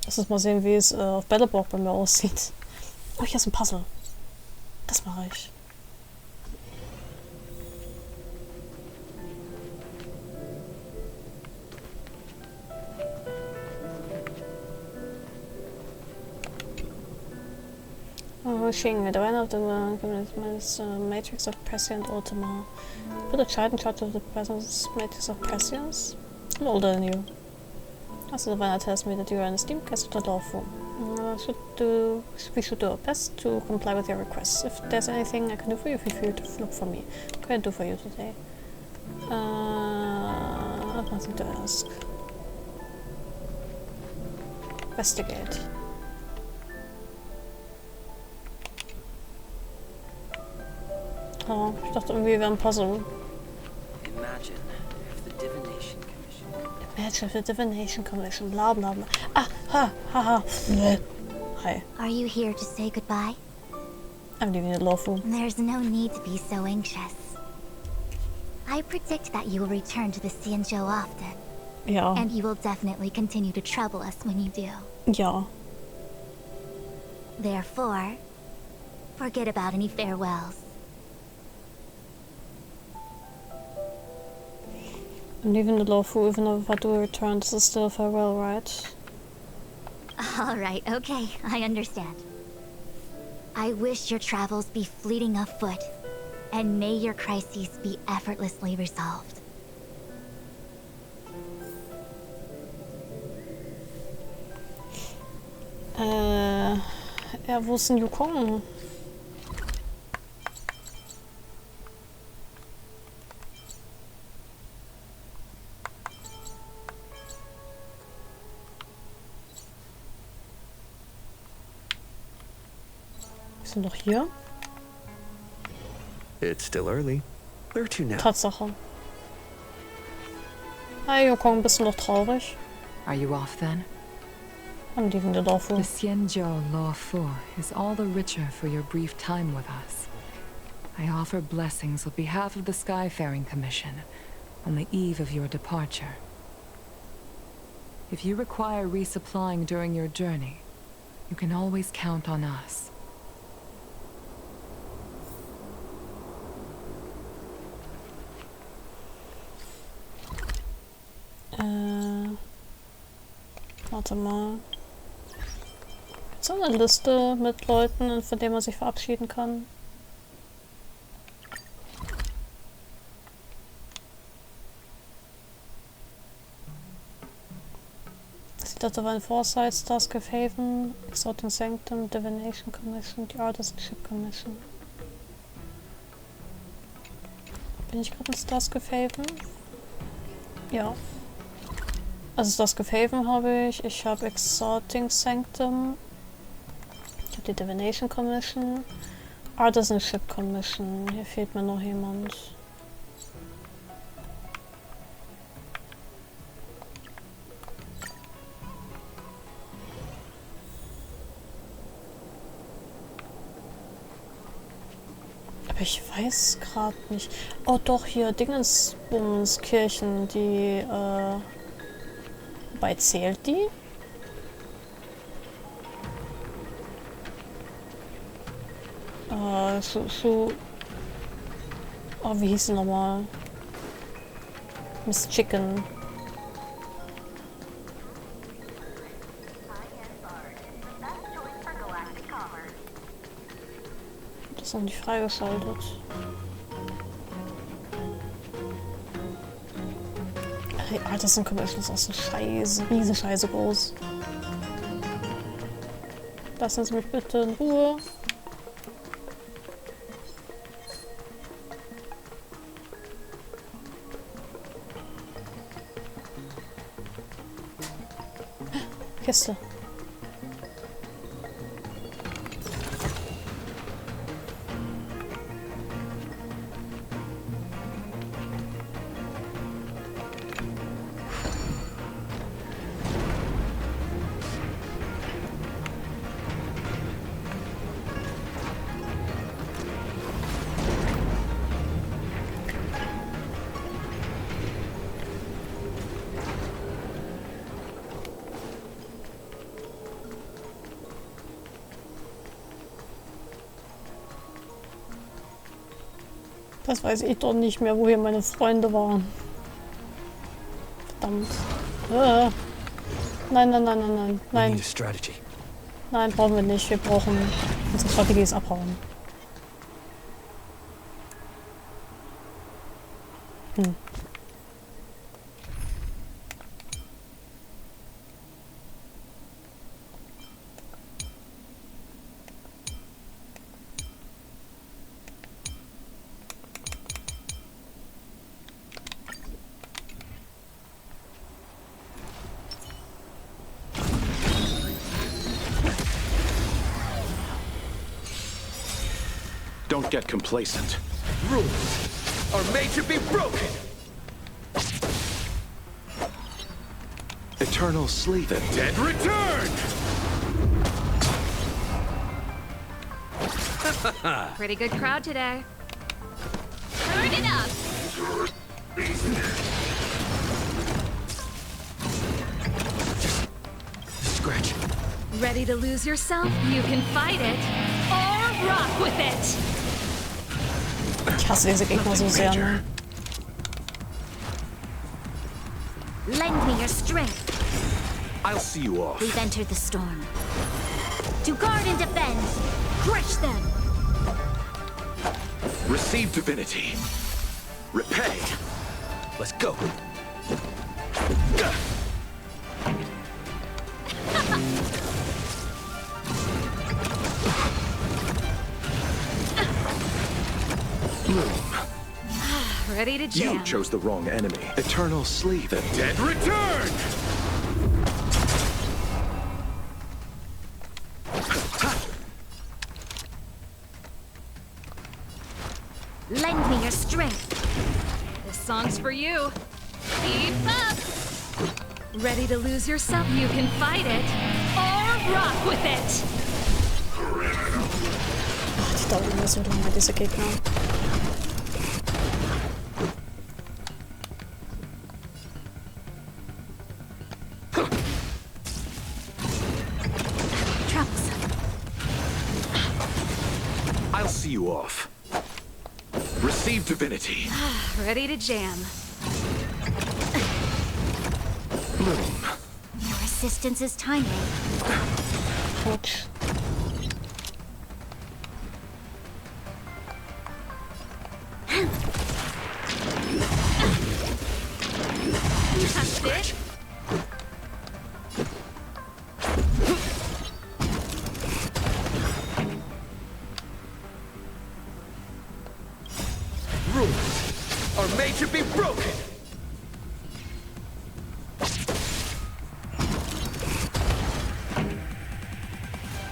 Lass uns mal sehen, wie es auf Battleborg bei mir aussieht. Oh, hier ist ein Puzzle. Das mache ich. Xing, the one of the matrix of prescient ultima. Put a child in charge of the present matrix of prescience? I'm older than you. Also, the Diviner tells me that you are an esteemed guest of the lawful. We should do our best to comply with your requests. If there's anything I can do for you, feel free to look for me. What can I do for you today? I have nothing to ask. Investigate. Oh, ich dachte irgendwie, wir wären ein Puzzle. Imagine if the Divination Commission Match of the Divination Commission, bla bla bla. Ah, ha, ha. Hi. Are you here to say goodbye? I'm leaving it lawful. There's no need to be so anxious. I predict that you will return to the Xianzhou often. Ja. And you will definitely continue to trouble us when you do. Ja. Therefore, forget about any farewells. I'm leaving the lawful even if I do return. This is still a farewell, right? Alright, okay, I understand. I wish your travels be fleeting of foot, and may your crises be effortlessly resolved. Ja, wo ist denn Yukong? Wir sind doch hier. It's still early. Where to now? Tatsache. Hi Yukong, bist du noch traurig? Are you off then? I'm leaving the lawful. The Xianzhou Lawful is all the richer for your brief time with us. I offer blessings on behalf of the Skyfaring Commission on the eve of your departure. If you require resupplying during your journey, you can always count on us. Warte mal. Gibt's so eine Liste mit Leuten, von denen man sich verabschieden kann? Divine Foresight, Stars of Haven, Exalting Sanctum, Divination Commission, die Artisanship Commission. Bin ich gerade in Stars of Haven? Ja. Also Stars of Haven habe ich. Ich habe Exalting Sanctum. Ich habe die Divination Commission. Artisanship Commission. Hier fehlt mir noch jemand. Aber ich weiß gerade nicht. Oh doch, hier Dingensbumskirchen, die wobei zählt die? Oh, wie hieß sie nochmal? Miss Chicken. Das ist noch nicht freigeschaltet. Die Artisan Commission ist auch so scheiße, riesig scheiße groß. Lassen Sie mich bitte in Ruhe. Kiste. Das weiß ich doch nicht mehr, wo hier meine Freunde waren. Verdammt. Nein, nein, nein, nein, nein, nein. Nein, brauchen wir nicht. Wir brauchen... Unsere Strategie ist abhauen. Don't get complacent. Rules are made to be broken! Eternal sleep. The dead return! Pretty good crowd today. Turn it up! Scratch. Ready to lose yourself? You can fight it or rock with it! Ich hasse diese Gegner so sehr, ne? Lend me your strength. I'll see you off. We've entered the storm. To guard and defend. Crush them. Receive divinity. Repay. Let's go. Ready to jam. You chose the wrong enemy. Eternal sleep. The dead return! Lend me your strength. This song's for you. Keep up! Ready to lose yourself? You can fight it or rock with it! Ach, die dauern immer so lange, diese Gegner. I'll see you off. Receive divinity. Ready to jam. Bloom. Your assistance is timely. Ouch. That's it? Rules are made to be broken.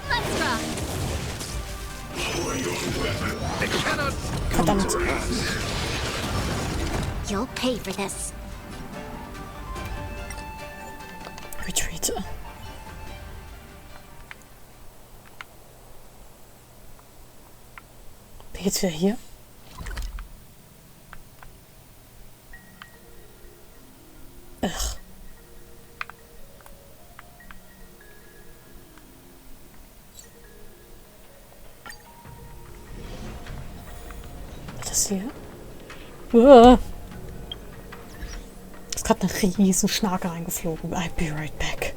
Let's rock! They cannot Verdammt. You'll pay for this. Retreat. Bin ich jetzt wieder hier? Ugh. Das hier? Uah. Ist gerade eine riesen Schnake reingeflogen. I'll be right back.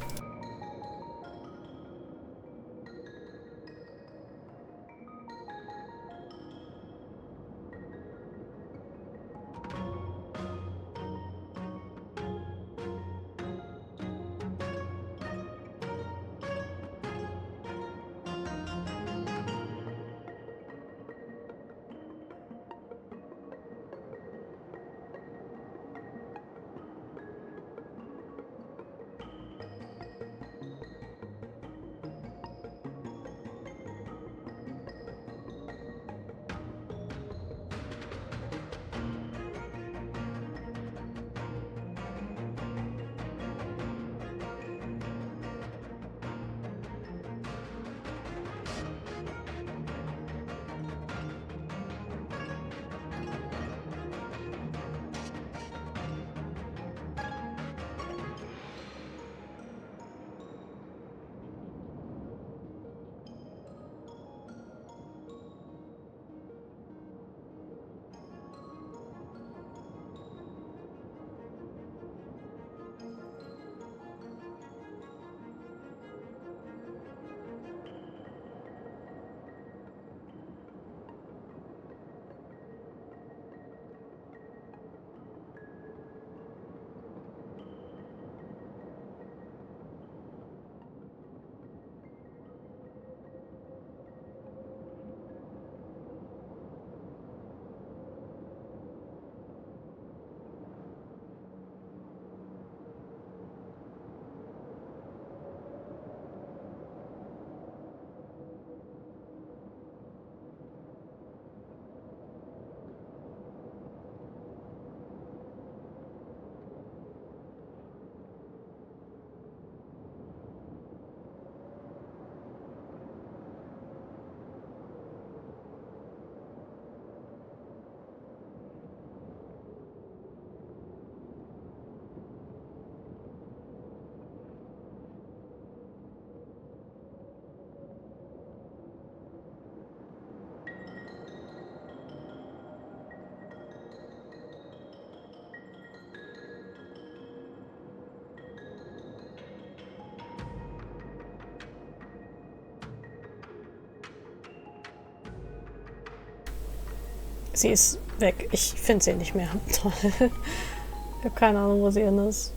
Sie ist weg. Ich finde sie nicht mehr. Toll. Ich habe keine Ahnung, wo sie hin ist.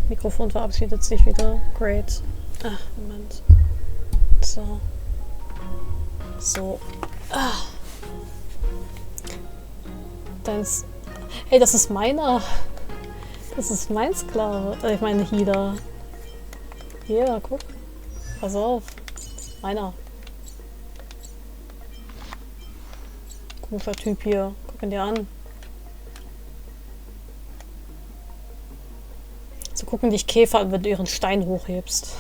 Mikrofon verabschiedet sich wieder. Great. Ach, Moment. So. So. Ah. Deins. Hey, das ist meiner. Das ist mein Sklave. Ich meine Healer. Hier, guck. Pass auf. Meiner. Komischer Typ hier. Guck ihn dir an. So gucken dich Käfer an, wenn du ihren Stein hochhebst.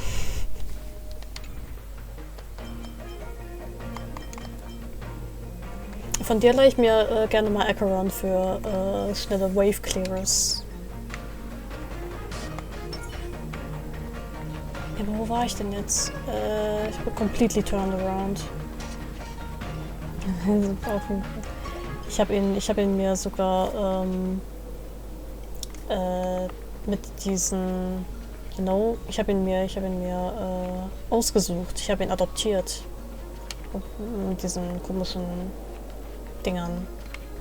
Von dir leih ich mir gerne mal Acheron für schnelle Wave Clearers. Ja, aber wo war ich denn jetzt? Ich bin completely turned around. Ich habe ihn mir sogar mit diesen, ich habe ihn mir ausgesucht. Ich habe ihn adoptiert. Mit diesen komischen Dingern.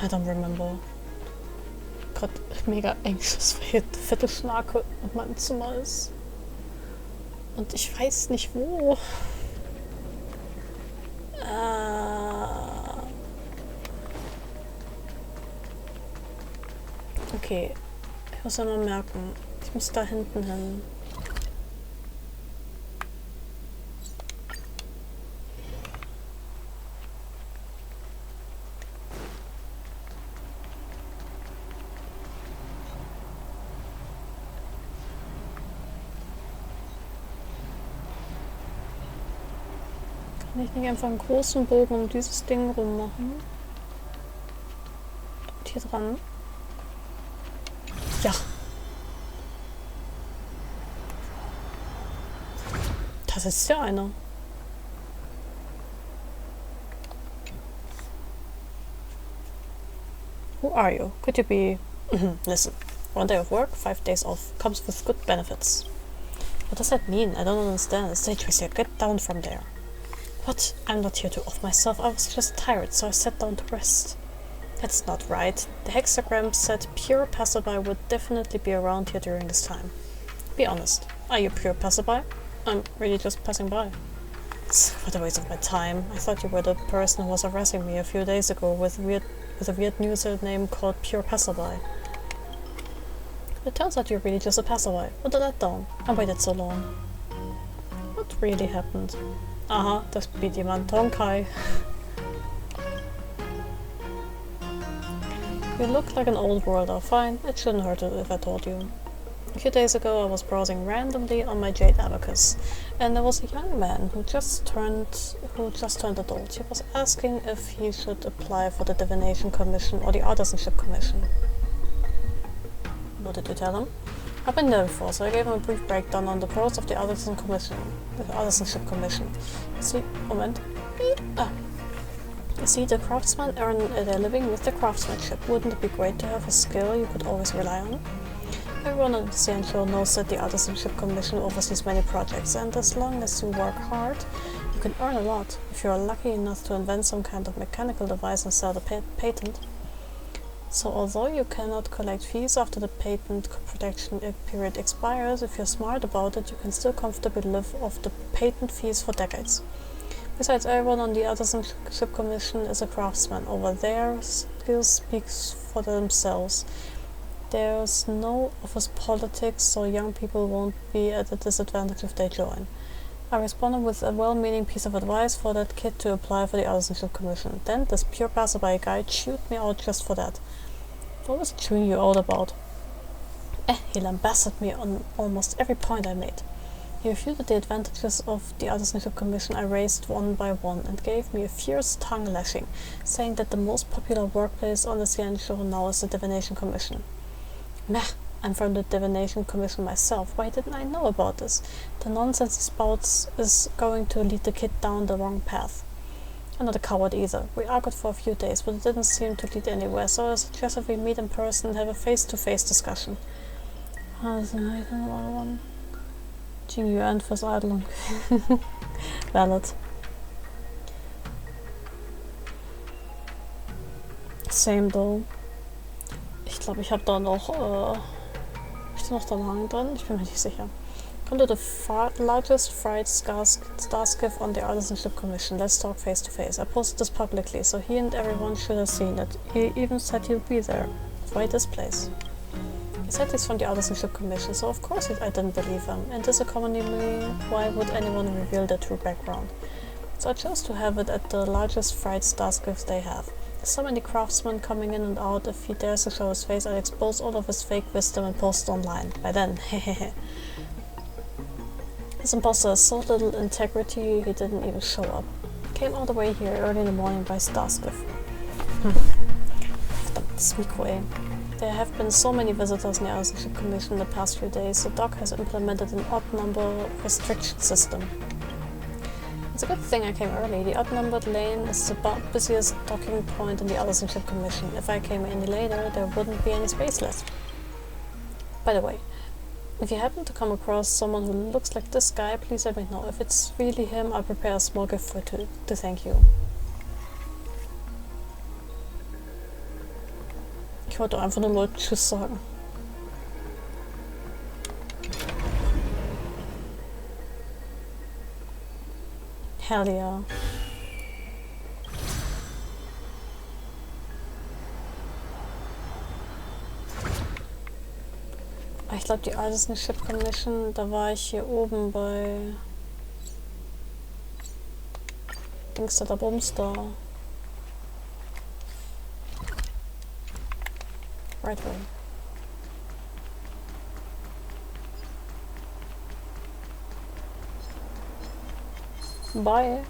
I don't remember. Gerade mega anxious, weil hier eine fette Schnake in meinem Zimmer ist. Und ich weiß nicht wo. Okay. Ich muss ja mal merken. Ich muss da hinten hin. Kann ich nicht einfach einen großen Bogen um dieses Ding rummachen? Und hier dran. Ja. Das ist ja einer. Who are you? Could you be... Listen. 1 day of work, 5 days off. Comes with good benefits. What does that mean? I don't understand. Stage racer, get down from there. What? I'm not here to off myself. I was just tired, so I sat down to rest. That's not right. The hexagram said pure passerby would definitely be around here during this time. Be honest. Are you pure passerby? I'm really just passing by. What a waste of my time. I thought you were the person who was harassing me a few days ago with a weird username called Pure Passerby. It turns out you're really just a passerby. What did that down? I waited so long. What really happened? Aha, da spielt jemand Honkai. You look like an old worlder. Fine, it shouldn't hurt if I told you. A few days ago I was browsing randomly on my Jade Abacus, and there was a young man who just turned adult. He was asking if he should apply for the Divination Commission or the Artisanship Commission. What did you tell him? I've been there before, so I gave him a brief breakdown on the pros of the Artisanship Commission. See, moment. You see, the craftsmen earn their living with their craftsmanship. Wouldn't it be great to have a skill you could always rely on? Everyone on the CN show knows that the Artisanship Commission oversees many projects, and as long as you work hard, you can earn a lot if you are lucky enough to invent some kind of mechanical device and sell the patent. So although you cannot collect fees after the patent protection period expires, if you're smart about it, you can still comfortably live off the patent fees for decades. Besides, everyone on the Artisanship Commission is a craftsman. Over there, skills speak for themselves. There's no office politics, so young people won't be at a disadvantage if they join. I responded with a well-meaning piece of advice for that kid to apply for the Artisanship Commission. Then this pure passerby guy chewed me out just for that. What was he chewing you out about? He lambasted me on almost every point I made. He refuted the advantages of the Artisanship Commission I raised one by one and gave me a fierce tongue lashing, saying that the most popular workplace on the CN show now is the Divination Commission. Meh, I'm from the Divination Commission myself. Why didn't I know about this? The nonsense he spouts is going to lead the kid down the wrong path. I'm not a coward either. We argued for a few days, but it didn't seem to lead anywhere, so I suggested we meet in person and have a face-to-face discussion. GER fürs Eidlung. Valid. Same though. Ich glaube, ich habe da noch, ist da noch der Haken drin? Ich bin mir nicht sicher. Come to the largest fried starskiff on the Artisanship Commission. Let's talk face to face. I posted this publicly, so he and everyone should have seen it. He even said he'll be there. Why this place? He said he's from the Artisanship Commission, so of course I didn't believe him. In this economy, why would anyone reveal their true background? So I chose to have it at the largest fried starskiff they have. There's so many craftsmen coming in and out. If he dares to show his face, I'll expose all of his fake wisdom and post it online. By then, hehehe. This imposter has so little integrity, he didn't even show up. Came all the way here early in the morning by starskiff. Verdammtes Mikro, ey. There have been so many visitors in the Artisanship Commission in the past few days. The dock has implemented an odd number restriction system. It's a good thing I came early. The odd-numbered lane is the busiest docking point in the Artisanship Commission. If I came any later, there wouldn't be any space left. By the way, if you happen to come across someone who looks like this guy, please let me know. If it's really him, I'll prepare a small gift for to thank you. Ich wollte einfach nur Leuten Tschüss sagen. Hell yeah. Ich glaube, die Artisanship Commission, da war ich hier oben bei Dings da, Bums da. Right way. Bye.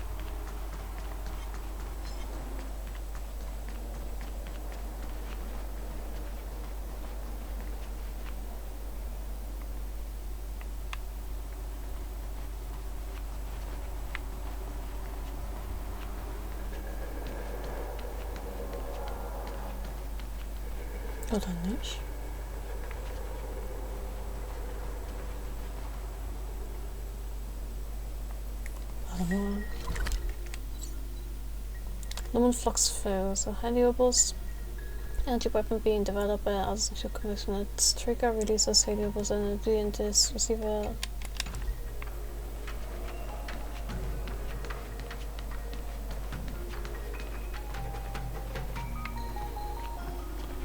Oder nicht? Warte mal. Lumenflux fails. A heliobus energy weapon being developed by the Artisanship Commission. Its trigger releases heliobus energy into its receiver.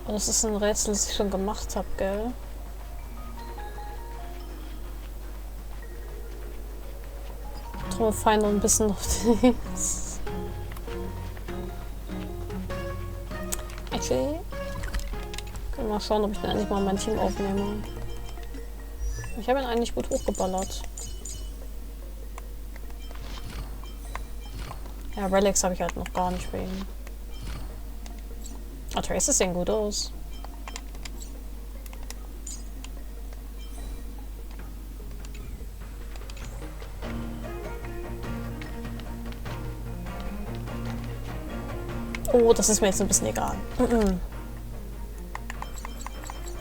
Oh, das ist ein Rätsel, das ich schon gemacht habe, gell? Drum fein noch ein bisschen auf die. Actually, können wir mal schauen, ob ich dann endlich mal mein Team aufnehme. Ich habe ihn eigentlich gut hochgeballert. Ja, Relics habe ich halt noch gar nicht bei ihm. Ah, Traces sehen gut aus. Oh, das ist mir jetzt ein bisschen egal. Ich habe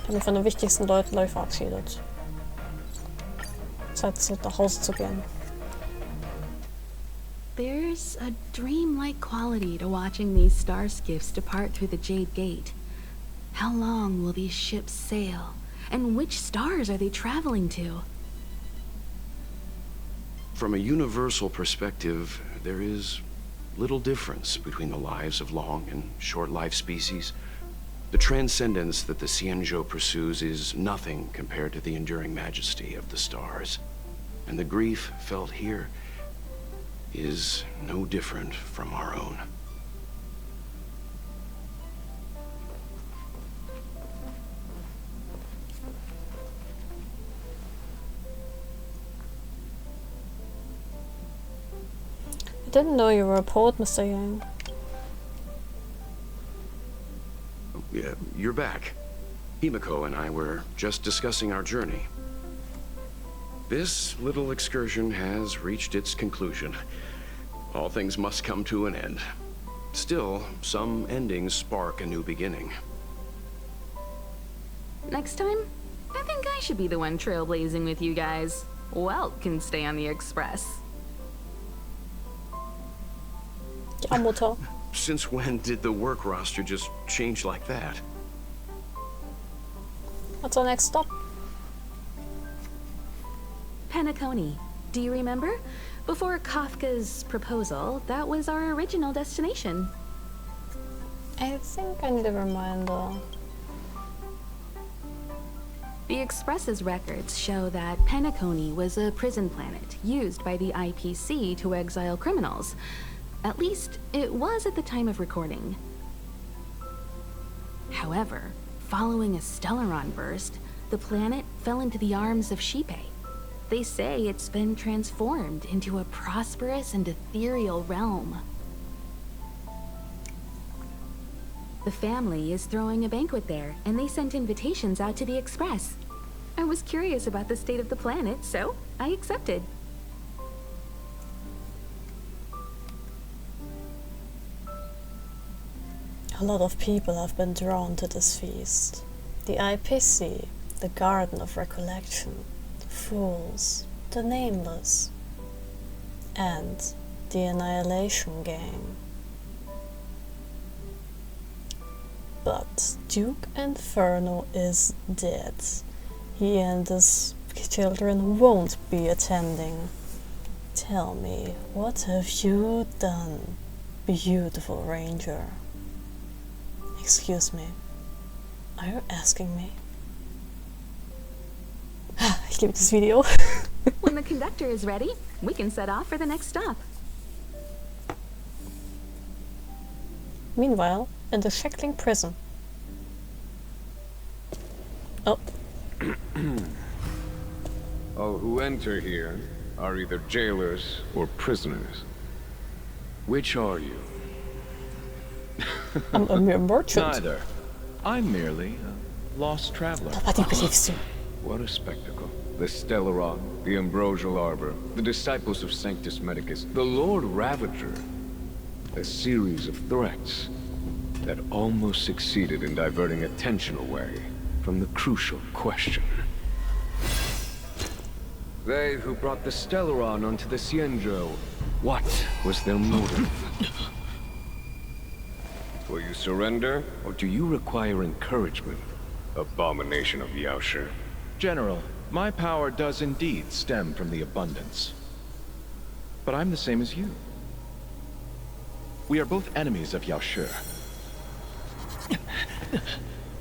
mich von den wichtigsten Leuten, glaube ich, verabschiedet. Zeit, nach Hause zu gehen. There's a dreamlike quality to watching these star skiffs depart through the Jade Gate. How long will these ships sail? And which stars are they traveling to? From a universal perspective, there is little difference between the lives of long and short-lived species. The transcendence that the Xianzhou pursues is nothing compared to the enduring majesty of the stars. And the grief felt here is no different from our own. I didn't know you were a poet, Mr. Yang. Yeah, you're back. Himiko and I were just discussing our journey. This little excursion has reached its conclusion. All things must come to an end. Still, some endings spark a new beginning. Next time, I think I should be the one trailblazing with you guys. Welt can stay on the Express. Ja, Mutter. Since when did the work roster just change like that? What's our next stop? Penacony. Do you remember? Before Kafka's proposal, that was our original destination. I think I need a reminder. The Express's records show that Penacony was a prison planet used by the IPC to exile criminals. At least, it was at the time of recording. However, following a Stellaron burst, the planet fell into the arms of Shipe. They say it's been transformed into a prosperous and ethereal realm. The family is throwing a banquet there, and they sent invitations out to the Express. I was curious about the state of the planet, so I accepted. A lot of people have been drawn to this feast. The IPC, the Garden of Recollection, the Fools, the Nameless, and the Annihilation Gang. But Duke Inferno is dead. He and his children won't be attending. Tell me, what have you done, beautiful Ranger? Excuse me, are you asking me? Ich liebe this video. When the conductor is ready, we can set off for the next stop. Meanwhile, in the Shackling prison. Oh. All who enter here are either jailers or prisoners. Which are you? I'm a mere merchant. Neither. I'm merely a lost traveler. Nobody believes you. What a spectacle. The Stellaron, the Ambrosial Arbor, the disciples of Sanctus Medicus, the Lord Ravager. A series of threats that almost succeeded in diverting attention away from the crucial question. They who brought the Stellaron onto the Cienjo, what was their motive? Will you surrender, or do you require encouragement? Abomination of Yaoshi. General, my power does indeed stem from the abundance. But I'm the same as you. We are both enemies of Yaoshi.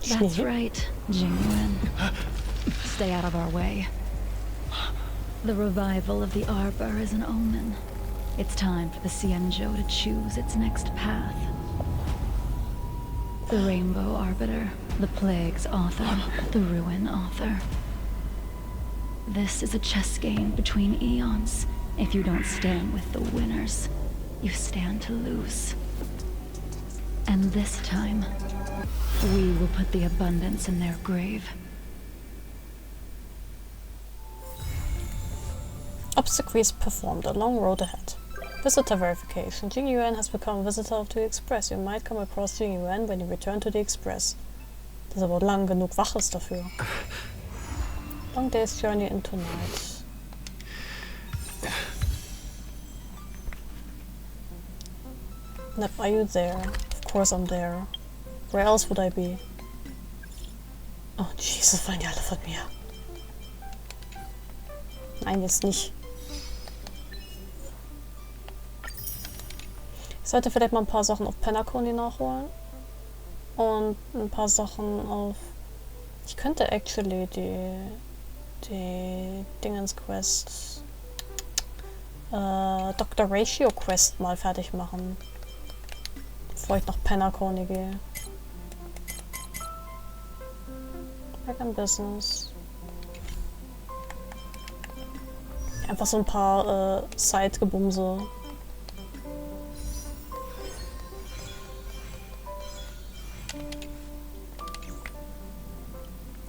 That's right, Jingwen. Stay out of our way. The revival of the Arbor is an omen. It's time for the Cienjo to choose its next path. The Rainbow Arbiter, the Plague's author, the Ruin author. This is a chess game between eons. If you don't stand with the winners, you stand to lose. And this time, we will put the abundance in their grave. Obsequies performed. A long road ahead. Visitor verification. Jing Yuan has become a visitor of the Express. You might come across Jing Yuan when you return to the Express. Das ist aber lang genug wach ist dafür. Long day's journey into night. Nep, are you there? Of course I'm there. Where else would I be? Oh Jesus, wollen die alle von mir? Nein, jetzt nicht. Ich sollte vielleicht mal ein paar Sachen auf Penacony nachholen. Und ein paar Sachen auf... Ich könnte actually die Dingens Quest... Dr. Ratio Quest mal fertig machen. Bevor ich nach Penacony gehe. Back in Business. Einfach so ein paar Side-Gebumse.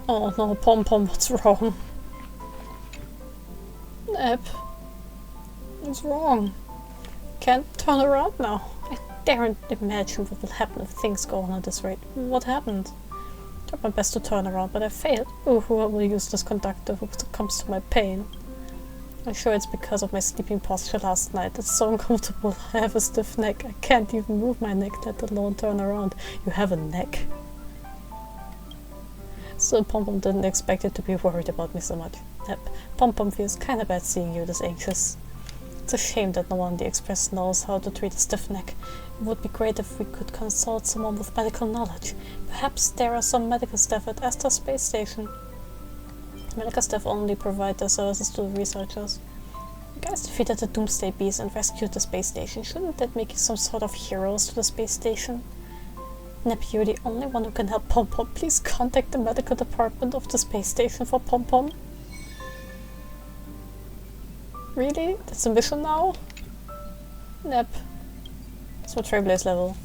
Oh no, Pom-Pom, what's wrong? Nep. What's wrong? Can't turn around now. I daren't imagine what will happen if things go on at this rate. What happened? I tried my best to turn around, but I failed. Oh, who will use this conductor who comes to my pain? I'm sure it's because of my sleeping posture last night. It's so uncomfortable. I have a stiff neck. I can't even move my neck, let alone turn around. You have a neck. So Pom-Pom didn't expect it to be worried about me so much. Yep, Pom-Pom feels kinda bad seeing you this anxious. It's a shame that no one in the Express knows how to treat a stiff neck. It would be great if we could consult someone with medical knowledge. Perhaps there are some medical staff at Herta Space Station. Medical staff only provide their services to the researchers. You guys defeated the Doomsday Beast and rescued the space station. Shouldn't that make you some sort of heroes to the space station? Nep, you're the only one who can help Pom-Pom. Please contact the medical department of the space station for Pom-Pom. Really? That's a mission now? Nep. It's my Trailblaze level.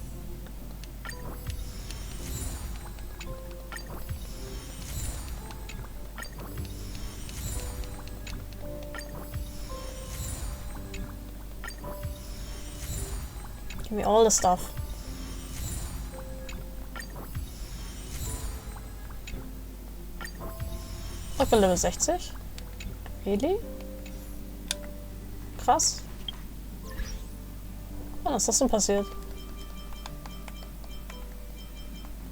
Give me all the stuff. Oh, ich bin Level 60? Really? Krass. Wann ist das denn passiert?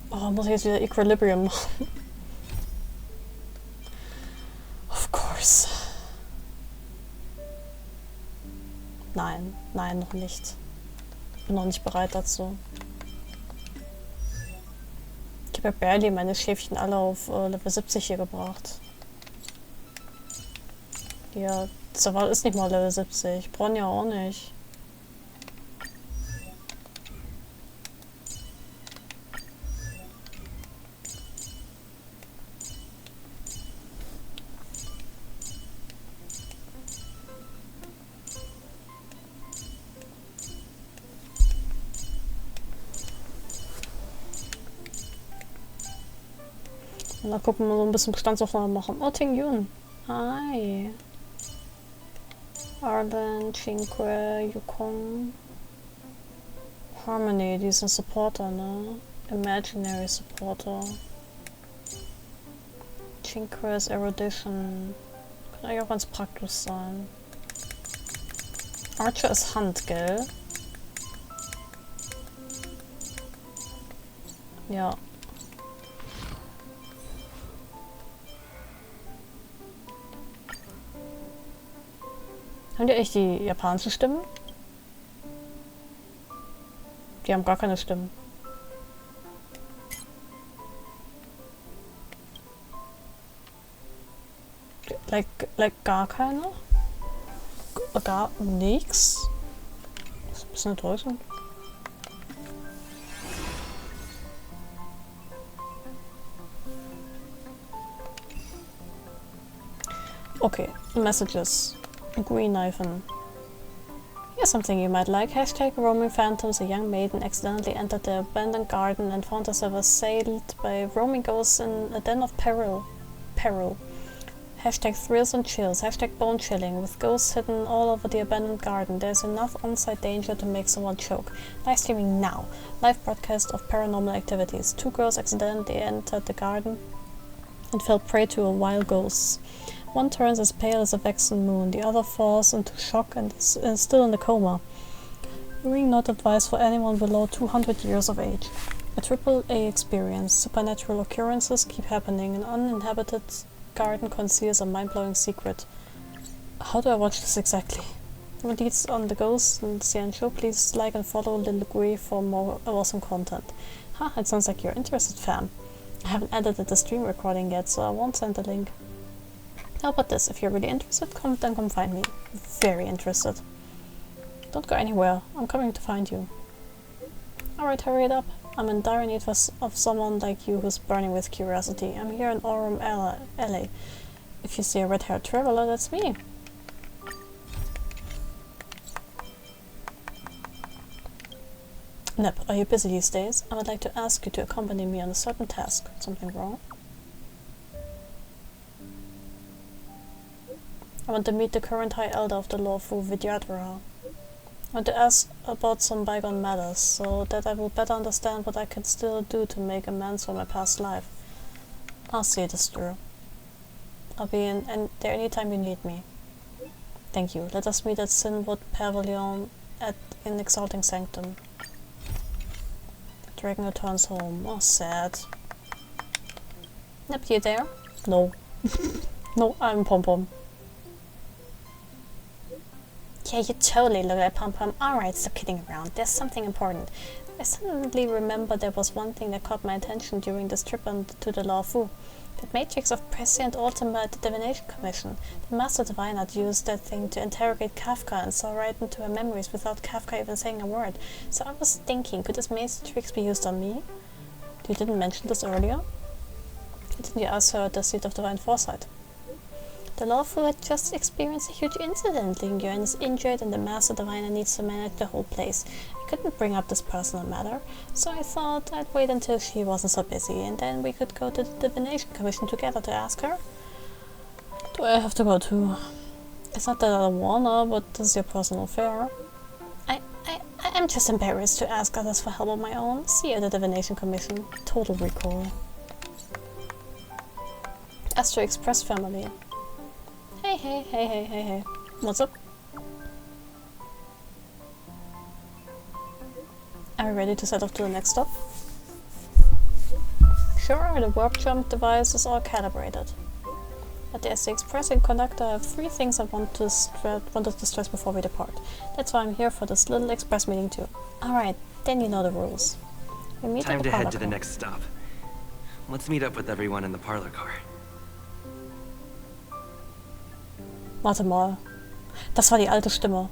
Oh, muss ich jetzt wieder Equilibrium machen? Of course. Nein, nein, noch nicht. Ich bin noch nicht bereit dazu. Ich habe ja barely meine Schäfchen alle auf Level 70 hier gebracht. Ja, Zaval ist nicht mal Level 70. Bronja auch nicht. Und dann gucken wir so ein bisschen Bestandsaufnahme machen. Oh, Ting Yun. Hi. Arden, Cinque, Yukong. Harmony, die ist ein Supporter, ne? Imaginary Supporter. Cinque ist Erudition. Kann eigentlich auch ganz praktisch sein. Archer ist Hand, gell? Ja. Haben die echt die japanischen Stimmen? Die haben gar keine Stimmen. Like gar keine? Gar nix? Das ist ein bisschen enttäuschend. Okay, messages. Green Knifen. Here's something you might like. Hashtag roaming phantoms. A young maiden accidentally entered the abandoned garden and found herself assailed by roaming ghosts in a den of peril. Hashtag thrills and chills. Hashtag bone chilling. With ghosts hidden all over the abandoned garden, there's enough on-site danger to make someone choke. Live streaming now. Live broadcast of paranormal activities. 2 girls accidentally entered the garden and fell prey to a wild ghost. One turns as pale as a waxen moon, the other falls into shock and is still in a coma. Viewing not advised for anyone below 200 years of age. A AAA experience. Supernatural occurrences keep happening. An uninhabited garden conceals a mind-blowing secret. How do I watch this exactly? For details on the ghosts and CN show, please like and follow Little Gui for more awesome content. Ha, it sounds like you're interested, fam. I haven't edited the stream recording yet, so I won't send the link. How about this? If you're really interested, come find me. Very interested. Don't go anywhere. I'm coming to find you. Alright, hurry it up. I'm in dire need of someone like you who's burning with curiosity. I'm here in Orem, LA. If you see a red-haired traveler, that's me. Nep, are you busy these days? I would like to ask you to accompany me on a certain task. Something wrong? I want to meet the current High Elder of the Law Fu Vidyadhara. I want to ask about some bygone matters, so that I will better understand what I can still do to make amends for my past life. I'll see it is true. I'll be in there anytime you need me. Thank you. Let us meet at Sinwood Pavilion in Exalting Sanctum. Dragon returns home. Oh, sad. Yep, you there? No. No, I'm Pom Pom. Yeah, you totally look like Pom Pom. Alright, stop kidding around. There's something important. I suddenly remember there was one thing that caught my attention during this trip to the Lawfu. That matrix of prescient ultimate divination commission. The master diviner had used that thing to interrogate Kafka and saw right into her memories without Kafka even saying a word. So I was thinking, could this matrix be used on me? You didn't mention this earlier? Didn't you ask her at the seat of divine foresight? The Lawfu had just experienced a huge incident. Yuan is injured and the Master Diviner needs to manage the whole place. I couldn't bring up this personal matter, so I thought I'd wait until she wasn't so busy, and then we could go to the Divination Commission together to ask her. Do I have to go too? It's not that I don't wanna, but this is your personal affair. I'm just embarrassed to ask others for help on my own. See you at the Divination Commission. Total recall. Astral Express family. Hey. What's up? Are we ready to set off to the next stop? Sure, the warp jump device is all calibrated. At the SC Express and conductor, I have 3 things I wanted to stress before we depart. That's why I'm here for this little express meeting too. Alright, then you know the rules. We meet Time at the to head parlor to the car. next stop. Let's meet up with everyone in the parlor car. Warte mal. Das war die alte Stimme.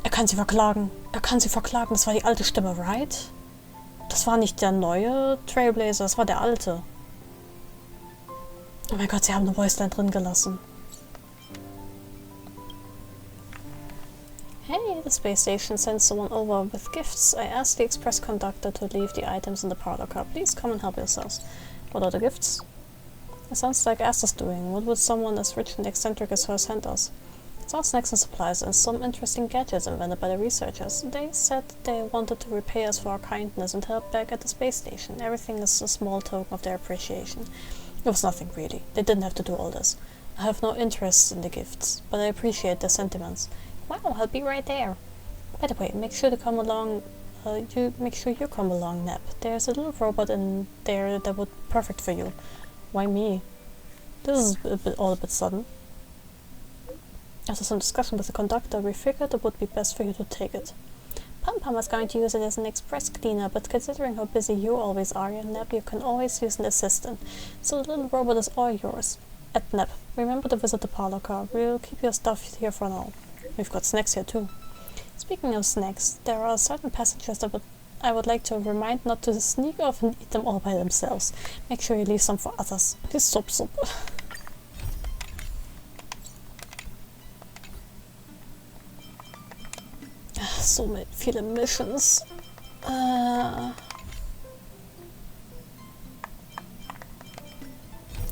Er kann sie verklagen. Er kann sie verklagen. Das war die alte Stimme, right? Das war nicht der neue Trailblazer, das war der alte. Oh mein Gott, sie haben eine Voiceline drin gelassen. Hey, the space station sends someone over with gifts. I asked the express conductor to leave the items in the parlor car. Please come and help yourselves. What are the gifts? It sounds like Asta's doing. What would someone as rich and eccentric as her send us? It's all snacks and supplies and some interesting gadgets invented by the researchers. They said they wanted to repay us for our kindness and help back at the space station. Everything is a small token of their appreciation. It was nothing really. They didn't have to do all this. I have no interest in the gifts, but I appreciate their sentiments. Wow, I'll be right there. By the way, make sure to come along. Make sure you come along, Nep. There's a little robot in there that would be perfect for you. Why me? This is all a bit sudden. After some discussion with the conductor, we figured it would be best for you to take it. Pam was going to use it as an express cleaner, but considering how busy you always are, Nep, you can always use an assistant. So the little robot is all yours. At Nep, remember to visit the parlor car. We'll keep your stuff here for now. We've got snacks here too. Speaking of snacks, there are certain passengers that I would like to remind not to sneak off and eat them all by themselves. Make sure you leave some for others. This sup. So viele Missions.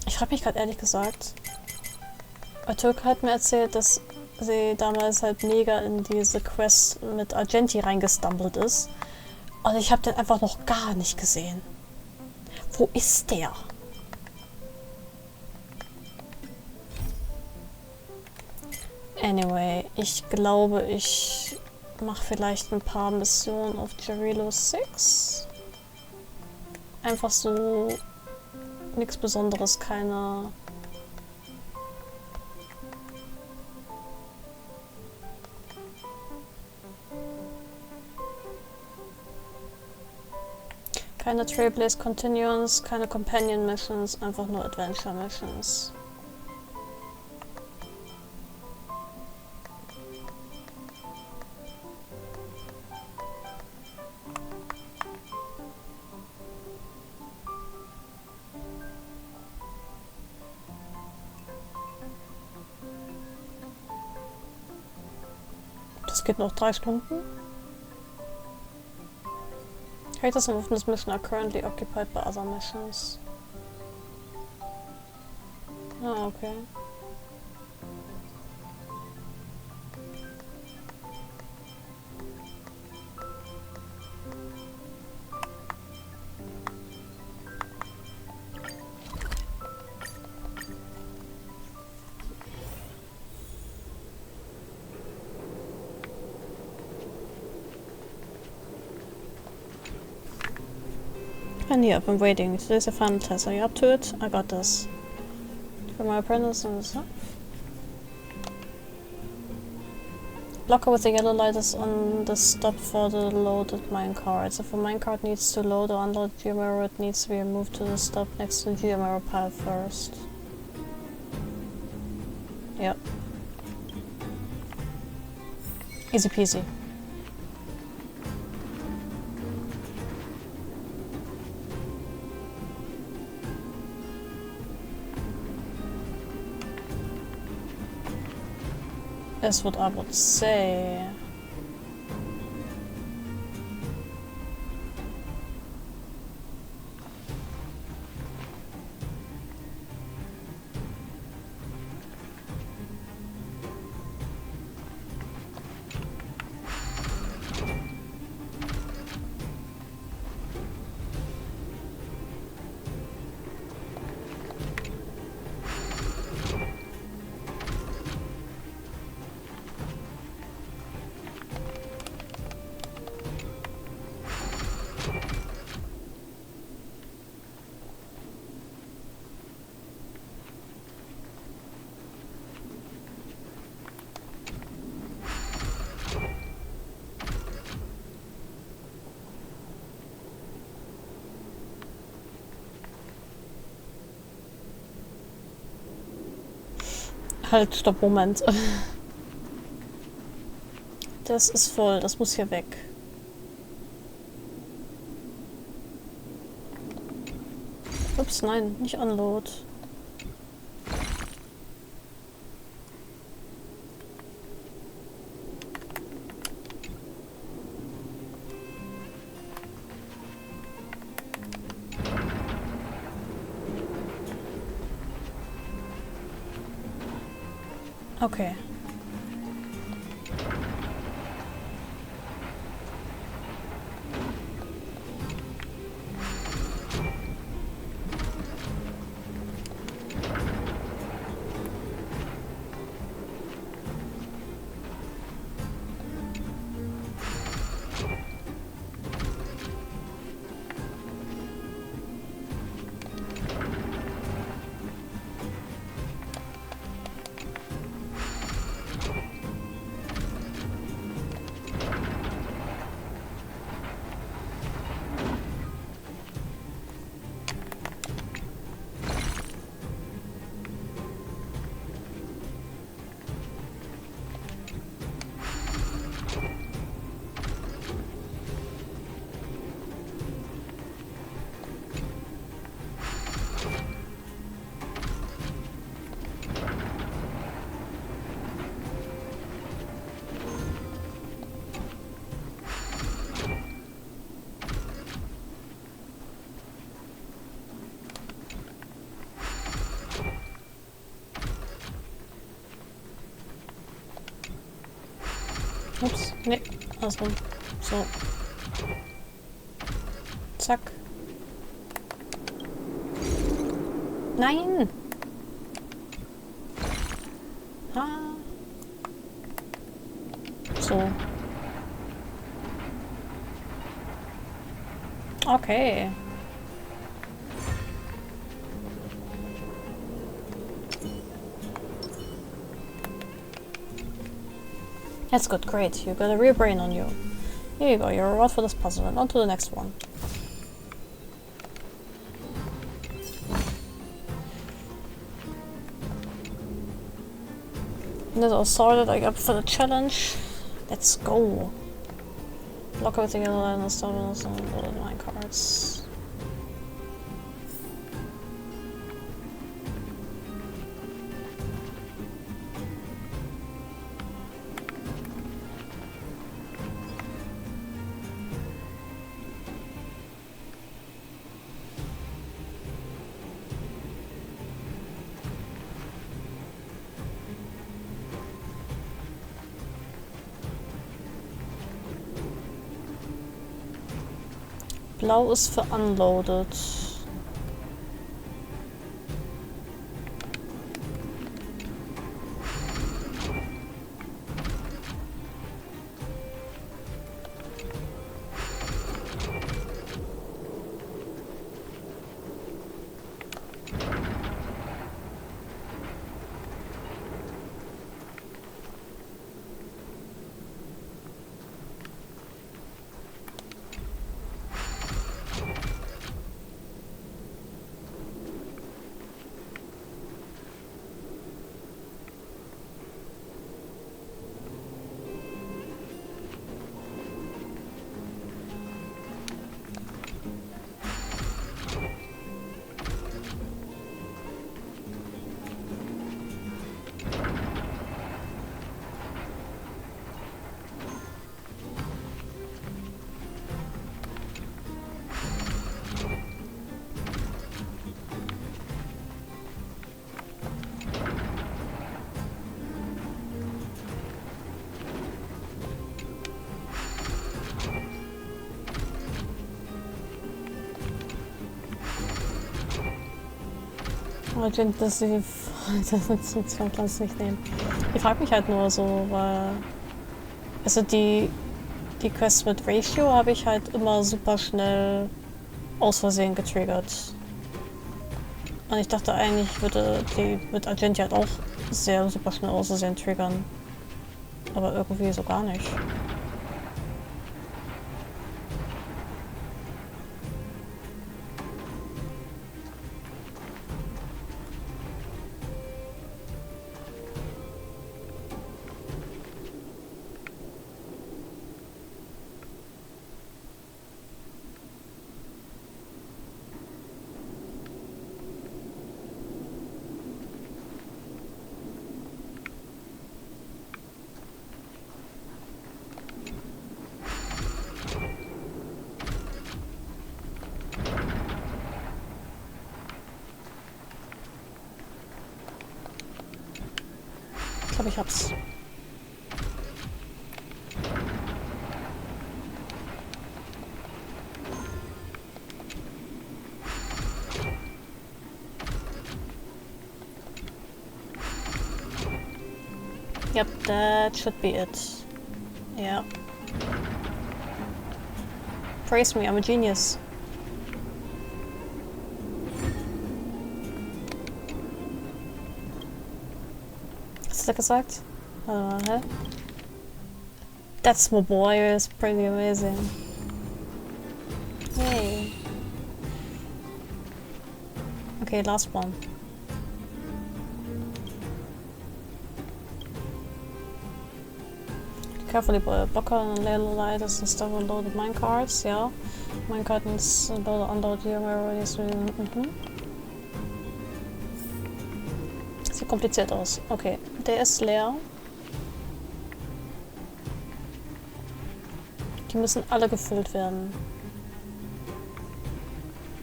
Ich frage mich gerade ehrlich gesagt. Türk hat mir erzählt, dass sie damals halt mega in diese Quest mit Argenti reingestumbelt ist. Und ich habe den einfach noch gar nicht gesehen. Wo ist der? Anyway, ich glaube, ich mache vielleicht ein paar Missionen auf Jarilo 6. Einfach so nichts Besonderes, keine... Keine Trailblaze Continuance, keine Companion Missions, einfach nur Adventure Missions. Das geht noch 3 Stunden. Characters involved in this mission are currently occupied by other missions. Ah, okay. And here, I've been waiting. Today's a final test. Are you up to it? I got this. For my apprentice and this. Blocker with the yellow light is on the stop for the loaded minecart. If a minecart needs to load or unload GER, it needs to be moved to the stop next to the GER pile first. Yep. Easy peasy. That's what I would say. Halt, stopp, Moment. Das ist voll, das muss hier weg. Ups, nein, nicht unload. Okay. Ups, nee, also, so. Zack. Nein! Ah. So. Okay. That's good, great. You got a real brain on you. Here you go, your reward for this puzzle, and on to the next one. And that's all sorted, I got for the challenge. Let's go. Block everything in the line and stuff and some loaded minecarts. Blau ist für unloaded. Intensiv. Das kann ich nicht nehmen. Ich frage mich halt nur so, weil. Also die Quests mit Ratio habe ich halt immer super schnell aus Versehen getriggert. Und ich dachte eigentlich würde die mit Argenti halt auch sehr super schnell aus Versehen triggern. Aber irgendwie so gar nicht. Ich glaube, ich hab's. Yep, that should be it. Yeah. Praise me, I'm a genius. Was hat er gesagt? Hä? That's my boy, it's pretty amazing. Yay. Okay, last one. Carefully blocker and little light is stuff unloaded minecarts, yeah. Minecart is unload here where it is. Sieht kompliziert aus. Okay, der ist leer. Die müssen alle gefüllt werden.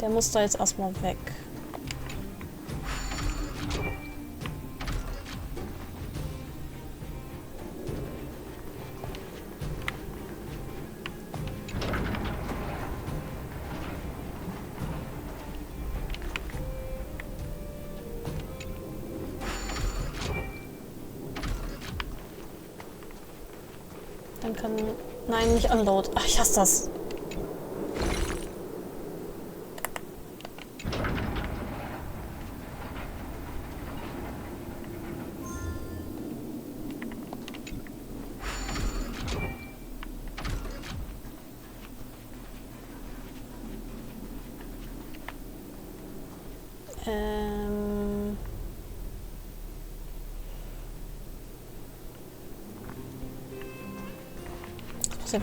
Der muss da jetzt erstmal weg. Dann kann... Nein, nicht unload. Ach, ich hasse das.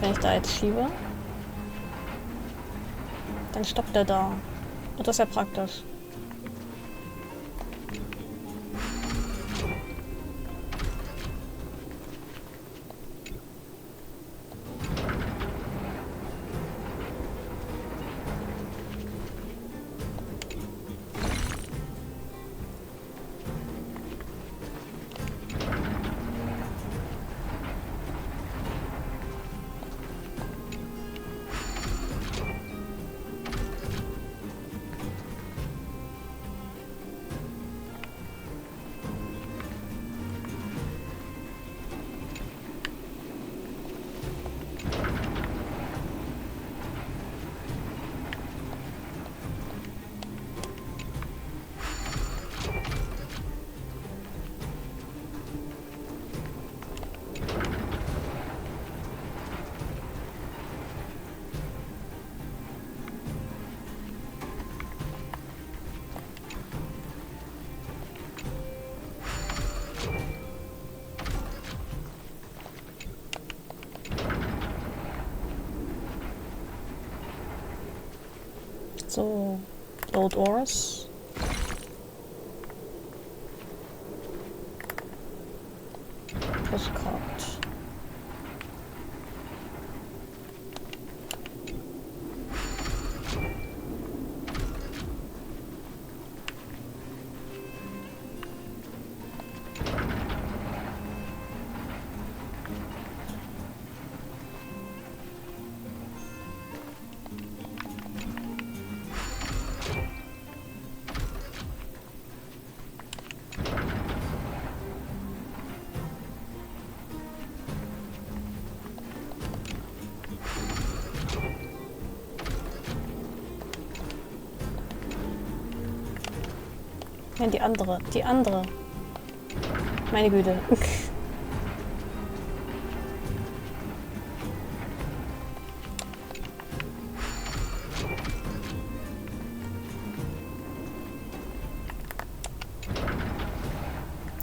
Wenn ich da jetzt schiebe, dann stoppt er da. Und das ist ja praktisch. So, load ores. Postcard. Nein, die andere. Die andere. Meine Güte.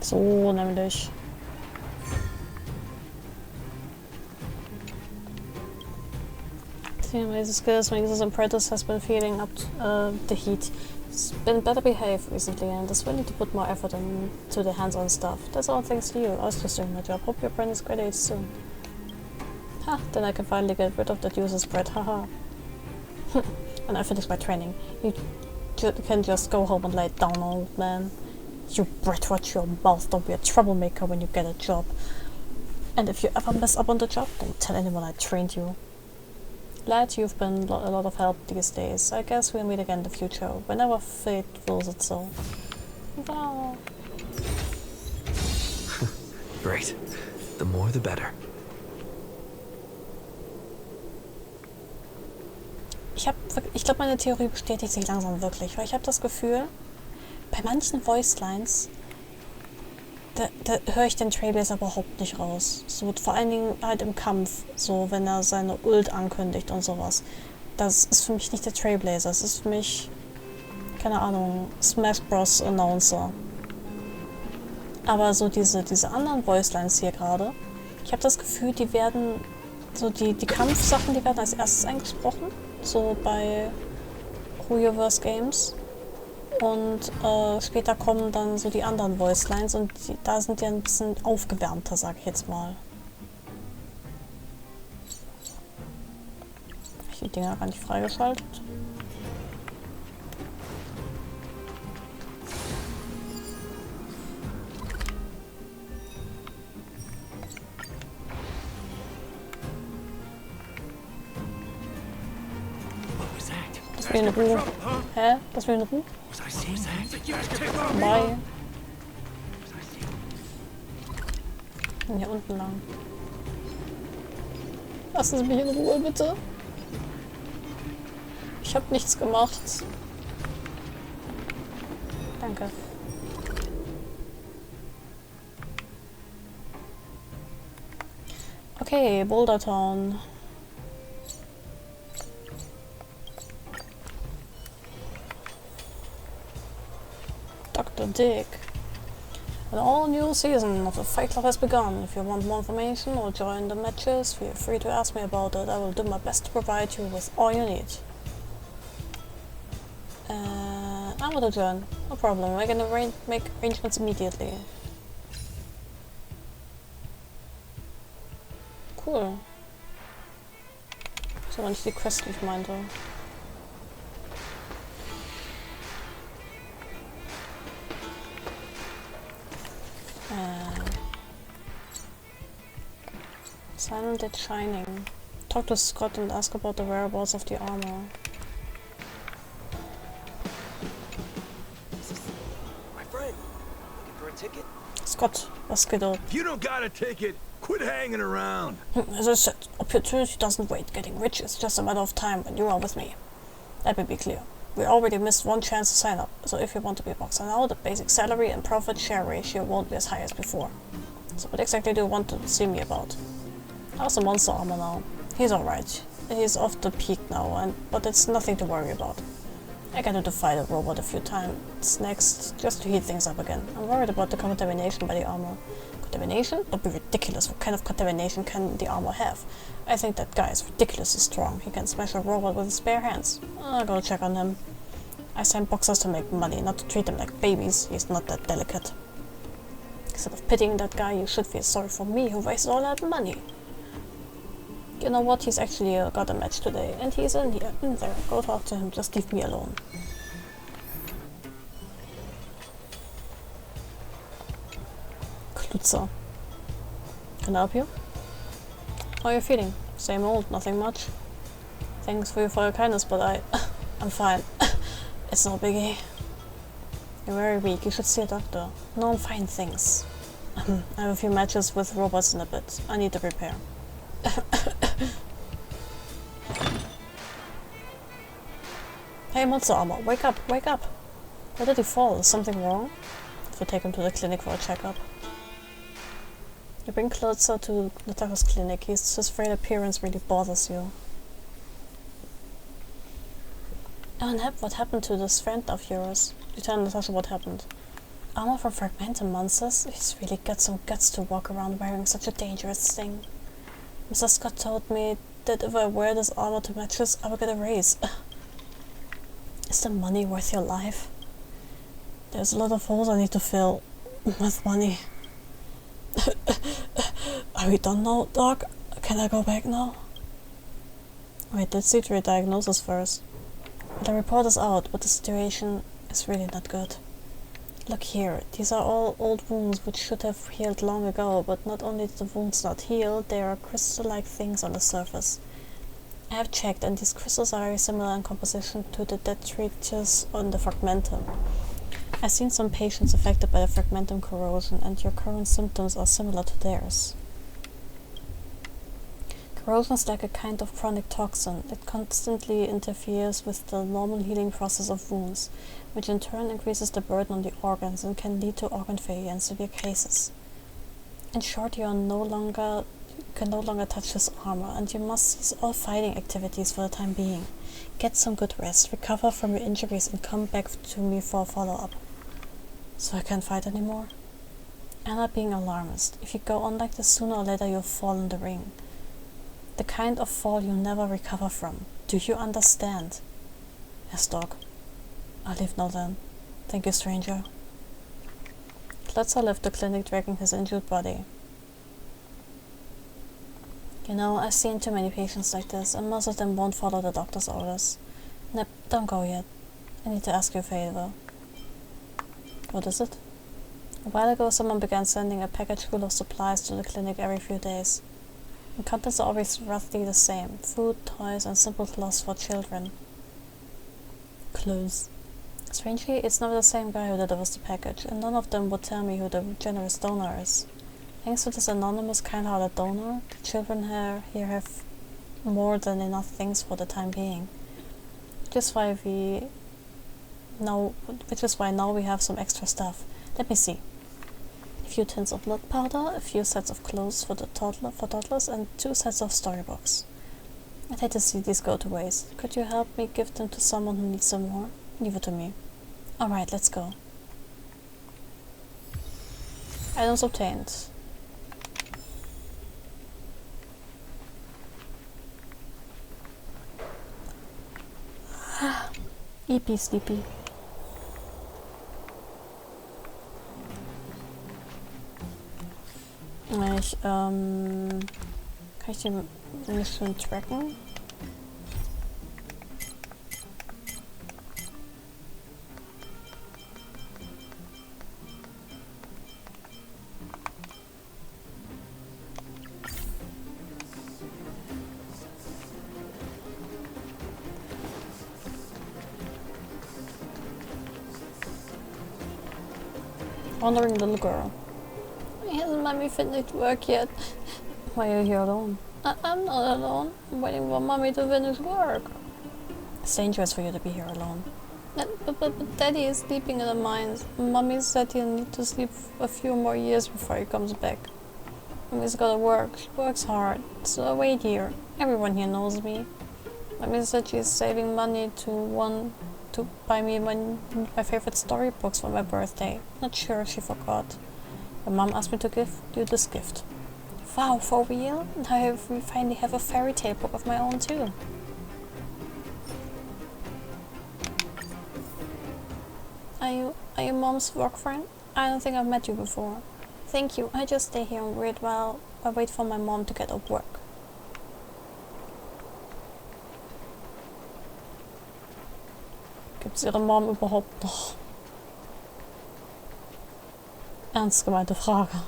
So, nämlich. These skills means this apprentice has been feeling up the heat. It's been better behaved recently and is willing to put more effort into the hands-on stuff. That's all thanks to you. I was just doing my job. Hope your apprentice graduates soon. Ha! Then I can finally get rid of that useless bread. Haha. When I finish my training, you can just go home and lay it down, old man. You bread, watch your mouth. Don't be a troublemaker when you get a job. And if you ever mess up on the job, don't tell anyone I trained you. Lad, you've been a lot of help these days. I guess we'll meet again in the future, whenever fate wills it so. Wow. Great. The more the better. Ich glaube, meine Theorie bestätigt sich langsam wirklich, weil ich habe das Gefühl, bei manchen Voicelines, da höre ich den Trailblazer überhaupt nicht raus. So, vor allen Dingen halt im Kampf, so wenn er seine Ult ankündigt und sowas. Das ist für mich nicht der Trailblazer, das ist für mich, keine Ahnung, Smash Bros. Announcer. Aber so diese anderen Voicelines hier gerade, ich habe das Gefühl, die werden, so die Kampfsachen, die werden als erstes eingesprochen, so bei Ruht Games. Und später kommen dann so die anderen Voicelines und da sind die ein bisschen aufgewärmter, sag ich jetzt mal. Hab ich die Dinger gar nicht freigeschaltet? Das will eine Ruhe. Hä? Das will eine Ruhe? Bye. Und hier unten lang. Lassen Sie mich in Ruhe, bitte. Ich habe nichts gemacht. Danke. Okay, Boulder Town. Dr. Dick. An all-new season of the Fight Club has begun. If you want more information or join the matches, feel free to ask me about it. I will do my best to provide you with all you need. I want to join. No problem. I can make arrangements immediately. Cool. So, wenn ich die Quest nicht meinte. Silent yet shining. Talk to Scott and ask about the whereabouts of the armor. My friend, looking for a ticket? Scott, was geht ab? If you don't got a ticket, quit hanging around. As I said, opportunity doesn't wait. Getting rich is just a matter of time when you are with me. Let me be clear. We already missed one chance to sign up, so if you want to be a boxer now, the basic salary and profit share ratio won't be as high as before. So what exactly do you want to see me about? How's the monster armor now? He's alright. He's off the peak now, but it's nothing to worry about. I got to fight a robot a few times next, just to heat things up again. I'm worried about the contamination by the armor. Contamination? Don't be ridiculous. What kind of contamination can the armor have? I think that guy is ridiculously strong. He can smash a robot with his bare hands. I'll go check on him. I sign boxers to make money, not to treat them like babies. He's not that delicate. Instead of pitying that guy, you should feel sorry for me who wasted all that money. You know what? He's actually got a match today, and he's in here. In there. Go talk to him. Just leave me alone. Klutzer. Can I help you? How are you feeling? Same old, nothing much. Thanks for your kindness, but I'm fine. It's no biggie. You're very weak. You should see a doctor. No, I'm fine, thanks. I have a few matches with robots in a bit. I need to prepare. Hey, Monster Armor, wake up, wake up! Where did he fall? Is something wrong? If we take him to the clinic for a checkup. You bring closer to the doctor's clinic. His frayed appearance really bothers you. Oh, what happened to this friend of yours? You tell Natasha what happened. Armor from fragmented monsters? He's really got some guts to walk around wearing such a dangerous thing. Mr. Scott told me that if I wear this armor to matches, I will get a raise. Is the money worth your life? There's a lot of holes I need to fill with money. Are we done now, Doc? Can I go back now? Wait, let's see your diagnosis first. The report is out, but the situation is really not good. Look here, these are all old wounds which should have healed long ago, but not only did the wounds not heal, there are crystal-like things on the surface. I have checked, and these crystals are very similar in composition to the detritus on the fragmentum. I've seen some patients affected by the fragmentum corrosion, and your current symptoms are similar to theirs. Corrosion is like a kind of chronic toxin. It constantly interferes with the normal healing process of wounds, which in turn increases the burden on the organs and can lead to organ failure in severe cases. In short, you can no longer touch this armor, and you must cease all fighting activities for the time being. Get some good rest, recover from your injuries, and come back to me for a follow-up. So I can't fight anymore? I'm not being alarmist. If you go on like this, sooner or later you'll fall in the ring. The kind of fall you never recover from. Do you understand? Yes, Doc. I'll leave now then. Thank you, stranger. Klotzer left the clinic dragging his injured body. You know, I've seen too many patients like this, and most of them won't follow the doctor's orders. Nep, don't go yet. I need to ask you a favor. What is it? A while ago, someone began sending a package full of supplies to the clinic every few days. The contents are always roughly the same: food, toys, and simple clothes for children. Clothes. Strangely, it's never the same guy who delivers the package, and none of them would tell me who the generous donor is. Thanks to this anonymous, kind-hearted donor, the children here have more than enough things for the time being. Which is why now we have some extra stuff. Let me see. A few tins of milk powder, a few sets of clothes for toddlers, and 2 sets of storybooks. I'd hate to see these go to waste. Could you help me give them to someone who needs them more? Leave it to me. Alright, let's go. Items obtained. Eepy sleepy. Kann ich den nicht schön tracken? Wandering little girl. Hasn't Mommy finished work yet? Why are you here alone? I'm not alone. I'm waiting for Mommy to finish work. It's dangerous for you to be here alone. But Daddy is sleeping in the mines. Mommy said he'll need to sleep a few more years before he comes back. Mommy's gotta work. She works hard. So I wait here. Everyone here knows me. Mommy said she's saving money to buy me my favorite storybooks for my birthday. Not sure if she forgot. But Mom asked me to give you this gift. Wow, for real? Now we finally have a fairy tale book of my own too. Are you Mom's work friend? I don't think I've met you before. Thank you. I just stay here and read while I wait for my mom to get off work. Gibt's ihre Mom überhaupt noch? Ernst gemeinte Frage.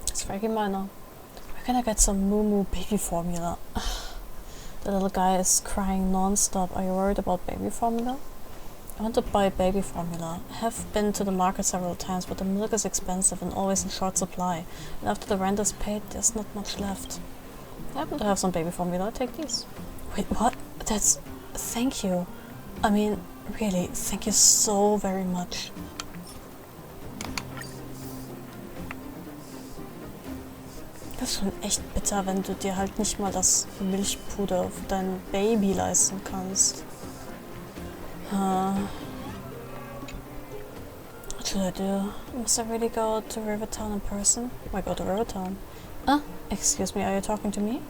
That's very gemeiner. Where can I get some Moo baby formula? The little guy is crying non-stop. Are you worried about baby formula? I want to buy baby formula. I have been to the market several times, but the milk is expensive and always in short supply. And after the rent is paid, there's not much left. I happen to have some baby formula. Take these. Wait, what? That's... Thank you. I mean, really, thank you so very much. Das ist schon echt bitter, wenn du dir halt nicht mal das Milchpuder für dein Baby leisten kannst. What should I do? Must I really go to Rivertown in person? Why go to Rivertown? Excuse me, are you talking to me?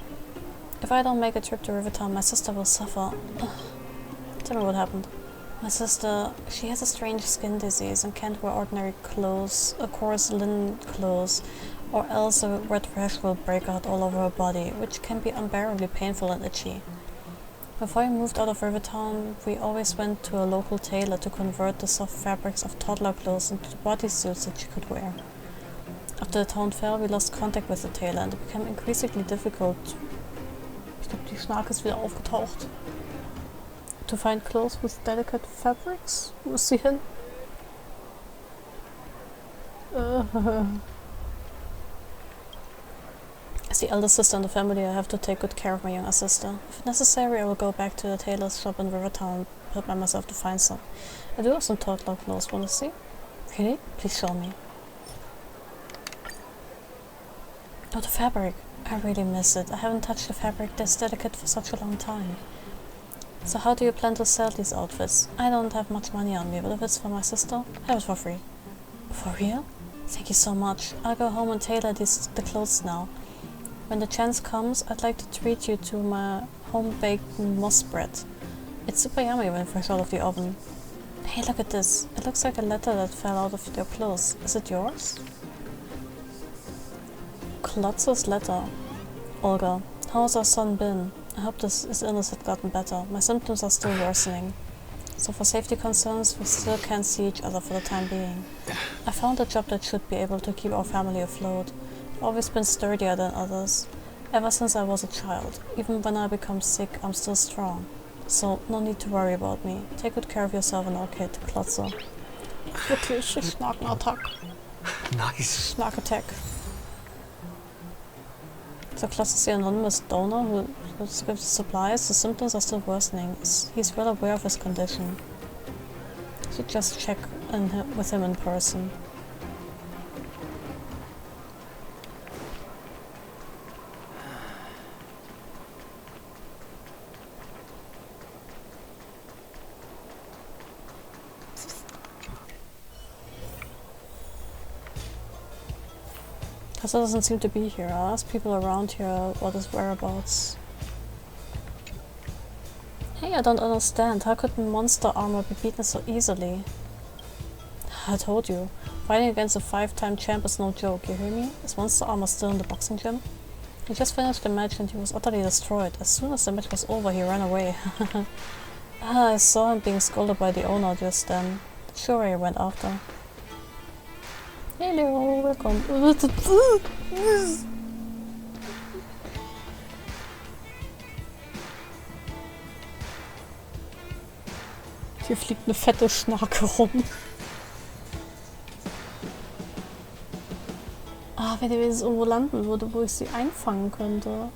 If I don't make a trip to Rivertown, my sister will suffer. Tell me what happened. My sister, she has a strange skin disease and can't wear ordinary clothes, coarse linen clothes, or else a red rash will break out all over her body, which can be unbearably painful and itchy. Before we moved out of Rivertown, we always went to a local tailor to convert the soft fabrics of toddler clothes into bodysuits that she could wear. After the town fell, we lost contact with the tailor and it became increasingly difficult. Ich glaube, die Schnarke ist wieder aufgetaucht. To find clothes with delicate fabrics? Wo ist sie hin? As the eldest sister in the family, I have to take good care of my younger sister. If necessary, I will go back to the tailor's shop in Rivertown and prepare myself to find some. I do have some toddler clothes, want to see? Really? Please show me. Oh, the fabric. I really miss it. I haven't touched a fabric this delicate for such a long time. So how do you plan to sell these outfits? I don't have much money on me, but if it's for my sister, have it for free. For real? Thank you so much. I'll go home and tailor the clothes now. When the chance comes, I'd like to treat you to my home-baked moss bread. It's super yummy when fresh out of the oven. Hey, look at this. It looks like a letter that fell out of your clothes. Is it yours? Klotz's letter. Olga, how has our son been? I hope his illness had gotten better. My symptoms are still worsening. So for safety concerns, we still can't see each other for the time being. I found a job that should be able to keep our family afloat. I've always been sturdier than others, ever since I was a child. Even when I become sick, I'm still strong. So, no need to worry about me. Take good care of yourself and our kid, Klotze. Wirklich, Schnakenattack. Nice. Snark-attack. So Klotze is the anonymous donor who gives supplies. The symptoms are still worsening. He's well aware of his condition. Should just check with him in person. Kassa doesn't seem to be here. I'll ask people around here what his whereabouts. Hey, I don't understand. How could monster armor be beaten so easily? I told you. Fighting against a 5-time champ is no joke, you hear me? Is monster armor still in the boxing gym? He just finished the match and he was utterly destroyed. As soon as the match was over, he ran away. I saw him being scolded by the owner just then. Sure, I went after. Hello, welcome. Hier fliegt eine fette Schnarke rum. Ah, wenn die wenigstens irgendwo landen würde, wo ich sie einfangen könnte.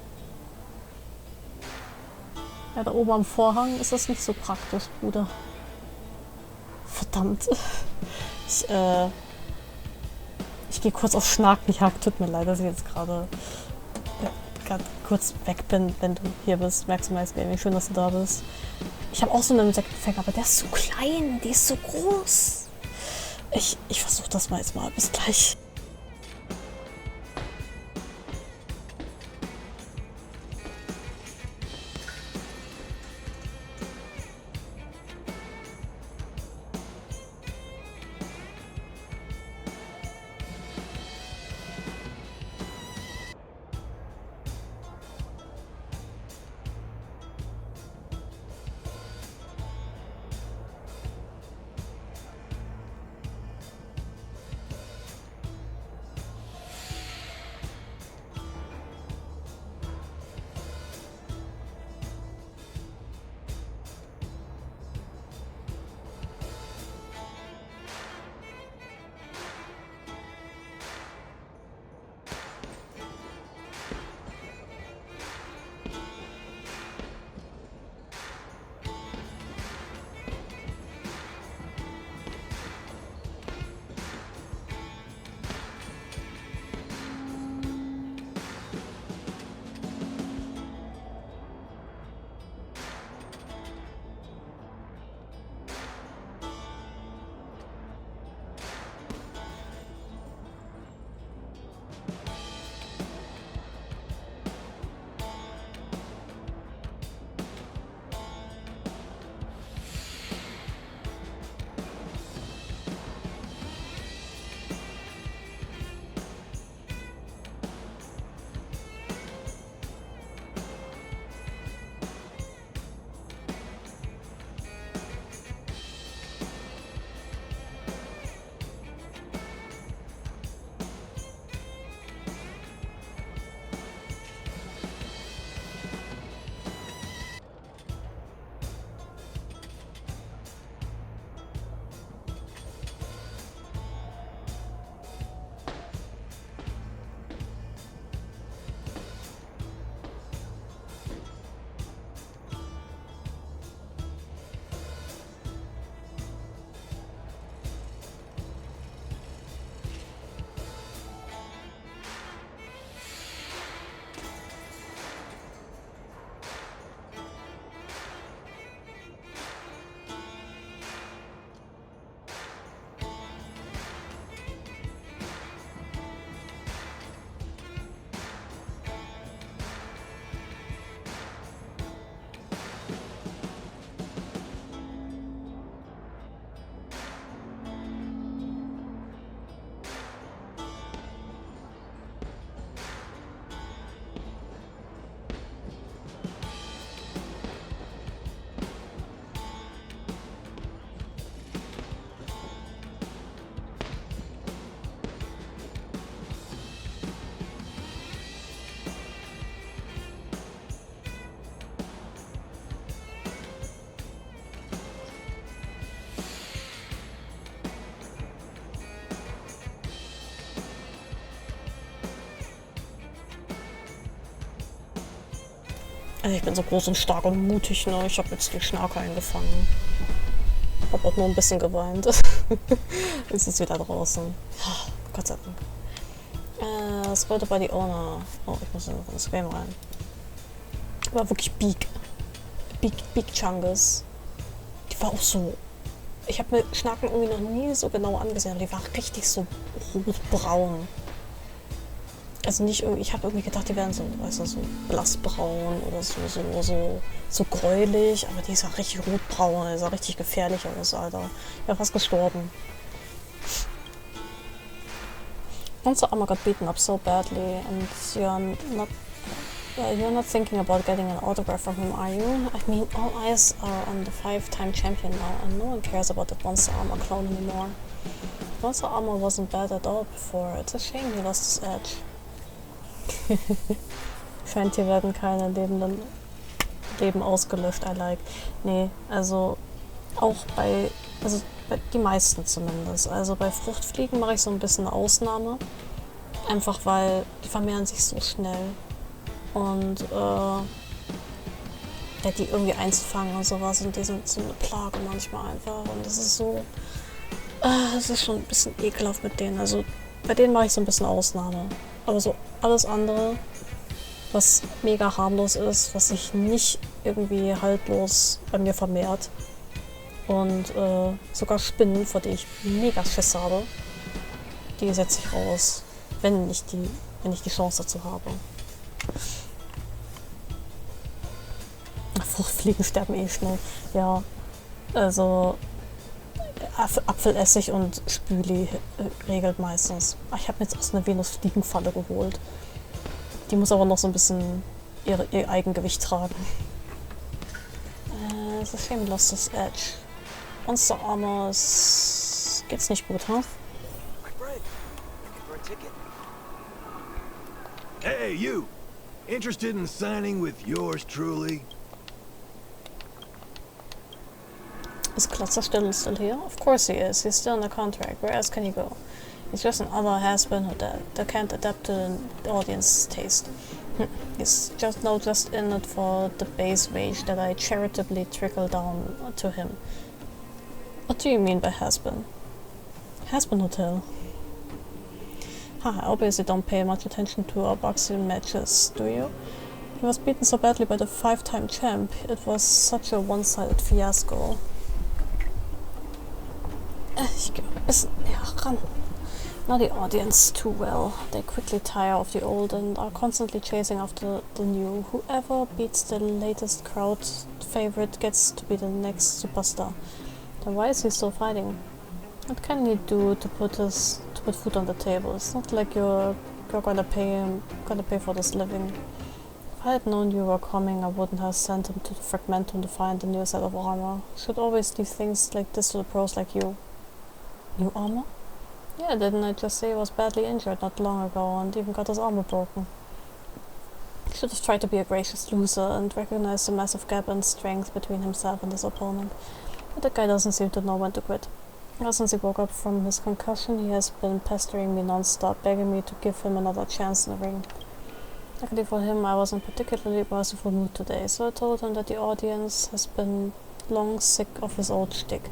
Ja, da oben am Vorhang ist das nicht so praktisch, Bruder. Verdammt. Ich gehe kurz auf Schnakenjagd. Tut mir leid, dass ich jetzt gerade kurz weg bin, wenn du hier bist. Maximize Gaming, schön, dass du da bist. Ich habe auch so einen Insektenfänger, aber der ist so klein, die ist so groß. Ich versuche das mal jetzt mal. Bis gleich. Also ich bin so groß und stark und mutig, ne? Ich habe jetzt die Schnarke eingefangen. Hab auch nur ein bisschen geweint. Jetzt ist wieder draußen. Gott sei Dank. Es wollte bei die Owner. Oh, ich muss in das Game rein. War wirklich Big Chungus. Die war auch so. Ich habe mir Schnaken irgendwie noch nie so genau angesehen. Die war richtig so rotbraun. Also nicht irgendwie, ich habe irgendwie gedacht, die wären so, weißt du, so blassbraun oder so gräulich, aber die ist ja richtig rotbraun, die sah richtig gefährlich aus, Alter. Ich wäre fast gestorben. Once Armor got beaten up so badly and you're not thinking about getting an autograph from him, are you? I mean, all eyes are on the 5-time champion now and no one cares about that Monster Armor clone anymore. Monster Armor wasn't bad at all before, it's a shame he lost his edge. Scheint, hier werden keine Leben ausgelöscht, I like. Nee, also auch bei die meisten zumindest. Also bei Fruchtfliegen mache ich so ein bisschen eine Ausnahme. Einfach weil die vermehren sich so schnell. Und die irgendwie einzufangen und sowas. Und die sind so eine Plage manchmal einfach. Und das ist so. Das ist schon ein bisschen ekelhaft mit denen. Also bei denen mache ich so ein bisschen Ausnahme. Aber so alles andere, was mega harmlos ist, was sich nicht irgendwie haltlos bei mir vermehrt und sogar Spinnen, vor denen ich mega Schiss habe, die setze ich raus, wenn ich die Chance dazu habe. Fruchtfliegen sterben eh schnell. Ja, also Apfelessig und Spüli regelt meistens. Ich habe mir jetzt aus einer Venus-Fliegenfalle geholt. Die muss aber noch so ein bisschen ihr Eigengewicht tragen. Das ist shame lost his edge. Monster Armor geht's nicht gut, huh? Hey, you! Interested in signing with yours truly? Is Klotzer still here? Of course he is. He's still in the contract. Where else can he go? He's just another has-been who can't adapt to the audience's taste. He's just in it for the base wage that I charitably trickle down to him. What do you mean by has-been? Has-been Hotel. I obviously don't pay much attention to our boxing matches, do you? He was beaten so badly by the 5-time champ. It was such a one-sided fiasco. Ich gehe ein bisschen näher ran. Know the audience too well. They quickly tire of the old and are constantly chasing after the new. Whoever beats the latest crowd favorite gets to be the next superstar. Then why is he still fighting? What can he do to put food on the table? It's not like you're gonna pay for this living. If I had known you were coming, I wouldn't have sent him to the Fragmentum to find a new set of armor. Should always leave things like this to the pros like you. New armor? Yeah, didn't I just say he was badly injured not long ago and even got his armor broken? He should have tried to be a gracious loser and recognize the massive gap in strength between himself and his opponent. But that guy doesn't seem to know when to quit. Ever since he woke up from his concussion, he has been pestering me non-stop, begging me to give him another chance in the ring. Luckily for him, I was in particularly merciful mood today, so I told him that the audience has been long sick of his old shtick.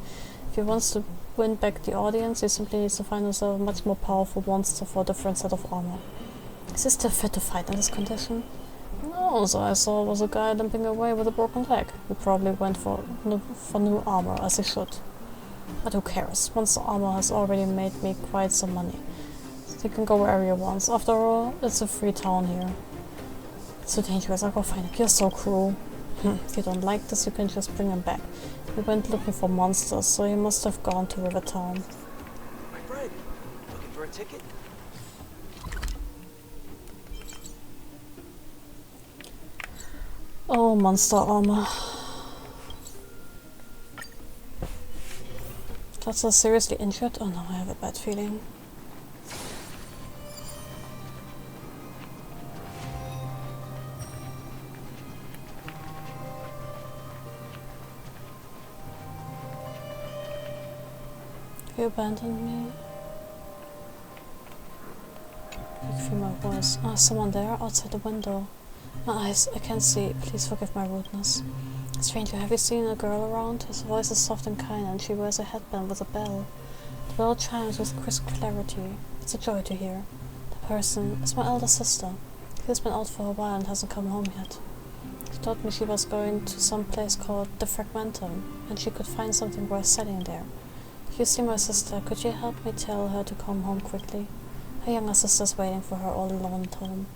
If he wants to win back the audience, he simply needs to find himself a much more powerful monster for a different set of armor. Is he still fit to fight in this condition? No, so I saw was a guy limping away with a broken leg. He probably went for new armor, as he should. But who cares? Monster Armor has already made me quite some money. So he can go wherever he wants. After all, it's a free town here. It's so dangerous, I'll go find him. You're so cruel. If you don't like this, you can just bring him back. He went looking for monsters, so he must have gone to Rivertown. My friend, looking for a ticket? Oh, Monster Armor. Klotzer seriously injured? Oh no, I have a bad feeling. You abandoned me? I can feel my voice. Oh, someone there outside the window. My eyes, I can't see. Please forgive my rudeness. Stranger, have you seen a girl around? His voice is soft and kind, and she wears a headband with a bell. The bell chimes with crisp clarity. It's a joy to hear. The person is my elder sister. She has been out for a while and hasn't come home yet. She told me she was going to some place called the Fragmentum, and she could find something worth selling there. If you see my sister, could you help me tell her to come home quickly? Her younger sister's waiting for her all alone at home.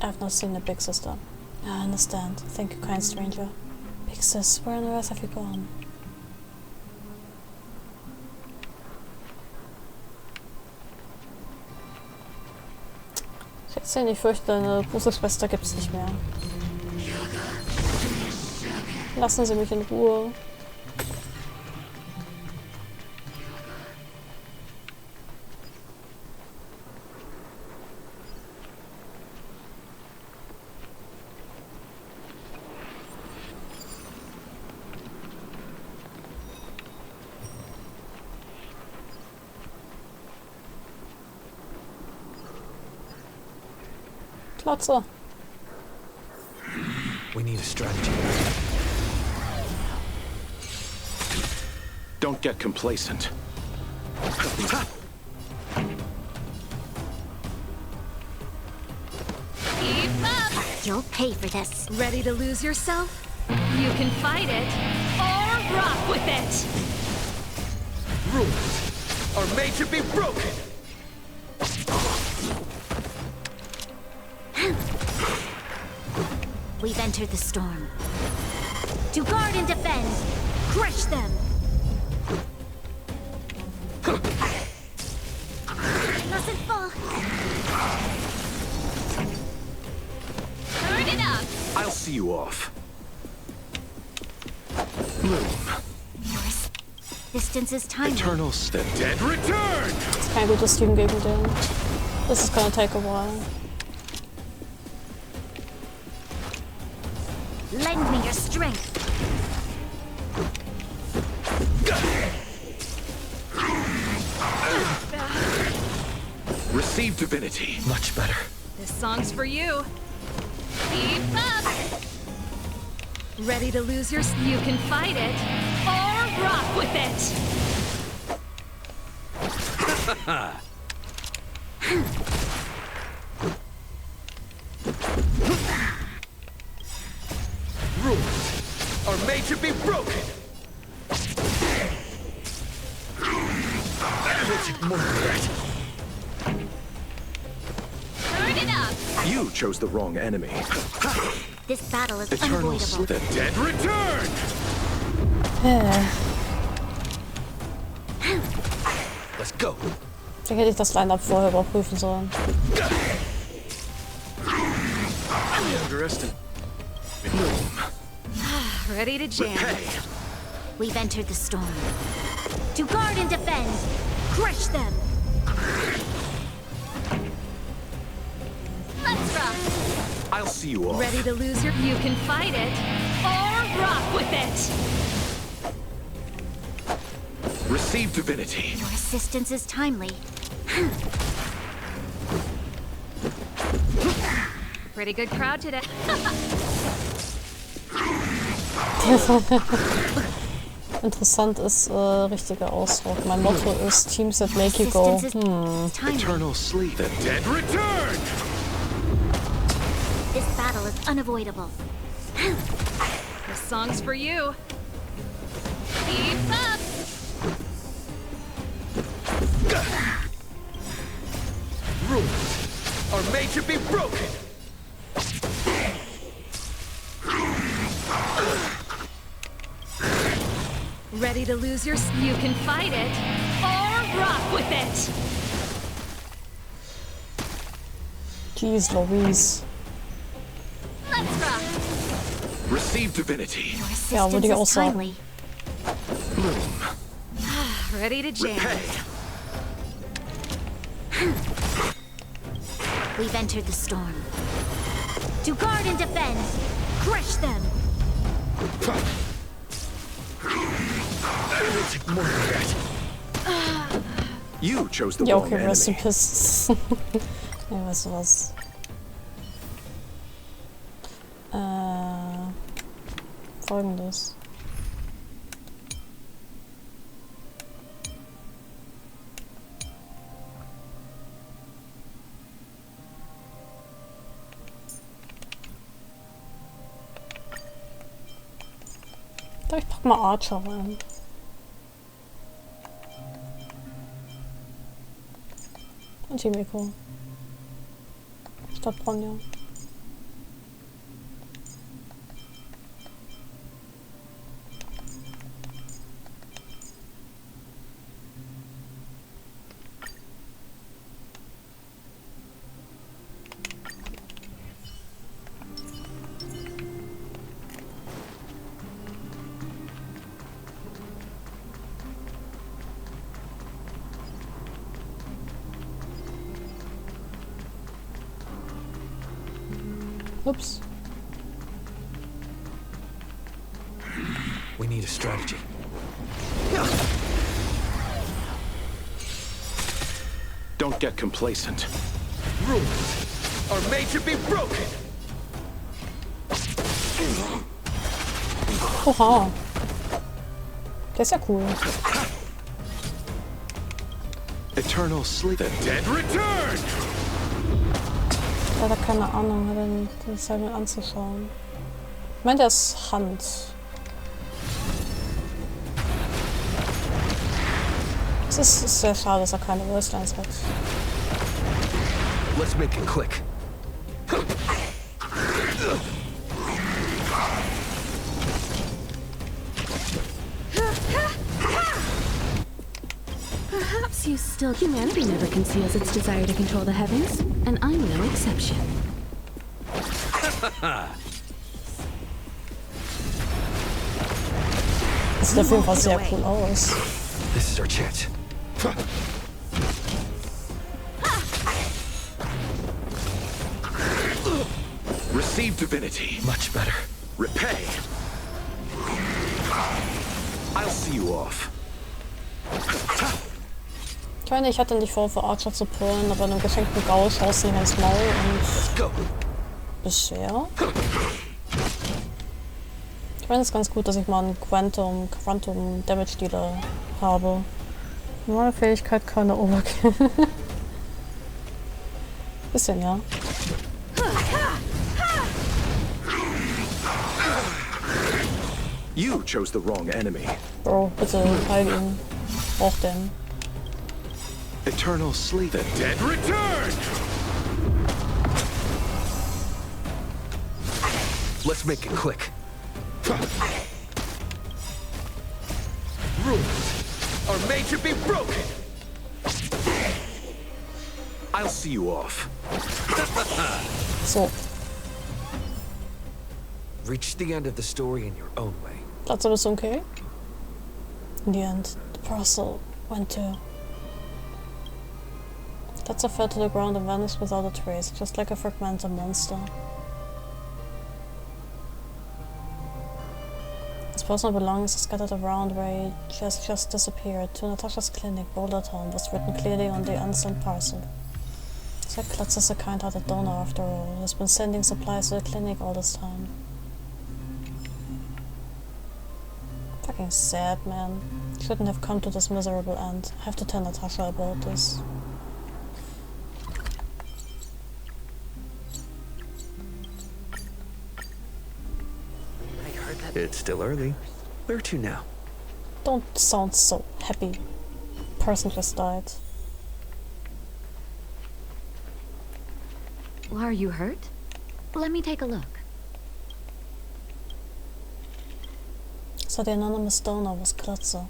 I've not seen the big sister. I understand. Thank you, kind stranger. Big sis, where on earth have you gone? Schätzchen, ich fürchte, deine Bruderschwester gibt's nicht mehr. Lassen Sie mich in Ruhe. Klotze. We need a strategy. Don't get complacent. Keep up! You'll pay for this. Ready to lose yourself? You can fight it, or rock with it! Rules are made to be broken! We've entered the storm. To guard and defend, crush them! Mustn't fall. Turn it up! I'll see you off. Bloom. Yours. Distance is time. Eternal the dead return! It's kein gutes Team gegen den. This is gonna take a while. Lend me your strength. Receive divinity. Much better. This song's for you. Keep up! Ready to lose your... You can fight it, or rock with it! Rules are made to be broken! More regret. Turn it up! You chose the wrong enemy. This battle is Eternal unavoidable. the dead return! Let's go. Vielleicht hätte ich das Line-Up vorher überprüfen sollen. Ready to jam. We've entered the storm. To guard and defend, crush them! Let's rock! I'll see you off. Ready to lose your... You can fight it, or rock with it! Receive divinity. Your assistance is timely. Pretty good crowd today. Interessant ist richtiger Ausdruck. Mein Motto ist Teams that make you go, Eternal sleep. The dead return! This battle is unavoidable. This song's for you. Keep up! Rules are made to be broken! Ready to lose your... You can fight it, or rock with it! Jeez Louise. Let's rock! Receive divinity. Your Ja, würde assistance ich auch is sagen. timely. Bloom. Ready to jam. We've entered the storm. To guard and defend, crush them! More regret. You chose the Ja, wrong okay, enemy. rest in peace. Ja, weißt du was? Folgendes. Ich pack mal Archer rein. Und Chimiko. Statt Bronja. Oops. We need a strategy. Don't get complacent. Rules are made to be broken. Oha. Der ist ja cool. Eternal sleep. The dead return. Ich habe keine Ahnung, den selben anzuschauen. Ich meine, der ist Hand. Es ist sehr schade, dass er keine Voicelines hat. Let's make it click. Perhaps you still... Humanity never conceals its desire to control the heavens, and I'm no exception. Das sieht auf jeden Fall sehr cool aus. This is our chance. Receive divinity. Much better. Repay. I'll see you off. Ich meine, ich hatte nicht vor, für Archer zu pullen, aber einem geschenkten Gaul schaust du ihn ins Maul und... Bisher? Ich meine, es ist ganz gut, dass ich mal einen Quantum Damage Dealer habe. Normale Fähigkeit, keine Overkill. Bisschen, ja. You chose the wrong enemy. Bro, bitte, heil ihn. Braucht den. Eternal sleep. The dead return. Let's make it click. Rules are made to be broken. I'll see you off. So. Reach the end of the story in your own way. That's alles okay. In the end, the parcel went to... Tetsa fell to the ground and vanished without a trace, just like a fragmented monster. His personal belongings are scattered around where he just disappeared. To Natasha's clinic, Boulder Town, was written clearly on the unsent parcel. Zack Klutz is a kind-hearted donor after all. He has been sending supplies to the clinic all this time. Fucking sad, man. Shouldn't have come to this miserable end. I have to tell Natasha about this. It's still early. Where to now? Don't sound so happy. Person just died. Are you hurt? Let me take a look. So the anonymous donor was Klotzer.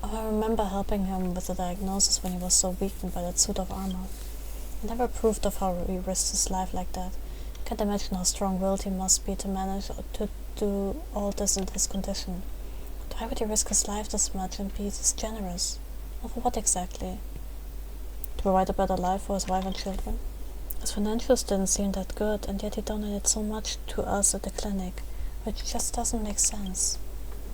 Oh, I remember helping him with the diagnosis when he was so weakened by that suit of armor. I never approved of how he risked his life like that. Can't imagine how strong-willed he must be to manage to do all this in his condition. But why would he risk his life this much and be this generous? Or for what exactly? To provide a better life for his wife and children? His financials didn't seem that good, and yet he donated so much to us at the clinic, which just doesn't make sense.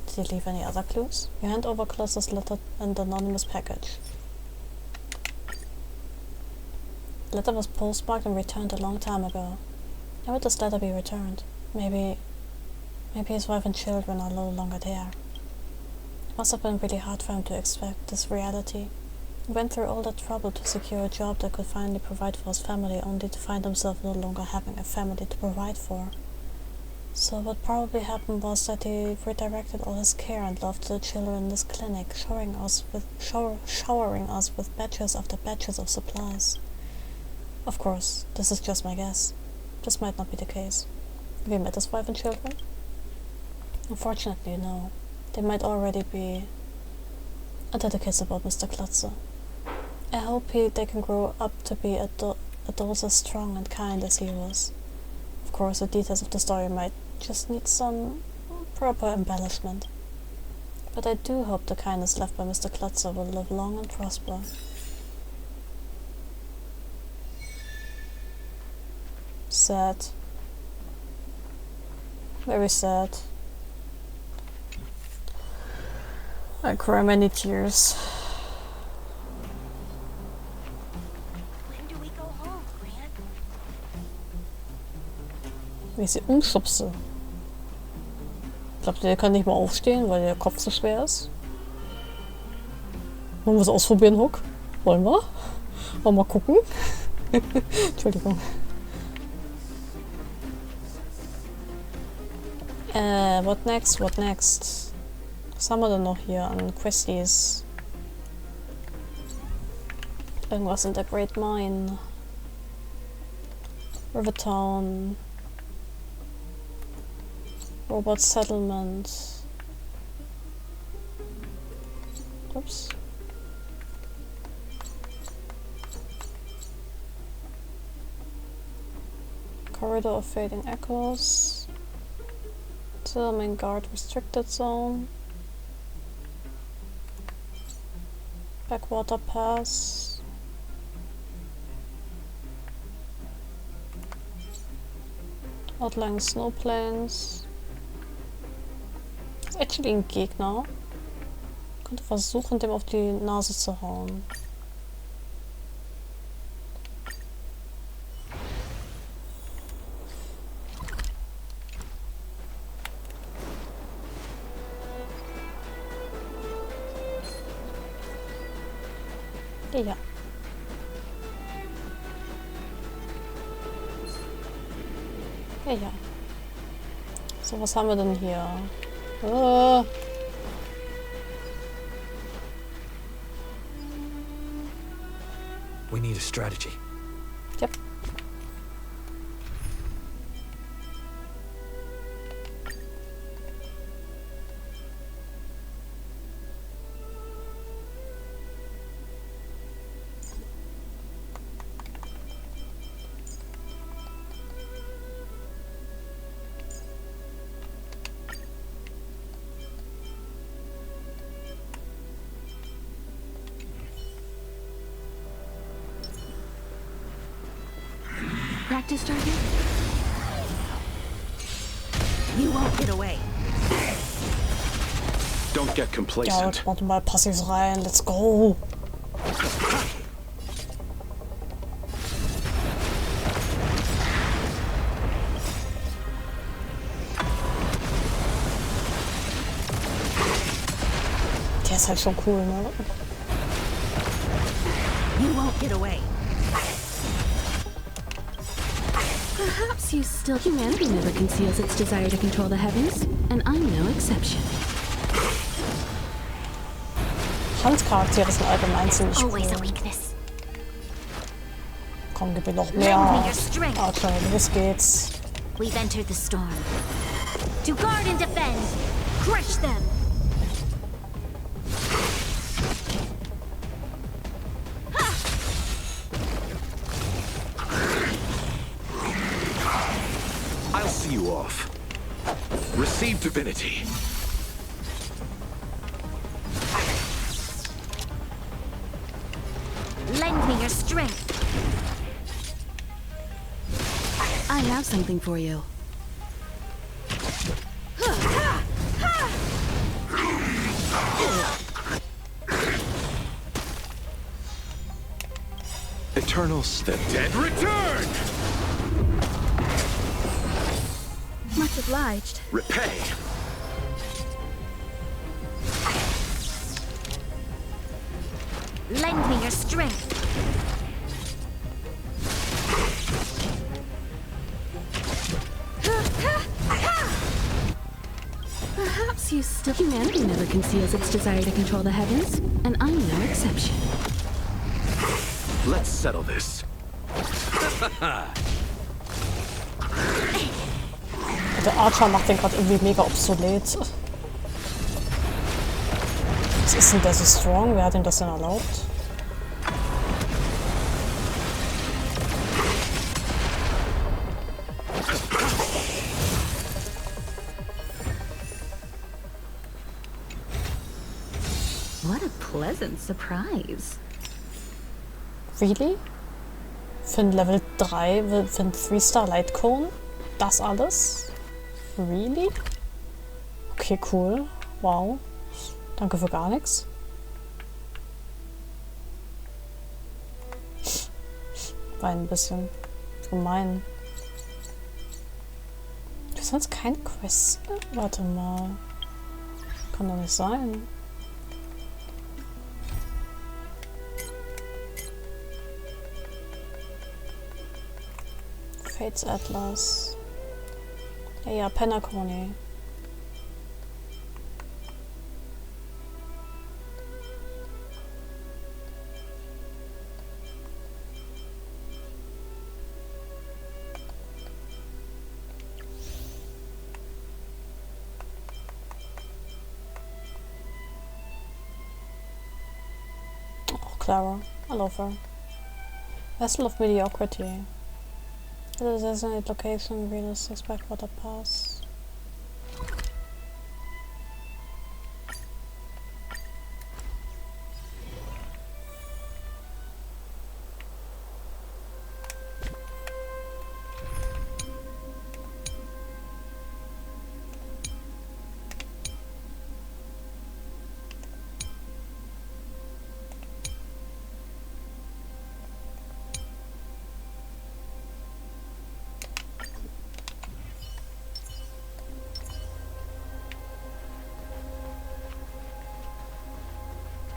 Did he leave any other clues? You hand over Klotzer's letter and the anonymous package. The letter was postmarked and returned a long time ago. Why would this letter be returned? Maybe his wife and children are no longer there. It must have been really hard for him to expect this reality. He went through all that trouble to secure a job that could finally provide for his family, only to find himself no longer having a family to provide for. So what probably happened was that he redirected all his care and love to the children in this clinic, showering us with batches after batches of supplies. Of course, this is just my guess. This might not be the case. Have you met his wife and children? Unfortunately, no. They might already be under the kids about Mr. Klotze. I hope they can grow up to be adults as strong and kind as he was. Of course, the details of the story might just need some proper embellishment. But I do hope the kindness left by Mr. Klotze will live long and prosper. Sad. Very sad. I cry many tears. Wie ich sie umschubse. Glaubt ihr, der kann nicht mal aufstehen, weil der Kopf so schwer ist? Wollen wir es ausprobieren, Hook? Wollen wir? Wollen wir mal gucken? Entschuldigung. What next? What next? Was haben wir denn noch hier an Questies? Irgendwas in der Great Mine. Rivertown. Robot Settlement. Oops. Corridor of Fading Echoes. Main Guard Restricted Zone. Backwater Pass. Outlying Snowplains. Das ist actually ein Gegner. Ich könnte versuchen, dem auf die Nase zu hauen. Ja. Ja. So, was haben wir denn hier? We need a strategy. Yep. Practice target? You won't get away. Don't get Ja, complacent. jetzt machen wir mal passiv rein. Let's go. Der ist halt schon cool, ne? You won't get away. Perhaps you still... Humanity never conceals its desire to control the heavens, and I'm no exception. Handcharaktere sind allgemein ziemlich cool. Komm, gib mir noch mehr. Okay, los geht's. We've entered the storm. To guard and defend! Crush them! I'll see you off. Receive divinity. Lend me your strength. I have something for you. Eternals, the dead return! My Much obliged. Repay! Lend me your strength. Perhaps you still... Humanity never conceals its desire to control the heavens, and I'm no exception. Let's settle this. Der Archer macht den gerade irgendwie mega obsolet. Was ist denn der so strong? Wer hat ihm das denn erlaubt? What a pleasant surprise. Really? Für ein Level 3, für ein 3-Star Light Cone? Das alles? Really? Okay, cool. Wow. Danke für gar nichts. War ein bisschen gemein. Du hast sonst keine Quests? Warte mal. Kann doch nicht sein. Fates Atlas. Ja, Penacony. Oh, Clara. I love her. Vessel of Mediocrity. The designated location, Venus, suspect water pass.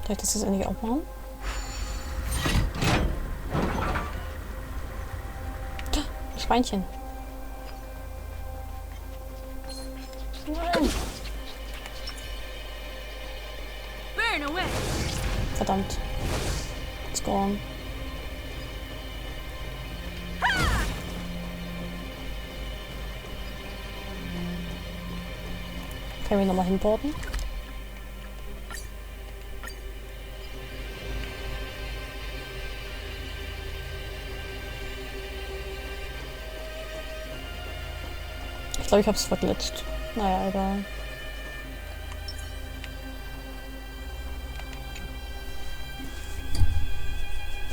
Soll ich das jetzt endlich auch machen? Schweinchen. Nein. Burn away. Verdammt. It's gone. Können wir nochmal hinporten? Ich glaube, ich hab's verglitscht. Naja, egal.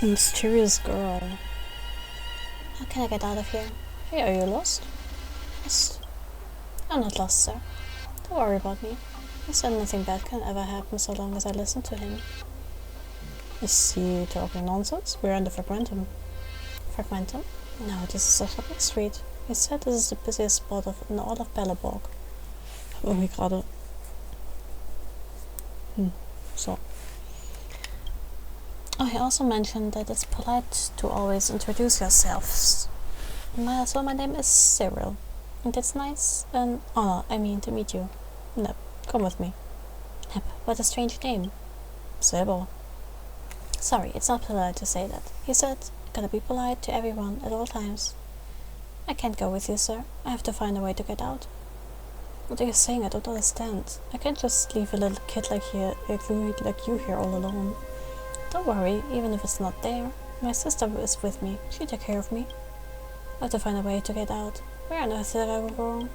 Mysterious girl. How can I get out of here? Hey, are you lost? Lost? I'm not lost, sir. Don't worry about me. He said nothing bad can ever happen so long as I listen to him. Is he talking nonsense? We're in the Fragmentum. Fragmentum? No, this is a shopping street. He said this is the busiest spot in all of Belleborg. Ich hab irgendwie gerade... So. Oh, he also mentioned that it's polite to always introduce yourselves. So my name is Cyril. And it's nice and honor, I mean, to meet you. Nep, come with me. Nep, what a strange name. Silber. Sorry, it's not polite to say that. He said, gotta be polite to everyone at all times. I can't go with you, sir. I have to find a way to get out. What are you saying? I don't understand. I can't just leave a little kid like you here all alone. Don't worry, even if it's not there. My sister is with me. She'll take care of me. I have to find a way to get out. Where on earth did I go wrong?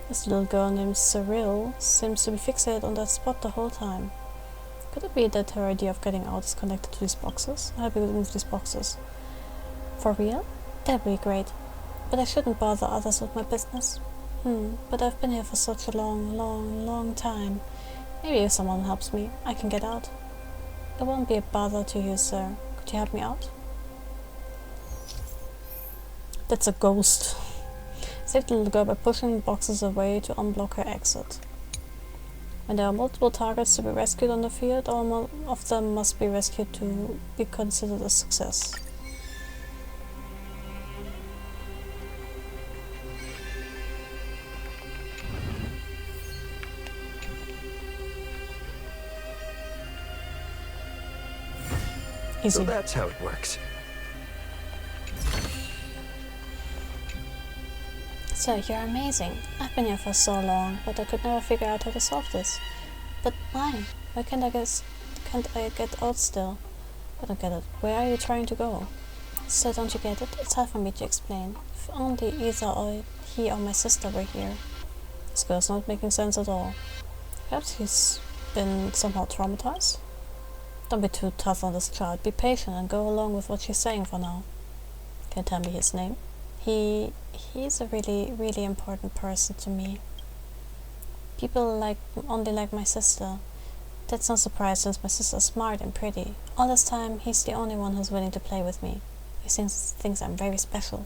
This little girl named Cyril seems to be fixated on that spot the whole time. Could it be that her idea of getting out is connected to these boxes? I hope we could move these boxes. For real? That'd be great. But I shouldn't bother others with my business. But I've been here for such a long time. Maybe if someone helps me, I can get out. It won't be a bother to you, sir. Could you help me out? That's a ghost. Save the little girl by pushing boxes away to unblock her exit. When there are multiple targets to be rescued on the field, all of them must be rescued to be considered a success. Easy. So that's how it works. So, you're amazing. I've been here for so long, but I could never figure out how to solve this. But why? Why can't I get out still? I don't get it. Where are you trying to go? So don't you get it? It's hard for me to explain. If only either he or my sister were here. This girl's not making sense at all. Perhaps he's been somehow traumatized? Don't be too tough on this child. Be patient and go along with what she's saying for now. Can you tell me his name? He's a really important person to me. People only like my sister. That's no surprise since my sister's smart and pretty. All this time, he's the only one who's willing to play with me. He thinks I'm very special.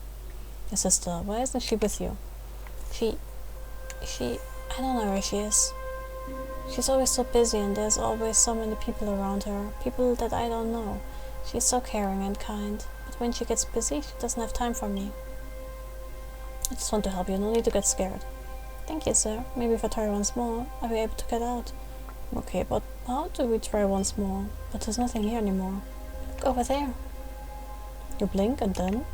Your sister, why isn't she with you? I don't know where she is. She's always so busy and there's always so many people around her. People that I don't know. She's so caring and kind. But when she gets busy, she doesn't have time for me. I just want to help you, no need to get scared. Thank you, sir. Maybe if I try once more, I'll be able to get out. Okay, but how do we try once more? But there's nothing here anymore. Look over there. You blink and then...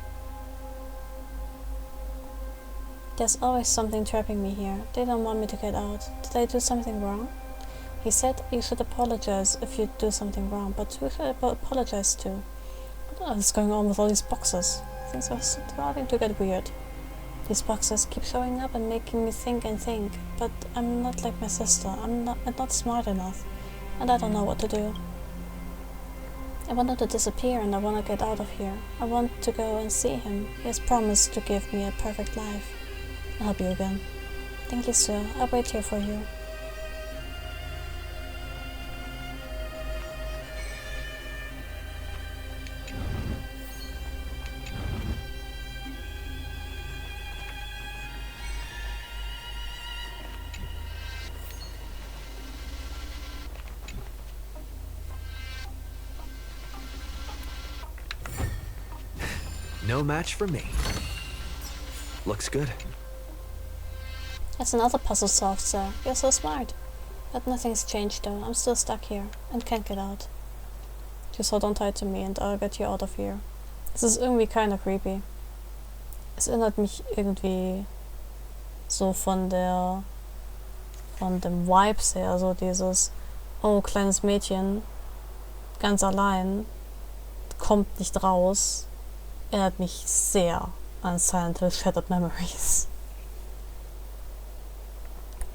There's always something trapping me here. They don't want me to get out. Did I do something wrong? He said you should apologize if you do something wrong, but who should I apologize to? What is going on with all these boxes? Things are starting to get weird. These boxes keep showing up and making me think and think, but I'm not like my sister. I'm not smart enough, and I don't know what to do. I want him to disappear and I want to get out of here. I want to go and see him. He has promised to give me a perfect life. I'll help you again. Thank you, sir. I'll wait here for you. No match for me. Looks good. That's another puzzle solved, sir. You're so smart. But nothing's changed though. I'm still stuck here and can't get out. Just hold on tight to me and I'll get you out of here. Das ist irgendwie kinda creepy. Es erinnert mich irgendwie so von dem Vibes her, so dieses, oh, kleines Mädchen, ganz allein, kommt nicht raus. Erinnert mich sehr an Silent Hill Shattered Memories.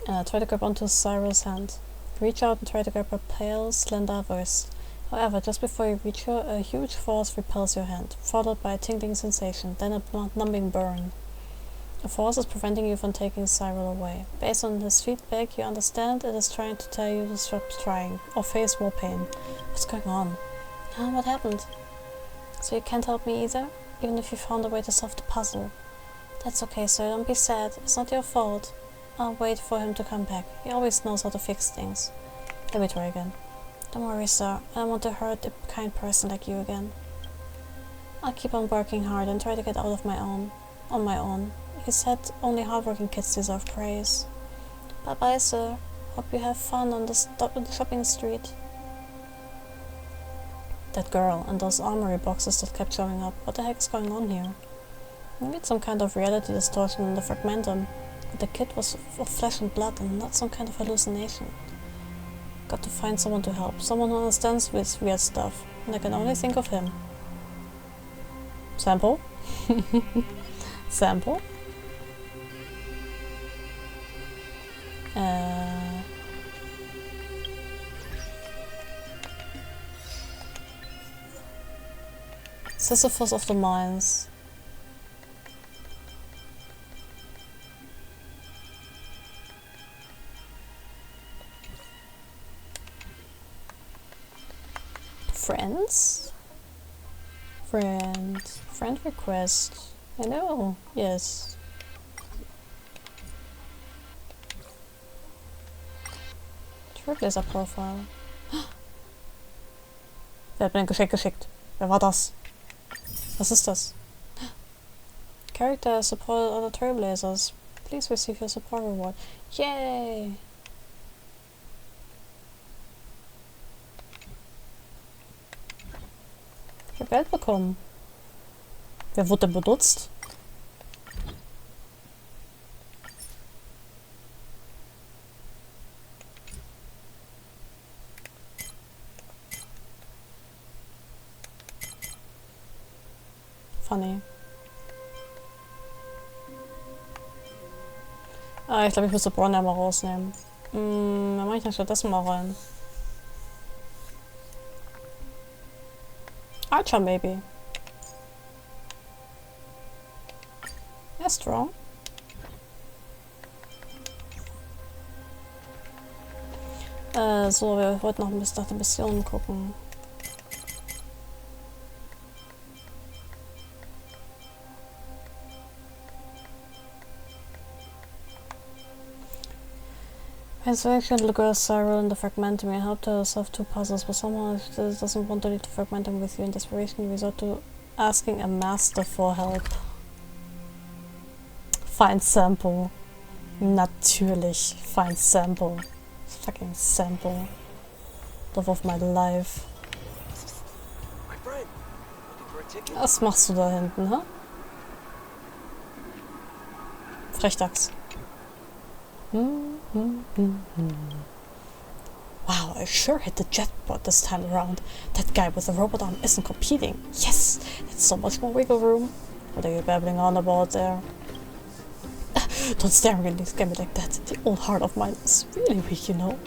Try to grab onto Cyril's hand. Reach out and try to grab her pale, slender wrist. However, just before you reach her, a huge force repels your hand, followed by a tingling sensation, then a numbing burn. The force is preventing you from taking Cyril away. Based on his feedback, you understand it is trying to tell you to stop trying, or face more pain. What's going on? What happened? So you can't help me either? Even if you found a way to solve the puzzle. That's okay, sir, don't be sad. It's not your fault. I'll wait for him to come back. He always knows how to fix things. Let me try again. Don't worry, sir. I don't want to hurt a kind person like you again. I'll keep on working hard and try to get out of on my own. He said only hardworking kids deserve praise. Bye-bye, sir. Hope you have fun on the shopping street. That girl and those armory boxes that kept showing up. What the heck is going on here? Maybe it's some kind of reality distortion in the fragmentum. But the kid was of flesh and blood and not some kind of hallucination. Got to find someone to help. Someone who understands this weird stuff. And I can only think of him. Sample? Sample? Sisyphus of the Mines. Friends? Friend request. Hello. Yes. Rückleser Profile. Wer hat mir ein Geschenk geschickt? Wer war das? Was ist das? Character support other trailblazers. Please receive your support reward. Yay! Ich hab Geld bekommen. Wer wurde denn benutzt? Funny. Ah, ich glaube, ich müsste Bronner mal rausnehmen. Dann mache ich dann stattdessen mal rein. Archer, maybe. Ja, strong. So, wir wollten noch ein bisschen nach den Missionen gucken. Insurrection, the girl Cyril and the fragmentum. Helped her solve 2 puzzles, but somehow she doesn't want to leave the fragmentum with you. In desperation, you resort to asking a master for help. Find sample. Natürlich. Find sample. Fucking sample. Love of my life. Was machst du da hinten, hä? Frechdachs. Wow, I sure hit the jackpot this time around. That guy with the robot arm isn't competing. Yes! That's so much more wiggle room. What are you babbling on about there? Don't stare at me like that. The old heart of mine is really weak, you know.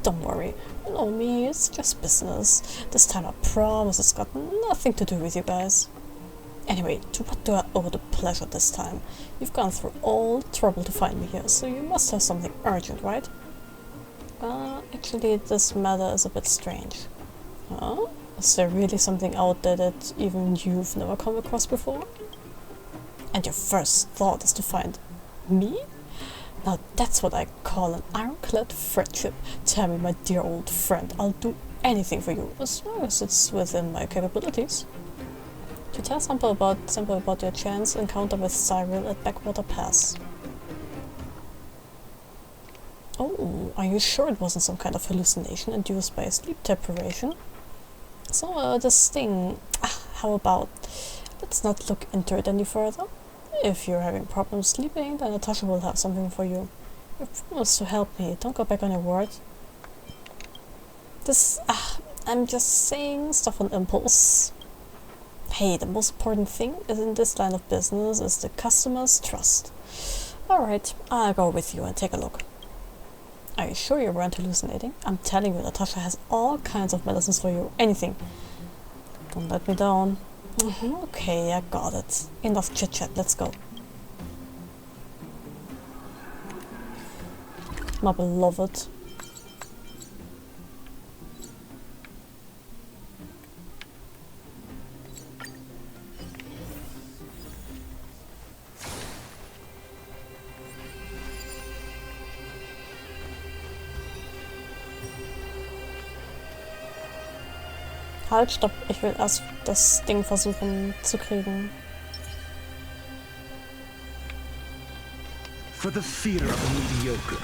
Don't worry. You know me, it's just business. This time I promise it's got nothing to do with you guys. Anyway, to what do I owe the pleasure this time? You've gone through all the trouble to find me here, so you must have something urgent, right? Actually, this matter is a bit strange. Huh? Is there really something out there that even you've never come across before? And your first thought is to find me? Now that's what I call an ironclad friendship. Tell me, my dear old friend, I'll do anything for you, as long as it's within my capabilities. To tell something about your chance encounter with Cyril at Backwater Pass. Oh, are you sure it wasn't some kind of hallucination induced by sleep deprivation? So, this thing, how about, let's not look into it any further. If you're having problems sleeping, then Natasha will have something for you. You promised to help me, don't go back on your word. I'm just saying stuff on impulse. Hey, the most important thing is in this line of business is the customer's trust. Alright, I'll go with you and take a look. Are you sure you weren't hallucinating? I'm telling you, Natasha has all kinds of medicines for you. Anything. Don't let me down. Okay, I got it. Enough chit-chat, let's go. My beloved. Halt, stopp. Ich will erst das Ding versuchen zu kriegen. For the fear of the mediocre.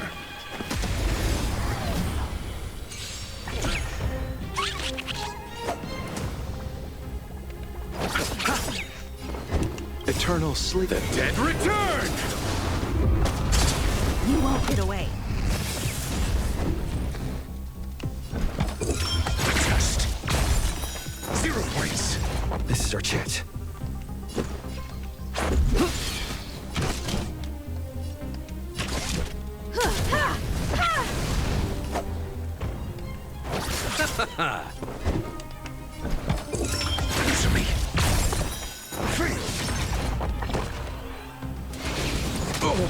Eternal sleep. The dead return! You won't get away. Just 0 points. This is our chance. Answer me. Free. Oh.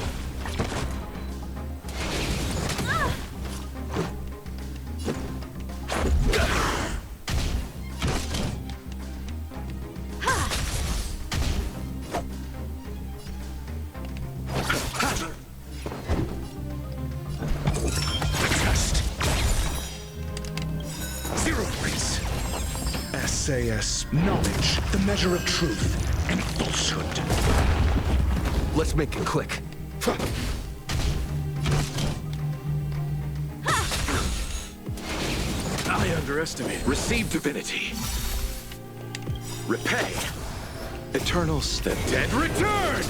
SAS. Knowledge, the measure of truth and falsehood. Let's make it click. I underestimate. Receive divinity. Repay. Eternals. The dead return!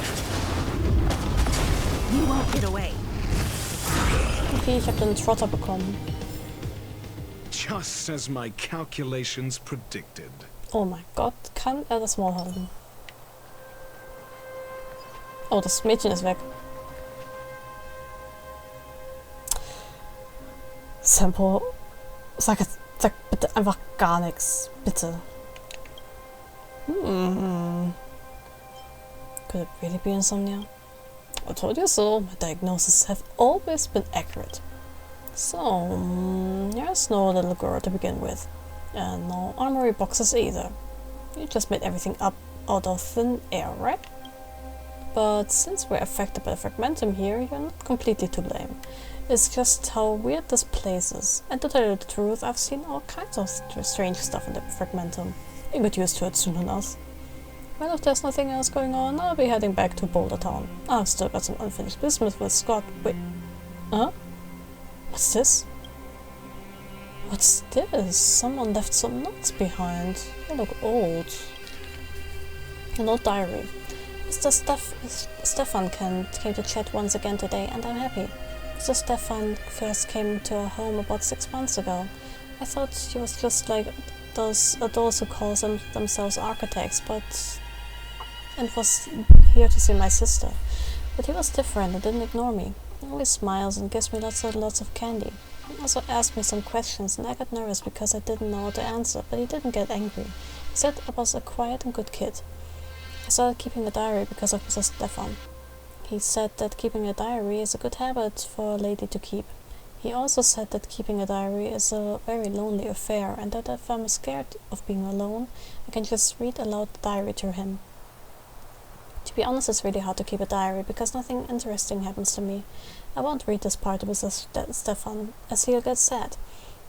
You won't get away. Okay, ich habe den Trotter bekommen. Just as my calculations predicted. Oh mein Gott, kann er das Maul halten? Oh, das Mädchen ist weg. Sample, sag bitte einfach gar nichts. Bitte. Could it really be insomnia? I told you so. My diagnoses have always been accurate. So, here's no little girl to begin with. And no armory boxes either. You just made everything up out of thin air, right? But since we're affected by the fragmentum here, you're not completely to blame. It's just how weird this place is. And to tell you the truth, I've seen all kinds of strange stuff in the fragmentum. You get used to it soon enough. Well, if there's nothing else going on, I'll be heading back to Boulder Town. I've still got some unfinished business with Scott. Wait. Huh? What's this? What's this? Someone left some notes behind. They look old. An old diary. Mr. Stefan came to chat once again today, and I'm happy. Mr. Stefan first came to our home about 6 months ago. I thought he was just like those adults who call themselves architects, and was here to see my sister. But he was different and didn't ignore me. He always smiles and gives me lots of candy. He also asked me some questions, and I got nervous because I didn't know what to answer, but he didn't get angry. He said I was a quiet and good kid. I started keeping a diary because of Mr. Stefan. He said that keeping a diary is a good habit for a lady to keep. He also said that keeping a diary is a very lonely affair, and that if I'm scared of being alone, I can just read aloud the diary to him. To be honest, it's really hard to keep a diary, because nothing interesting happens to me. I won't read this part to Mr. Stefan, as he'll get sad,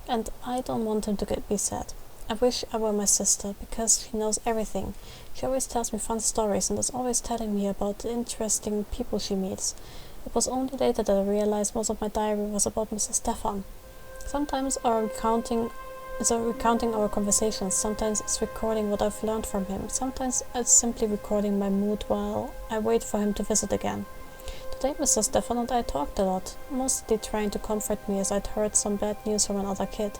and I don't want him to be sad. I wish I were my sister, because she knows everything. She always tells me fun stories and is always telling me about the interesting people she meets. It was only later that I realized most of my diary was about Mr. Stefan. Sometimes it's recounting our conversations, sometimes it's recording what I've learned from him, sometimes it's simply recording my mood while I wait for him to visit again. Today Mr. Stefan and I talked a lot, mostly trying to comfort me as I'd heard some bad news from another kid.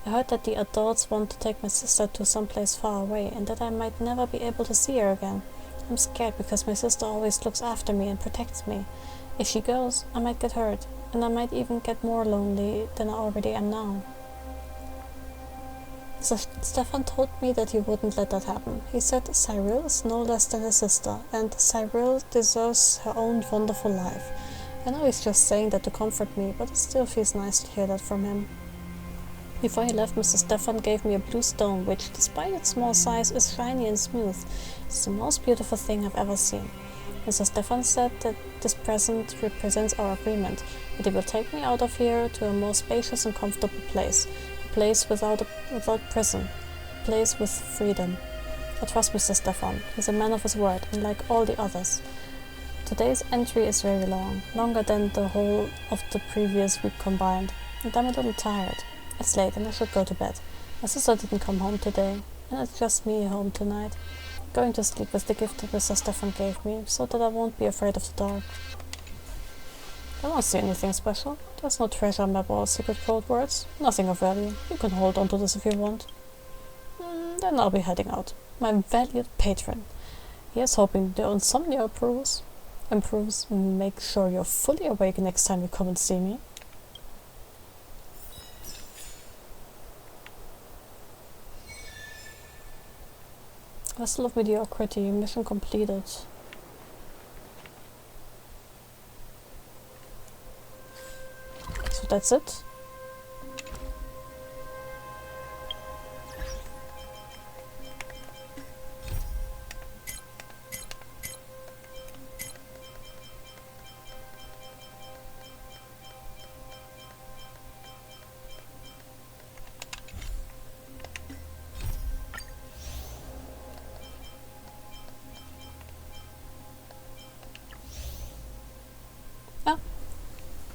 I heard that the adults want to take my sister to someplace far away and that I might never be able to see her again. I'm scared because my sister always looks after me and protects me. If she goes, I might get hurt, and I might even get more lonely than I already am now. So Stefan told me that he wouldn't let that happen. He said Cyril is no less than his sister, and Cyril deserves her own wonderful life. I know he's just saying that to comfort me, but it still feels nice to hear that from him. Before he left, Mr. Stefan gave me a blue stone, which, despite its small size, is shiny and smooth. It's the most beautiful thing I've ever seen. Mr. Stefan said that this present represents our agreement, that he will take me out of here to a more spacious and comfortable place. A place without prison. A place with freedom. I trust Mr. Stefan. He's a man of his word, and like all the others. Today's entry is very long, longer than the whole of the previous week combined, and I'm a little tired. It's late and I should go to bed. My sister didn't come home today, and it's just me home tonight. Going to sleep with the gift that Mr. Stefan gave me, so that I won't be afraid of the dark. I don't see anything special. There's no treasure map or secret code words. Nothing of value. You can hold on to this if you want. Then I'll be heading out. My valued patron. Here's hoping the insomnia improves. Make sure you're fully awake next time you come and see me. Vessel of mediocrity, mission completed. So that's it.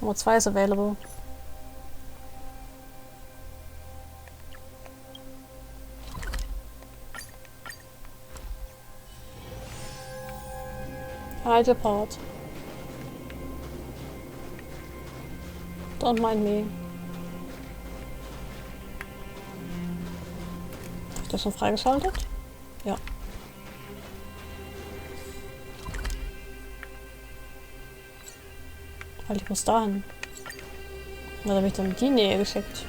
Nummer 2 is available. Hi, depart. Don't mind me. Ist das schon freigeschaltet? Ja. Weil ich muss dahin. Was habe ich dann in die Nähe geschickt?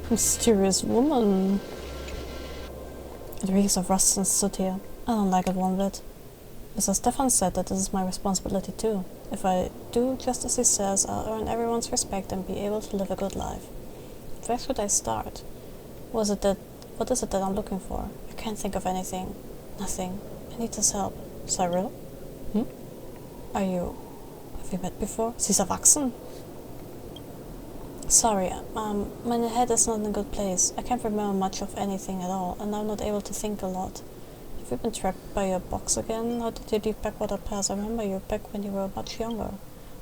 Mysterious woman. It reeks of rust and soot here. I don't like it one bit. Mr. Stefan said that this is my responsibility too. If I do just as he says, I'll earn everyone's respect and be able to live a good life. But where should I start? What is it that I'm looking for? I can't think of anything. Nothing. I need his help. Cyril? Have we met before? Sie ist erwachsen. Sorry, my head is not in a good place. I can't remember much of anything at all, and I'm not able to think a lot. Have you been trapped by your box again? How did you leave Backwater Pass? I remember you back when you were much younger.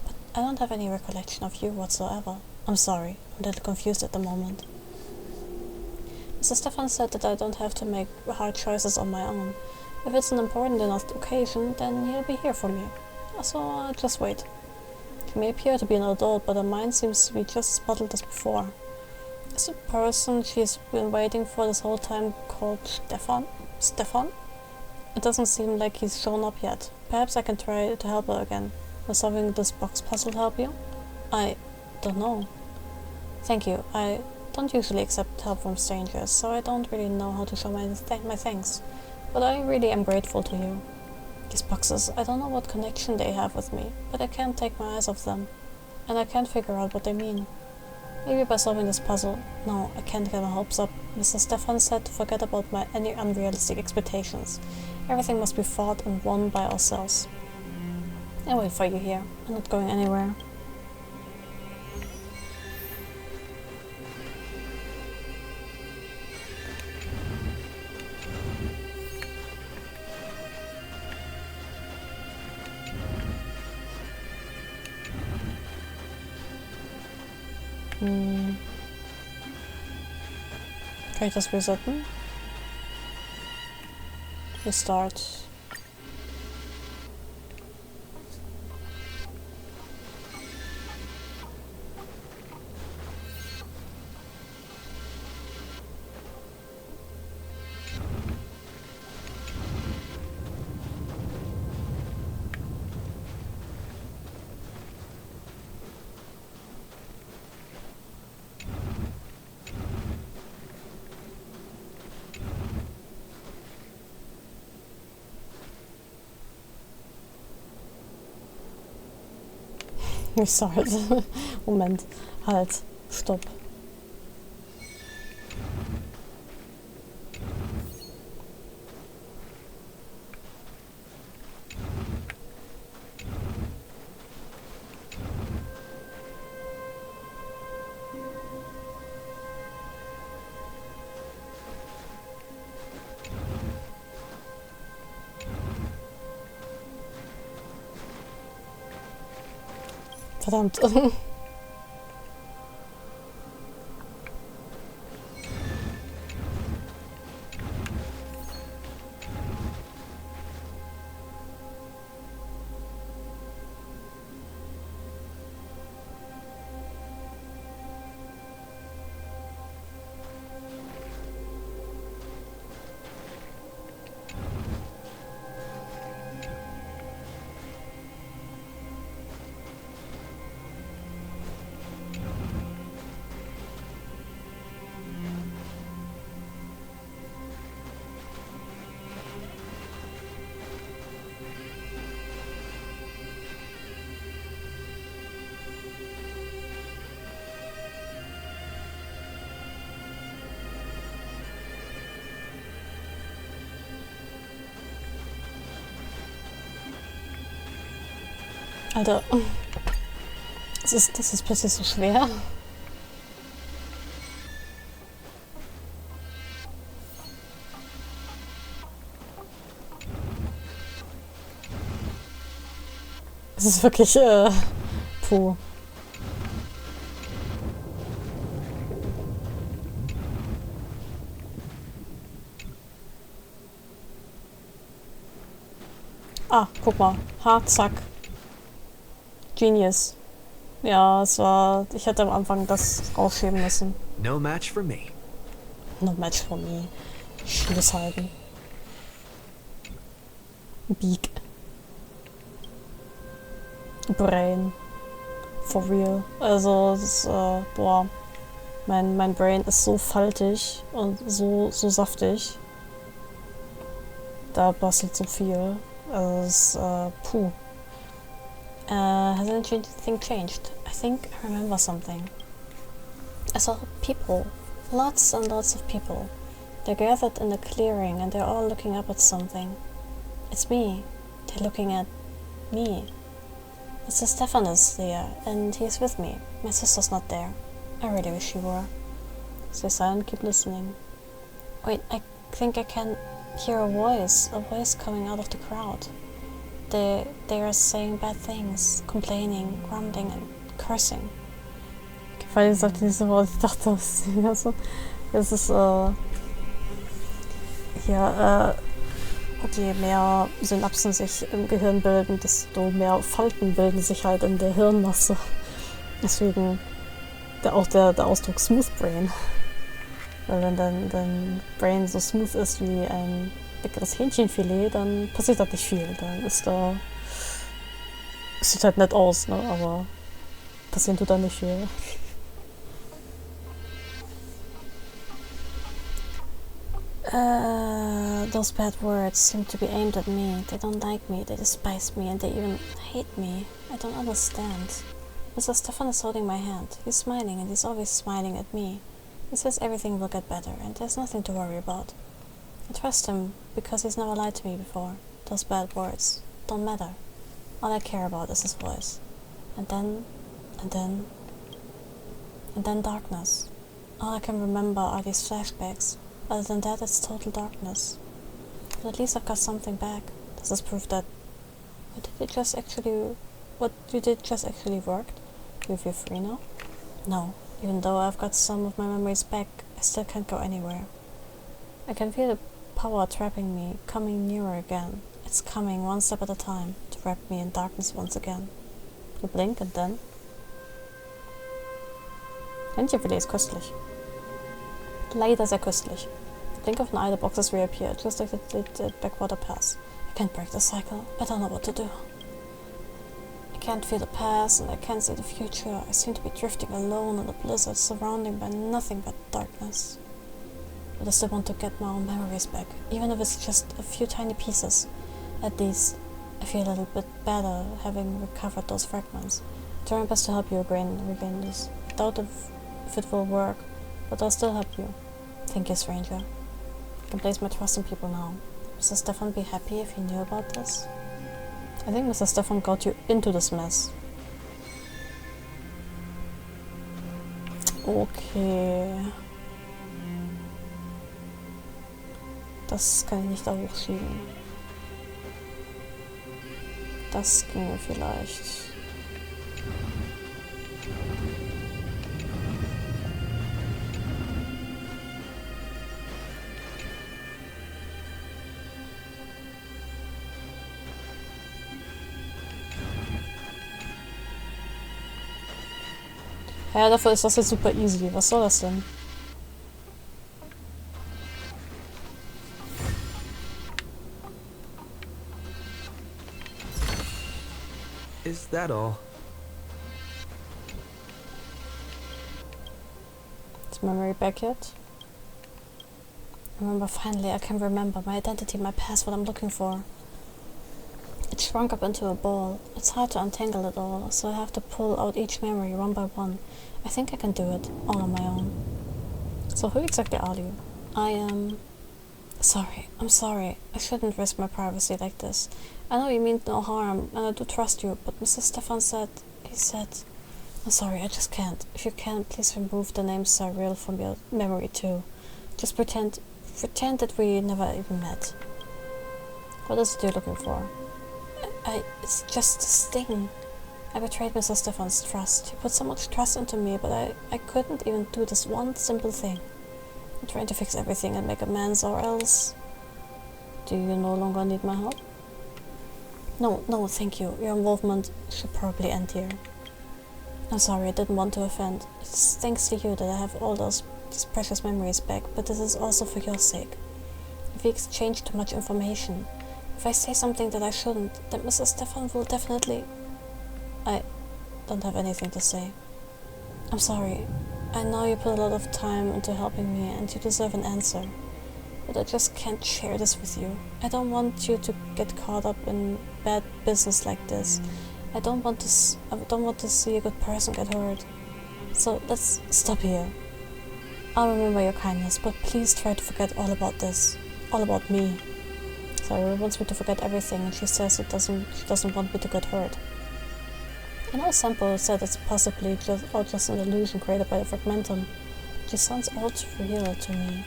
But I don't have any recollection of you whatsoever. I'm sorry, I'm a little confused at the moment. Mr. Stefan said that I don't have to make hard choices on my own. If it's an important enough occasion, then he'll be here for me. So I'll just wait. He may appear to be an adult, but her mind seems to be just as bottled as before. Is the person she's been waiting for this whole time called Stefan? Stefan? It doesn't seem like he's shown up yet. Perhaps I can try to help her again. Will solving this box puzzle help you? I don't know. Thank you. I don't usually accept help from strangers, so I don't really know how to show my thanks. But I really am grateful to you. These boxes, I don't know what connection they have with me, but I can't take my eyes off them. And I can't figure out what they mean. Maybe by solving this puzzle. No, I can't get my hopes up. Mr. Stefan said to forget about any unrealistic expectations. Everything must be fought and won by ourselves. I'll wait for you here. I'm not going anywhere. Kann ich das resetten? Restart. Restart. Moment. Halt. Stopp. Verdammt. Alter. Das ist plötzlich so schwer. Es ist wirklich, puh. Ah, guck mal. Ha, zack. Genius. Ja, es war... Ich hätte am Anfang das rausschieben müssen. No match for me. No match for me. Schluss halten. Beak. Brain. For real. Also, das, boah. Mein Brain ist so faltig und so saftig. Da bastelt so viel. Also, das, puh. Has anything changed? I think I remember something. I saw people. Lots and lots of people. They're gathered in the clearing and they're all looking up at something. It's me. They're looking at me. Mr. Stefan is there, and he's with me. My sister's not there. I really wish she were. Stay silent, keep listening. Wait, I think I can hear a voice coming out of the crowd. They are saying bad things, complaining, grumbling and cursing. Weil ich sagte nicht so was, ich dachte, das ist, ja, je mehr Synapsen sich im Gehirn bilden, desto mehr Falten bilden sich halt in der Hirnmasse. Deswegen auch der Ausdruck Smooth Brain. Weil wenn dein Brain so smooth ist wie ein leckeres Hähnchenfilet, dann passiert halt nicht viel. Dann ist da... Es sieht halt nett aus, ne? Aber passieren tut da nicht viel. Those bad words seem to be aimed at me. They don't like me, they despise me, and they even hate me. I don't understand. Mr. Stefan is holding my hand. He's smiling, and he's always smiling at me. He says everything will get better, and there's nothing to worry about. I trust him, because he's never lied to me before. Those bad words don't matter. All I care about is his voice. And then darkness. All I can remember are these flashbacks. Other than that, it's total darkness. But at least I've got something back. This is proof that what you did just actually worked. You feel free now? No. Even though I've got some of my memories back, I still can't go anywhere. I can feel the power trapping me, coming nearer again. It's coming one step at a time, to wrap me in darkness once again. You blink and then... Hähnchenfilet ist köstlich. Leider sehr köstlich. The blink of an eye, the boxes reappear, just like the backwater pass. I can't break the cycle. I don't know what to do. I can't feel the past, and I can't see the future. I seem to be drifting alone in the blizzard, surrounded by nothing but darkness. But I still want to get my own memories back, even if it's just a few tiny pieces. At least, I feel a little bit better having recovered those fragments. I try my best to help you regain this. I doubt if it will work, but I'll still help you. Thank you, stranger. I can place my trust in people now. Mr. Stefan be happy if he knew about this? I think Mr. Stefan got you into this mess. Okay. Das kann ich nicht da hochschieben. Das ginge vielleicht. Ja, dafür ist das jetzt super easy. Was soll das denn? Is that all? Is memory back yet? Remember, finally, I can remember my identity, my past, what I'm looking for. It shrunk up into a ball. It's hard to untangle it all, so I have to pull out each memory one by one. I think I can do it, all on my own. So who exactly are you? I am... Sorry, I'm sorry. I shouldn't risk my privacy like this. I know you mean no harm, and I do trust you, but Mr. Stefan said... He said... I'm sorry, I just can't. If you can, please remove the name Cyril from your memory too. Just pretend that we never even met. What is it you're looking for? It's just this thing. I betrayed Mr. Stefan's trust. He put so much trust into me, but I couldn't even do this one simple thing. I'm trying to fix everything and make amends, or else... Do you no longer need my help? No, thank you. Your involvement should probably end here. I'm sorry, I didn't want to offend. It's thanks to you that I have all these precious memories back, but this is also for your sake. If we exchange too much information, if I say something that I shouldn't, then Mr. Stefan will definitely... I don't have anything to say. I'm sorry. I know you put a lot of time into helping me and you deserve an answer. But I just can't share this with you. I don't want you to get caught up in bad business like this. I don't want to see a good person get hurt. So let's stop here. I'll remember your kindness, but please try to forget all about this. All about me. Cyril wants me to forget everything, and she says she doesn't want me to get hurt. I know Sampo said it's possibly just an illusion created by the fragmentum. It just sounds all too real to me.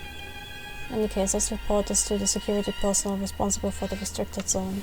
In any case, let's report this to the security personnel responsible for the restricted zone.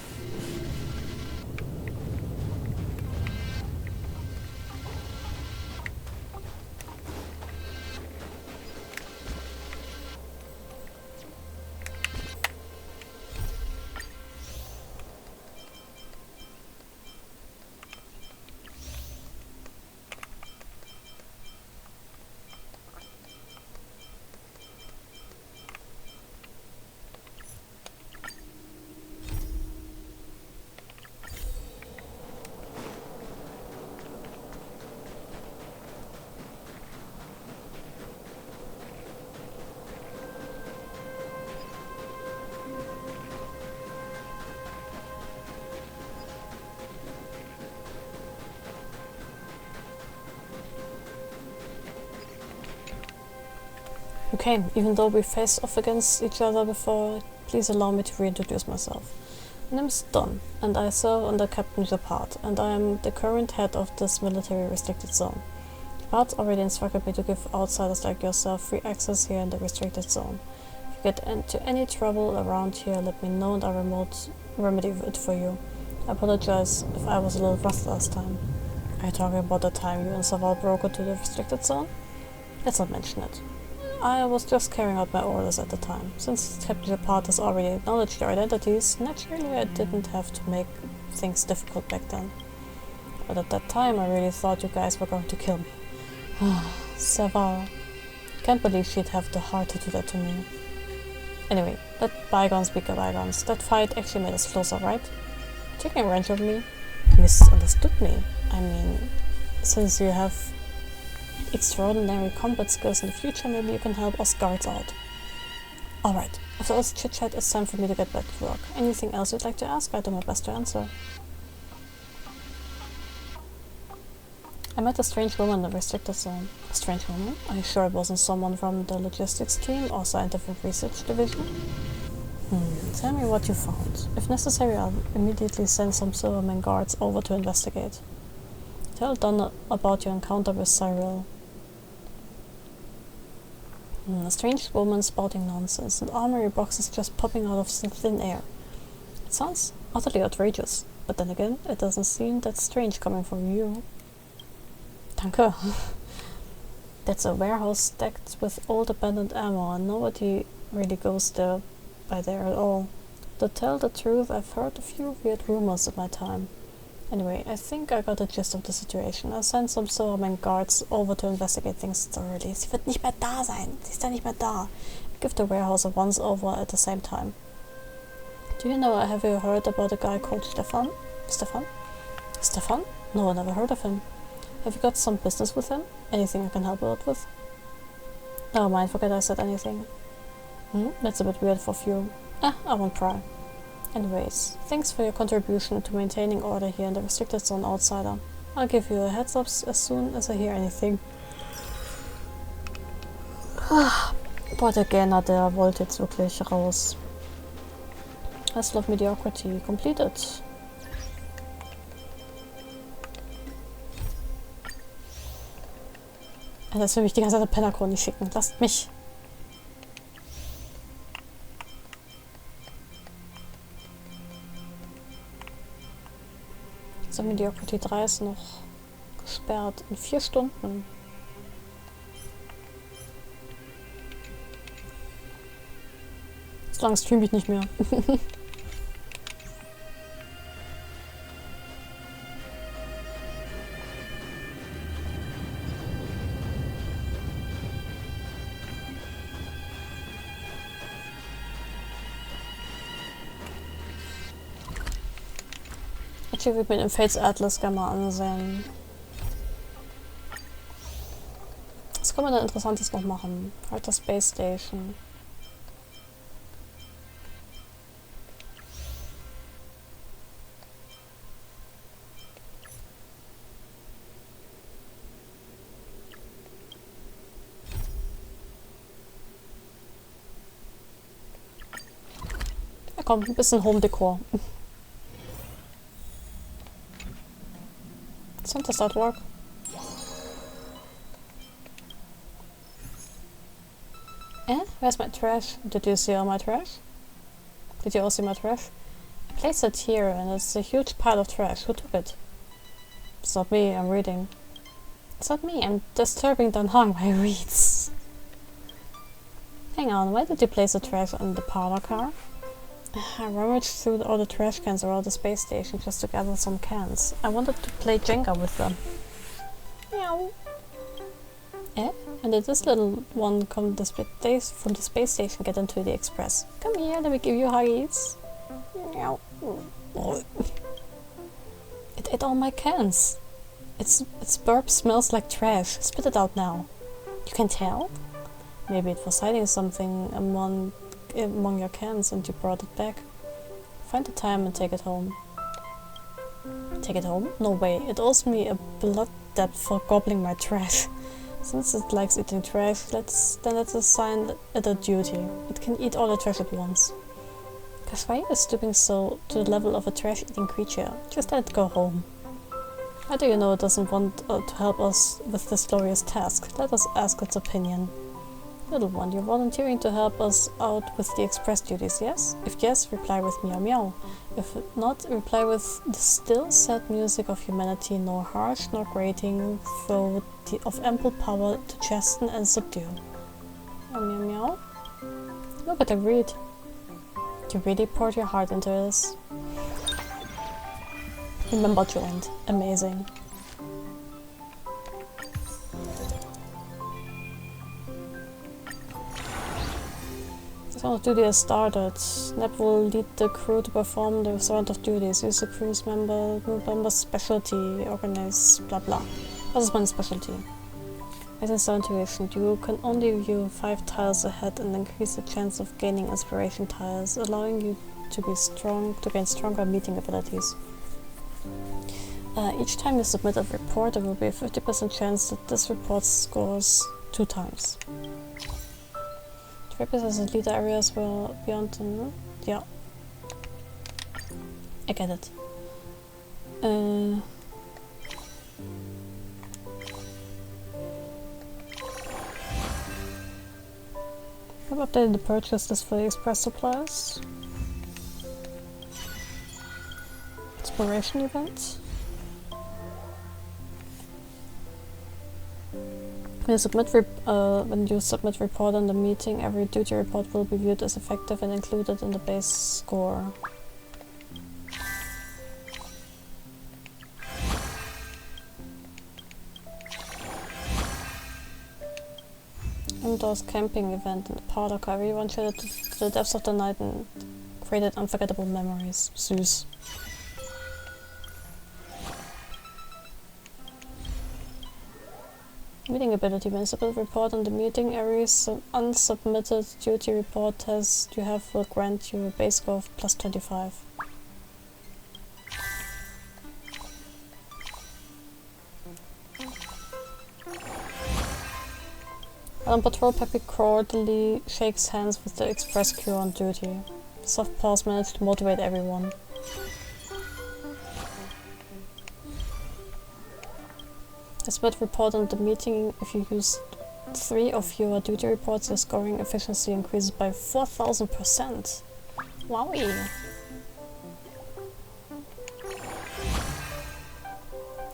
Okay, even though we faced off against each other before, please allow me to reintroduce myself. My name is Don, and I serve under Captain Japard, and I am the current head of this military restricted zone. Japard's already instructed me to give outsiders like yourself free access here in the restricted zone. If you get into any trouble around here, let me know and I'll remedy it for you. I apologize if I was a little rough last time. Are you talking about the time you and Saval broke into the restricted zone? Let's not mention it. I was just carrying out my orders at the time. Since Captain Japard has already acknowledged your identities, naturally I didn't have to make things difficult back then. But at that time I really thought you guys were going to kill me. Saval. Can't believe she'd have the heart to do that to me. Anyway, let bygones be bygones. That fight actually made us closer, right? Taking advantage of me? You misunderstood me. I mean, since you have extraordinary combat skills in the future, maybe you can help us guards out. Alright, after all this chit-chat, it's time for me to get back to work. Anything else you'd like to ask? I do my best to answer. I met a strange woman in the restricted zone. A strange woman? Are you sure it wasn't someone from the logistics team or scientific research division? Tell me what you found. If necessary, I'll immediately send some Silverman guards over to investigate. Tell Don about your encounter with Cyril. A strange woman spouting nonsense, and armory boxes just popping out of thin air. It sounds utterly outrageous, but then again, it doesn't seem that strange coming from you. Danke. That's a warehouse stacked with old abandoned ammo, and nobody really goes there by there at all. To tell the truth, I've heard a few weird rumors in my time. Anyway, I think I got the gist of the situation. I'll send some Silverman guards over to investigate things thoroughly. Sie wird nicht mehr da sein. Sie ist ja nicht mehr da. Give the warehouse a once over at the same time. Do you know, have you heard about a guy called Stefan? Stefan? Stefan? No, I never heard of him. Have you got some business with him? Anything I can help out with? Never mind, forget I said anything. That's a bit weird for few. I won't pry. Anyways, thanks for your contribution to maintaining order here in the restricted zone, outsider. I'll give you a heads up as soon as I hear anything. Boah, der Gainer, der wollte jetzt wirklich raus. Hustle of Mediocrity completed. Das will mich die ganze Zeit Pennerchronik schicken. Lasst mich. So, Mediocrity 3 ist noch gesperrt. In 4 Stunden. So lange streame ich nicht mehr. Ich würde mir den Fates Atlas gerne mal ansehen. Was kann man denn Interessantes noch machen? Herta Space Station. Ja komm, ein bisschen Home Decor. Does that work? Eh? Where's my trash? Did you see all my trash? Did you all see my trash? I placed it here and it's a huge pile of trash. Who took it? It's not me, I'm reading. It's not me, I'm disturbing deinen my reads. Hang on, why did you place the trash on the parlor car? I rummaged through all the trash cans around the space station just to gather some cans. I wanted to play Jenga with them. Meow. Eh? And did this little one come from the space station get into the express? Come here, let me give you huggies. Meow. It ate all my cans. Its burp smells like trash. Spit it out now. You can tell? Maybe it was hiding something among your cans and you brought it back. Find the time and take it home. Take it home? No way. It owes me a blood debt for gobbling my trash. Since it likes eating trash, let's assign it a duty. It can eat all the trash at once. Gosh, why are you stooping so to the level of a trash-eating creature? Just let it go home. How do you know it doesn't want to help us with this glorious task? Let us ask its opinion. Little one, you're volunteering to help us out with the express duties, yes? If yes, reply with meow meow. If not, reply with the still sad music of humanity, nor harsh nor grating, though of ample power to chasten and subdue. Meow meow meow. Look at the read. You really poured your heart into this. Remember joined. Amazing. The duty has started. Neb will lead the crew to perform the sort of duties. Use the crew's member's specialty. Organize blah blah. What is my specialty? As a intuition, you can only view 5 tiles ahead and increase the chance of gaining inspiration tiles, allowing you to gain stronger meeting abilities. Each time you submit a report, there will be a 50% chance that this report scores 2 times. Represents leader areas were beyond the... Yeah. I get it. I've updated the purchase list for the express supplies. Exploration event. When you submit report on the meeting, every duty report will be viewed as effective and included in the base score. Indoors camping event in the parlor car. Everyone shared it to the depths of the night and created unforgettable memories. Süß. Meeting ability. When you submit report on the meeting, every unsubmitted duty report test you have will grant you a base score of plus 25. While on patrol, Peppy cordially shakes hands with the express crew on duty. The soft pause managed to motivate everyone. As report on the meeting, if you use 3 or fewer duty reports, your scoring efficiency increases by 4000%. Wowie!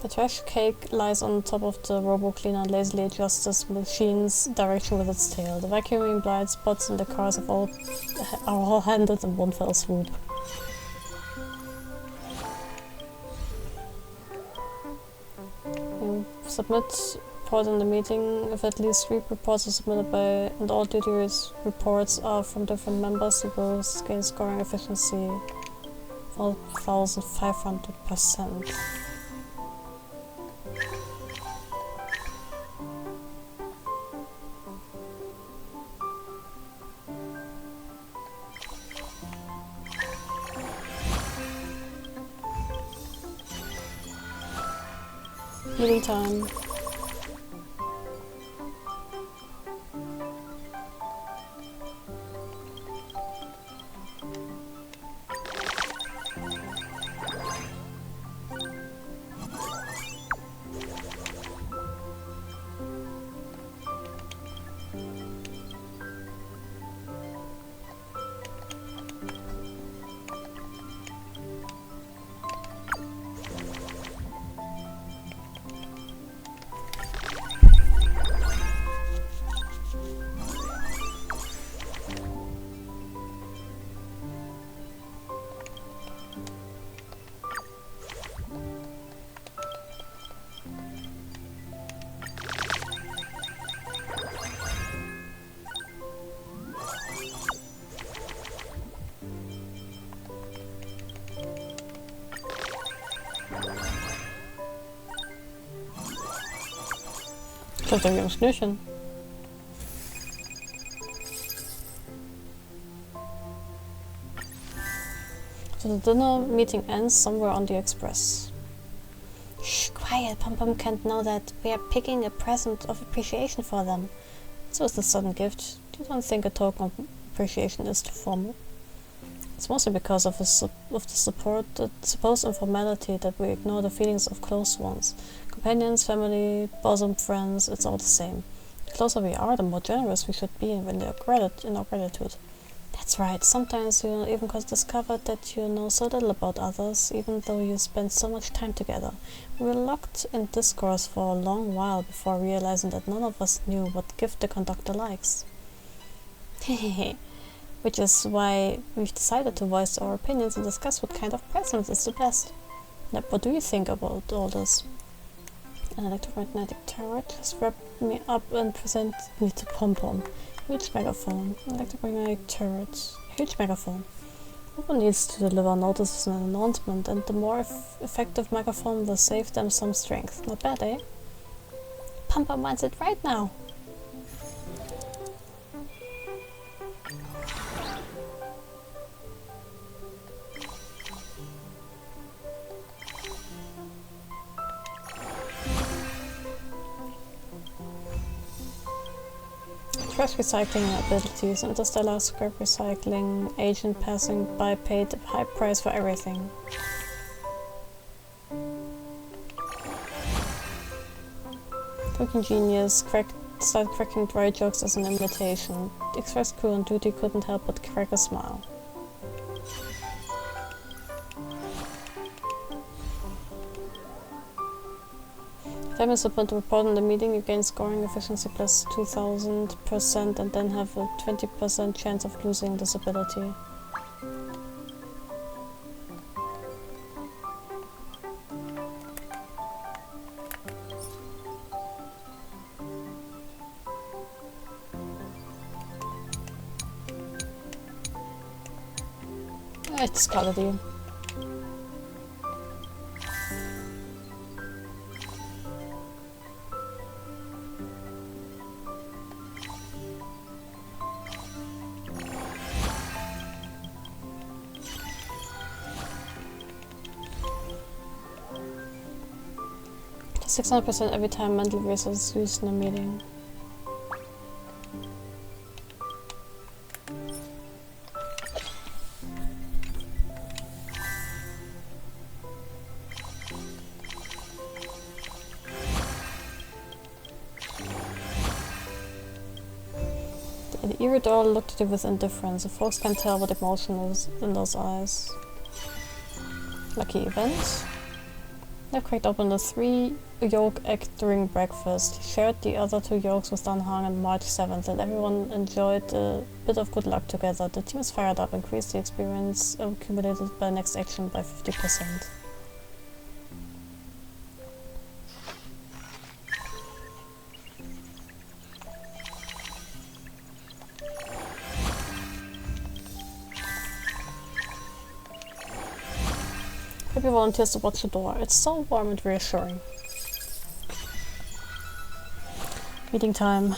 The trash cake lies on top of the robo-cleaner and lazily adjusts the machine's direction with its tail. The vacuuming blind spots in the cars are all handled in one fell swoop. You submit report in the meeting. If at least 3 reports are submitted by and all duty reports are from different members, you will gain scoring efficiency 4500%. Meeting time. Ich dachte, wir haben Schnürchen. So the dinner meeting ends somewhere on the express. Shh, quiet. Pom Pom can't know that we are picking a present of appreciation for them. So is the sudden gift. You don't think a token of appreciation is too formal? It's mostly because of the supposed informality that we ignore the feelings of close ones. Companions, family, bosom friends, it's all the same. The closer we are, the more generous we should be in our gratitude. That's right, sometimes you even discover that you know so little about others, even though you spend so much time together. We were locked in discourse for a long while before realizing that none of us knew what gift the conductor likes. Hehehe. Which is why we've decided to voice our opinions and discuss what kind of present is the best. Now, what do you think about all this? An electromagnetic turret just wrapped me up and presented me to Pom Pom. Huge megaphone. Electromagnetic turret. Huge megaphone. Everyone needs to deliver notices and an announcement, and the more effective megaphone will save them some strength. Not bad, eh? Pom Pom wants it right now. Trash recycling abilities, interstellar scrap recycling, agent passing by paid a high price for everything. Token genius started cracking dry jokes as an invitation. The express crew on duty couldn't help but crack a smile. Time is upon to report on the meeting, you gain scoring efficiency plus 2000% and then have a 20% chance of losing this ability. I discarded you. Plus 600% every time mental resource is used in a meeting. The eerie door looked at you with indifference. The folks can tell what emotion is in those eyes. Lucky event. They cracked open the 3-yolk egg during breakfast. He shared the other 2 yolks with Dan Hang on March 7th, and everyone enjoyed a bit of good luck together. The team is fired up, increased the experience accumulated by next action by 50%. Happy volunteers to watch the door. It's so warm and reassuring. Meeting time.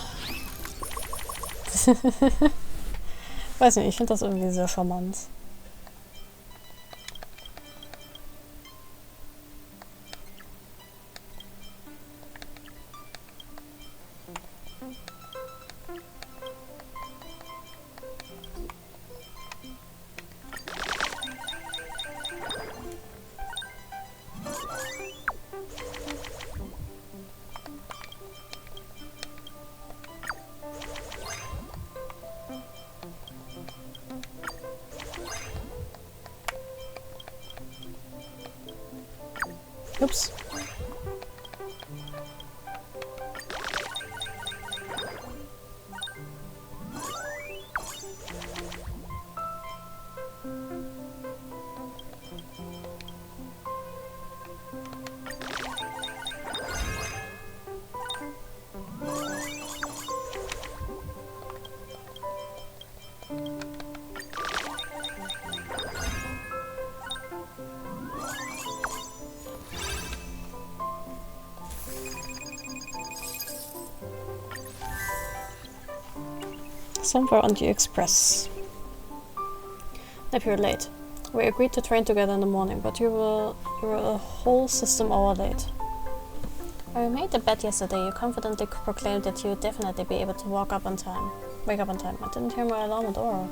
Weiß nicht, ich finde das irgendwie sehr charmant. Oops. Somewhere on the express. If you're late. We agreed to train together in the morning, but you were a whole system hour late. I made a bet yesterday. You confidently proclaimed that you would definitely be able to wake up on time. I didn't hear my alarm at all.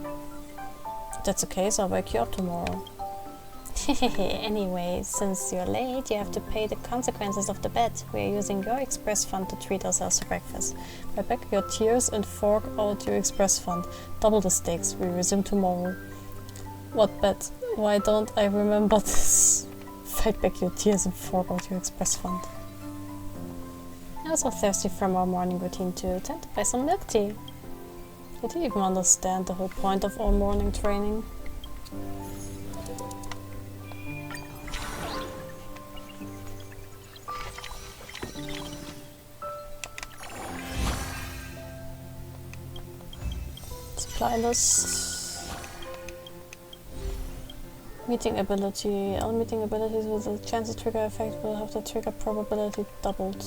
If that's the case, I'll wake you up tomorrow. Anyway, since you're late, you have to pay the consequences of the bet. We are using your express fund to treat ourselves to breakfast. Buy back your tears and fork out your express fund. Double the stakes. We resume tomorrow. What bet? Why don't I remember this? Fight back your tears and fork out your express fund. I was so thirsty from our morning routine too. Time to buy some milk tea. Did you even understand the whole point of our morning training? Supply list. Meeting ability. All meeting abilities with a chance to trigger effect will have the trigger probability doubled.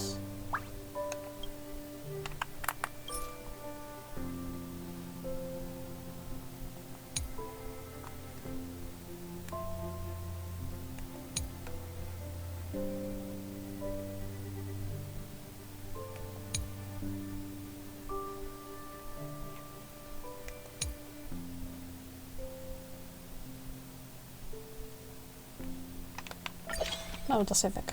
Oh, das hier weg.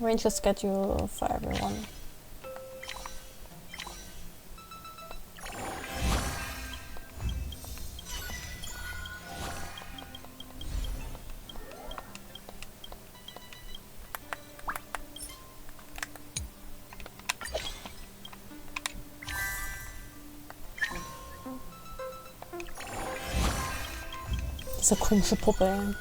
Arrange a schedule for everyone. Diese komische Puppe, ey.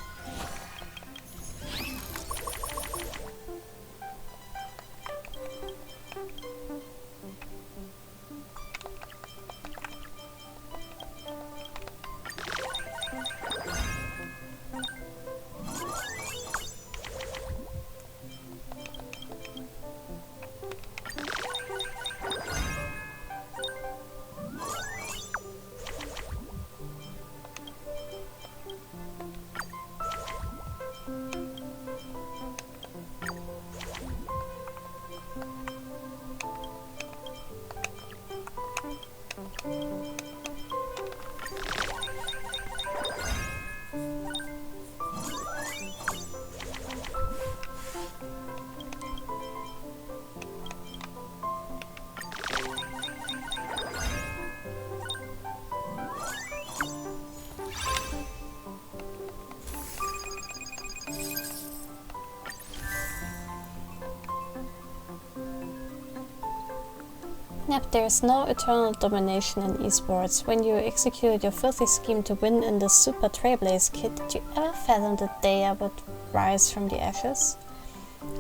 Yep, there's no eternal domination in esports. When you execute your filthy scheme to win in the Super Trailblaze kit, did you ever fathom the day I would rise from the ashes?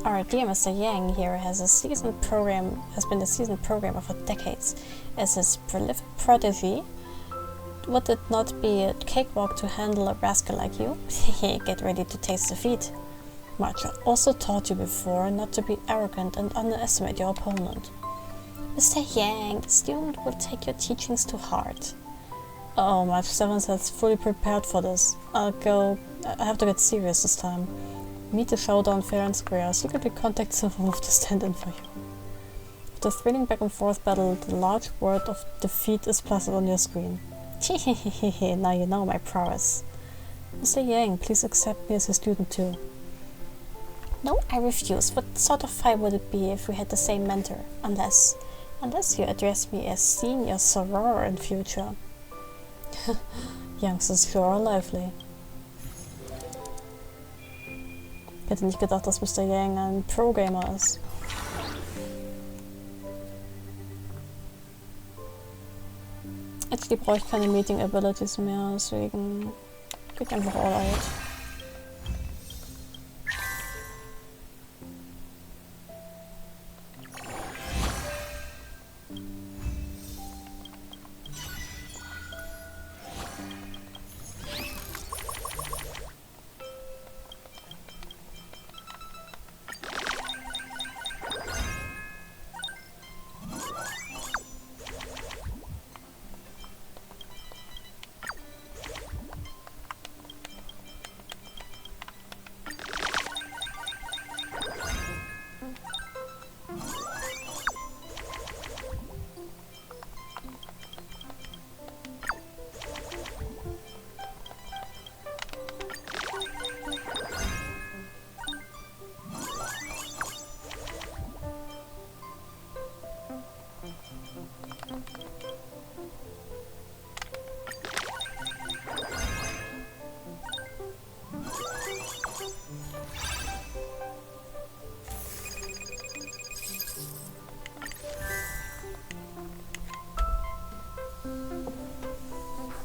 Our dear Mr. Yang here has been a seasoned programmer for decades. As his prolific prodigy, would it not be a cakewalk to handle a rascal like you? Get ready to taste defeat. Marcha also taught you before not to be arrogant and underestimate your opponent. Mr. Yang, the student will take your teachings to heart. Oh, March 7th has fully prepared for this. I have to get serious this time. Meet the showdown fair and square. Secretly contact Silverwolf to stand in for you. After thrilling back and forth battle, the large word of defeat is plastered on your screen. Hehehehe, now you know my prowess. Mr. Yang, please accept me as a student too. No, I refuse. What sort of fight would it be if we had the same mentor? Unless you address me as senior soror in future. Youngsters sure are lively. Ich hätte nicht gedacht, dass Mr. Yang ein Pro-Gamer ist. Actually brauche ich keine Meeting Abilities mehr, deswegen gehe ich einfach all out.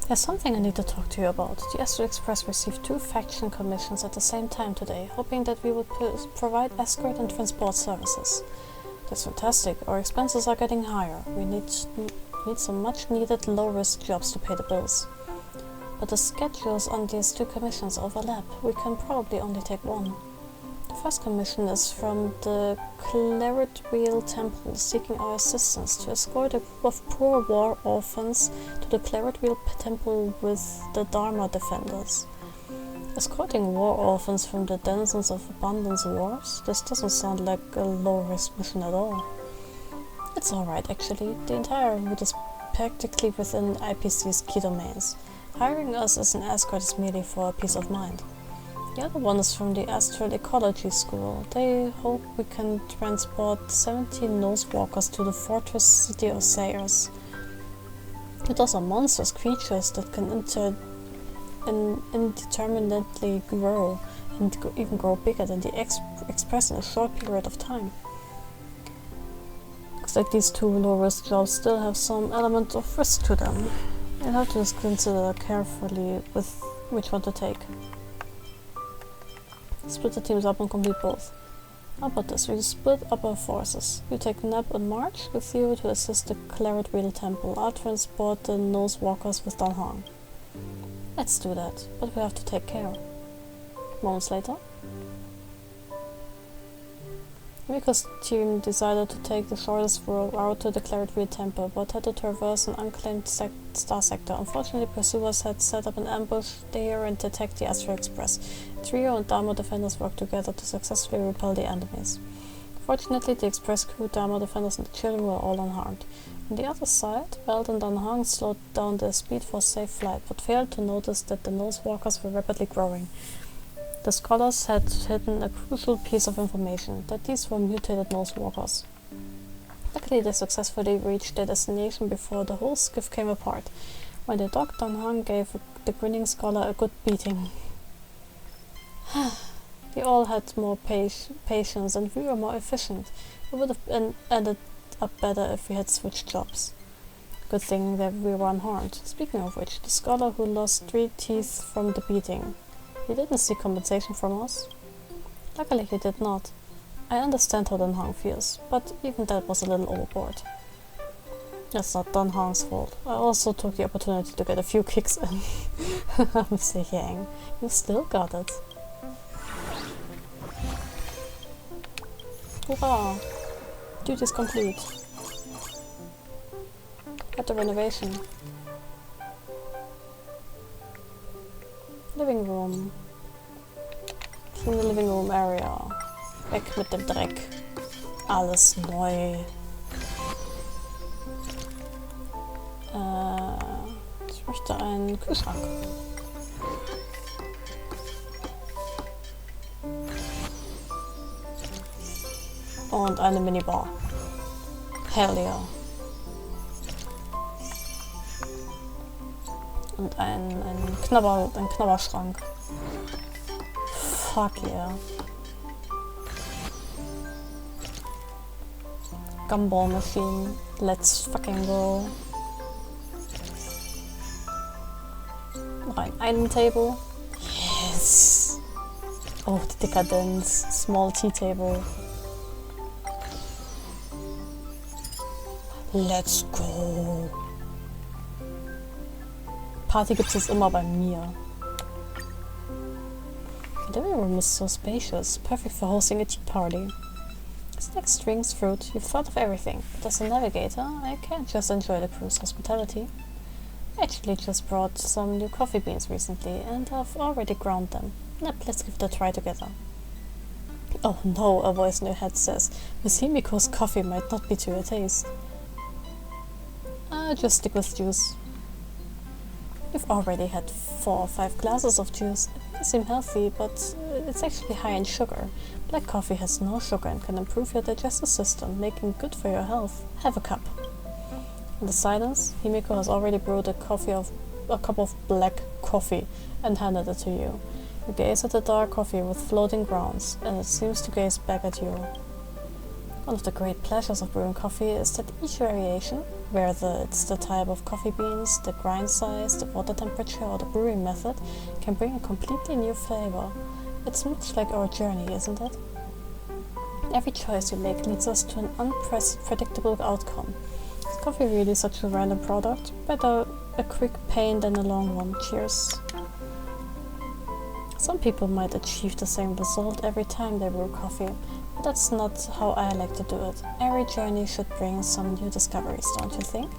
There's something I need to talk to you about. The Astral Express received 2 faction commissions at the same time today, hoping that we would provide escort and transport services. That's fantastic. Our expenses are getting higher. We need some much-needed low-risk jobs to pay the bills. But the schedules on these 2 commissions overlap. We can probably only take one. The first commission is from the Claret-Wheel Temple, seeking our assistance to escort a group of poor war orphans to the Claret-Wheel Temple with the Dharma Defenders. Escorting war orphans from the denizens of Abundance Wars? This doesn't sound like a low-risk mission at all. It's alright actually, the entire route is practically within IPC's key domains. Hiring us as an escort is merely for peace of mind. The other one is from the Astral Ecology School. They hope we can transport 17 nose walkers to the fortress city of Sayers. Those are monstrous creatures that can indeterminately grow and even grow bigger than the Express in a short period of time. Looks like these 2 low-risk jobs still have some element of risk to them. You'll have to consider carefully with which one to take. Split the teams up and complete both. How about this? We split up our forces. You take Neb and March with you to assist the Claret-Wheel Temple. I'll transport the Nose Walkers with Dan Hong. Let's do that, but we have to take care. Moments later, Miko's team decided to take the shortest route to the Claret-Wheel Temple, but had to traverse an unclaimed star sector. Unfortunately, pursuers had set up an ambush there and attacked the Astral Express. Trio and Dharma Defenders worked together to successfully repel the enemies. Fortunately, the Express crew, Dharma Defenders and the children were all unharmed. On the other side, Weld and Dan Hong slowed down their speed for safe flight, but failed to notice that the Nose Walkers were rapidly growing. The scholars had hidden a crucial piece of information, that these were mutated Nose Walkers. Luckily, they successfully reached their destination before the whole skiff came apart. When they docked, Dan Hong gave the grinning scholar a good beating. They all had more patience and we were more efficient. It would have ended up better if we had switched jobs. Good thing that we were unharmed. Speaking of which, the scholar who lost 3 teeth from the beating. He didn't seek compensation from us. Luckily he did not. I understand how Dan Hong feels, but even that was a little overboard. That's not Dan Hong's fault. I also took the opportunity to get a few kicks in. Mr. Yang, you still got it. Hurrah! Duty's complete. At the renovation. Living room. Clean the living room area. Weg mit dem Dreck. Alles neu. Ich möchte einen Kühlschrank. Und eine Minibar. Hell yeah. Und ein Knabberschrank. Fuck yeah. Gumball machine. Let's fucking go. Noch einen Table. Yes. Oh, die Dekadenz. Small tea table. Let's go. Party gibt es immer bei mir. The living room is so spacious, perfect for hosting a tea party. Snacks, drinks, fruit, you've thought of everything. But as a navigator, I can't just enjoy the crew's hospitality. I actually just brought some new coffee beans recently, and I've already ground them. Now let's give it a try together. Oh no, a voice in your head says, Miss Himiko's coffee might not be to your taste. Just stick with juice. You've already had 4 or 5 glasses of juice. It may seem healthy, but it's actually high in sugar. Black coffee has no sugar and can improve your digestive system, making it good for your health. Have a cup. In the silence, Himiko has already brewed a cup of black coffee and handed it to you. You gaze at the dark coffee with floating grounds, and it seems to gaze back at you. One of the great pleasures of brewing coffee is that each variation, whether it's the type of coffee beans, the grind size, the water temperature, or the brewing method, can bring a completely new flavor. It's much like our journey, isn't it? Every choice you make leads us to an unpredictable outcome. Is coffee really such a random product? Better a quick pain than a long one. Cheers. Some people might achieve the same result every time they brew coffee. That's not how I like to do it. Every journey should bring some new discoveries, don't you think?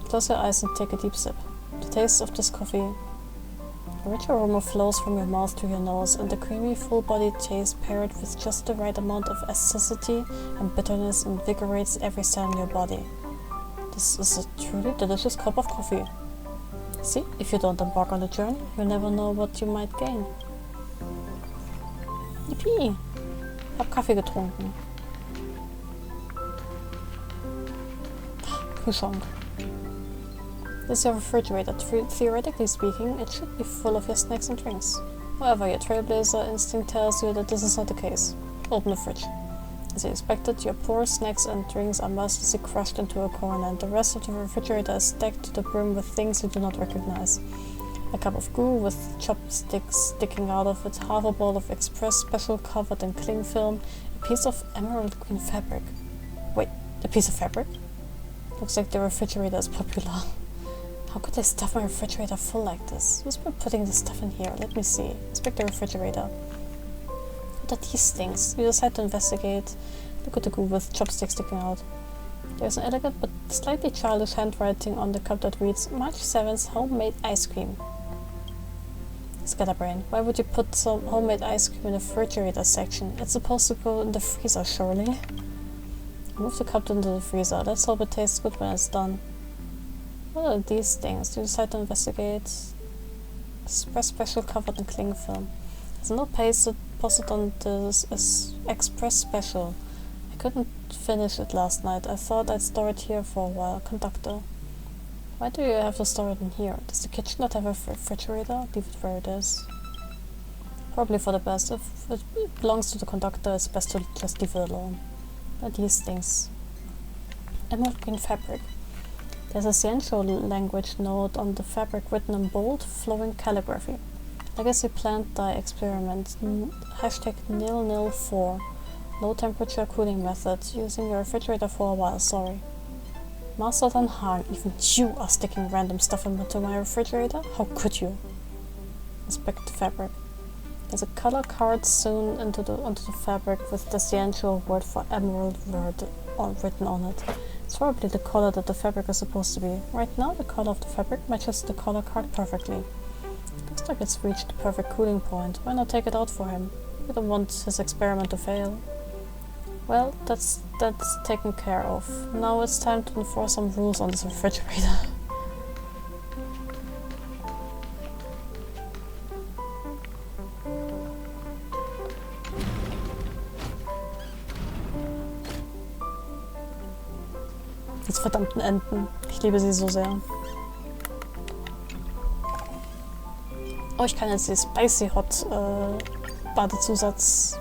Close your eyes and take a deep sip. The taste of this coffee. A rich aroma flows from your mouth to your nose, and the creamy, full-bodied taste paired with just the right amount of acidity and bitterness invigorates every cell in your body. This is a truly delicious cup of coffee. See, if you don't embark on the journey, you'll never know what you might gain. Yippie! Ich hab Kaffee getrunken. Kühlschrank. This is your refrigerator. Theoretically speaking, it should be full of your snacks and drinks. However, your trailblazer instinct tells you that this is not the case. Open the fridge. As you expected, your poor snacks and drinks are mercilessly crushed into a corner, and the rest of the refrigerator is stacked to the brim with things you do not recognize. A cup of goo with chopsticks sticking out of it, half a bowl of express special covered in cling film, a piece of emerald green fabric. Wait, a piece of fabric? Looks like the refrigerator is popular. How could they stuff my refrigerator full like this? Who's been putting this stuff in here? Let me see. Inspect the refrigerator. What are these things? You decide to investigate. Look at the goo with chopsticks sticking out. There's an elegant but slightly childish handwriting on the cup that reads, March 7th, homemade ice cream. Scatterbrain, why would you put some homemade ice cream in the refrigerator section? It's supposed to go in the freezer, surely? Move the cup into the freezer. Let's hope it tastes good when it's done. What are these things? You decide to investigate. Express special covered in cling film. There's no posted on this as express special. I couldn't finish it last night. I thought I'd store it here for a while. Conductor. Why do you have to store it in here? Does the kitchen not have a refrigerator? Leave it where it is. Probably for the best. If it belongs to the conductor, it's best to just leave it alone. But these things. Emerald green fabric. There's a essential language note on the fabric written in bold, flowing calligraphy. Legacy plant dye experiment. Hashtag 004. Low temperature cooling method. Using your refrigerator for a while, sorry. Master Dan Hang, even you are sticking random stuff into my refrigerator? How could you? Inspect the fabric. There's a color card sewn onto the fabric with the essential word for emerald written on it. It's probably the color that the fabric is supposed to be. Right now, the color of the fabric matches the color card perfectly. Looks like it's reached the perfect cooling point. Why not take it out for him? We don't want his experiment to fail. Well, that's taken care of. Now it's time to enforce some rules on this refrigerator. Diese verdammten Enten. Ich liebe sie so sehr. Oh, ich kann jetzt die Spicy Hot Badezusatz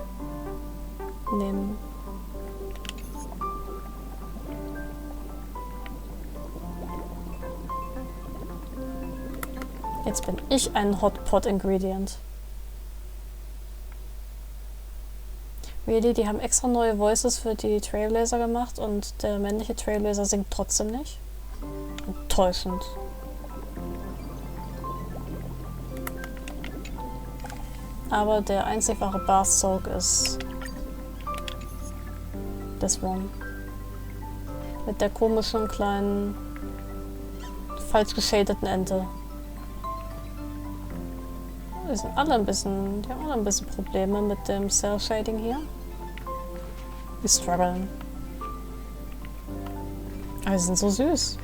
nehmen. Jetzt bin ich ein Hot Pot Ingredient. Really, die haben extra neue Voices für die Trailblazer gemacht und der männliche Trailblazer singt trotzdem nicht. Enttäuschend. Aber der einzig wahre Bass-Soak ist this one. Mit der komischen kleinen falsch geschadeten Ente. Die haben alle ein bisschen Probleme mit dem Cell Shading hier. Die strugglen. Aber die sind so süß.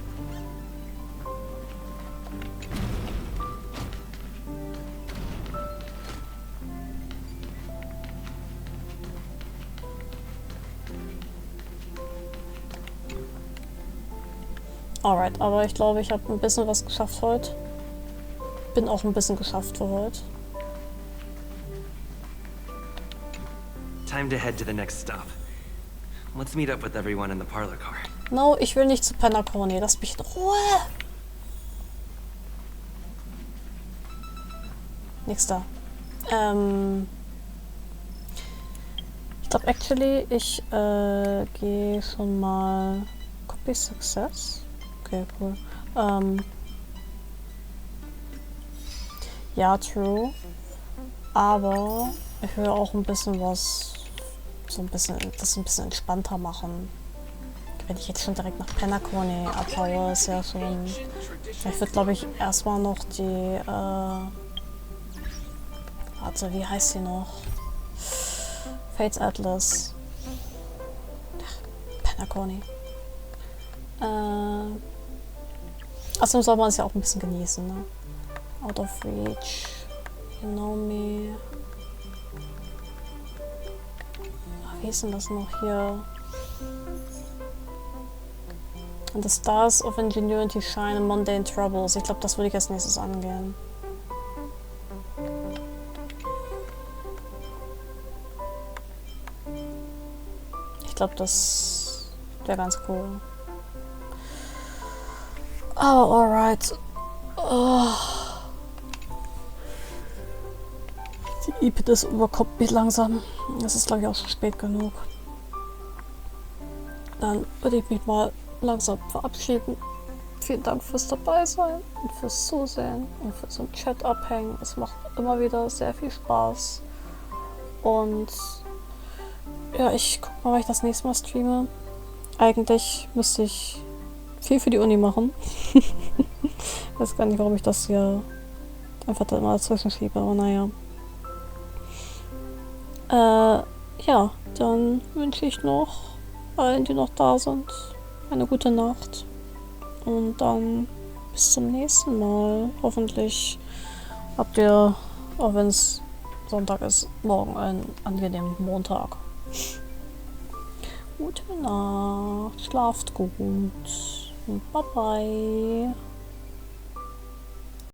Alright, aber ich glaube, ich habe ein bisschen was geschafft heute. Bin auch ein bisschen geschafft für heute. Time to head to the next stop. Let's meet up with everyone in the parlor car. No, ich will nicht zu Penacony. Lass mich in Ruhe. Nix da. Ich glaube, actually, ich gehe schon mal... Copy Success? Okay, cool. Ja, true. Aber ich will auch ein bisschen was, das ein bisschen entspannter machen. Wenn ich jetzt schon direkt nach Penacony abhaue, ist ja schon... Ich würde, glaube ich, erstmal noch die, warte, wie heißt sie noch? Fates Atlas. Penacony. Außerdem soll man es ja auch ein bisschen genießen, ne? Out of reach. You know me. Wie ist denn das noch hier? And the stars of ingenuity shine in mundane troubles. Ich glaube, das würde ich als nächstes angehen. Ich glaube, das wäre ganz cool. Oh, alright. Oh. Die Ipetus überkommt mich langsam. Es ist, glaube ich, auch schon spät genug. Dann würde ich mich mal langsam verabschieden. Vielen Dank fürs Dabeisein und fürs Zusehen und fürs im Chat abhängen. Es macht immer wieder sehr viel Spaß. Und ja, ich guck mal, wann ich das nächste Mal streame. Eigentlich müsste ich viel für die Uni machen. Ich weiß gar nicht, warum ich das hier einfach da immer dazwischen schiebe, aber naja. Ja, dann wünsche ich noch allen, die noch da sind, eine gute Nacht. Und dann bis zum nächsten Mal. Hoffentlich habt ihr, auch wenn es Sonntag ist, morgen einen angenehmen Montag. Gute Nacht, schlaft gut. Bye bye.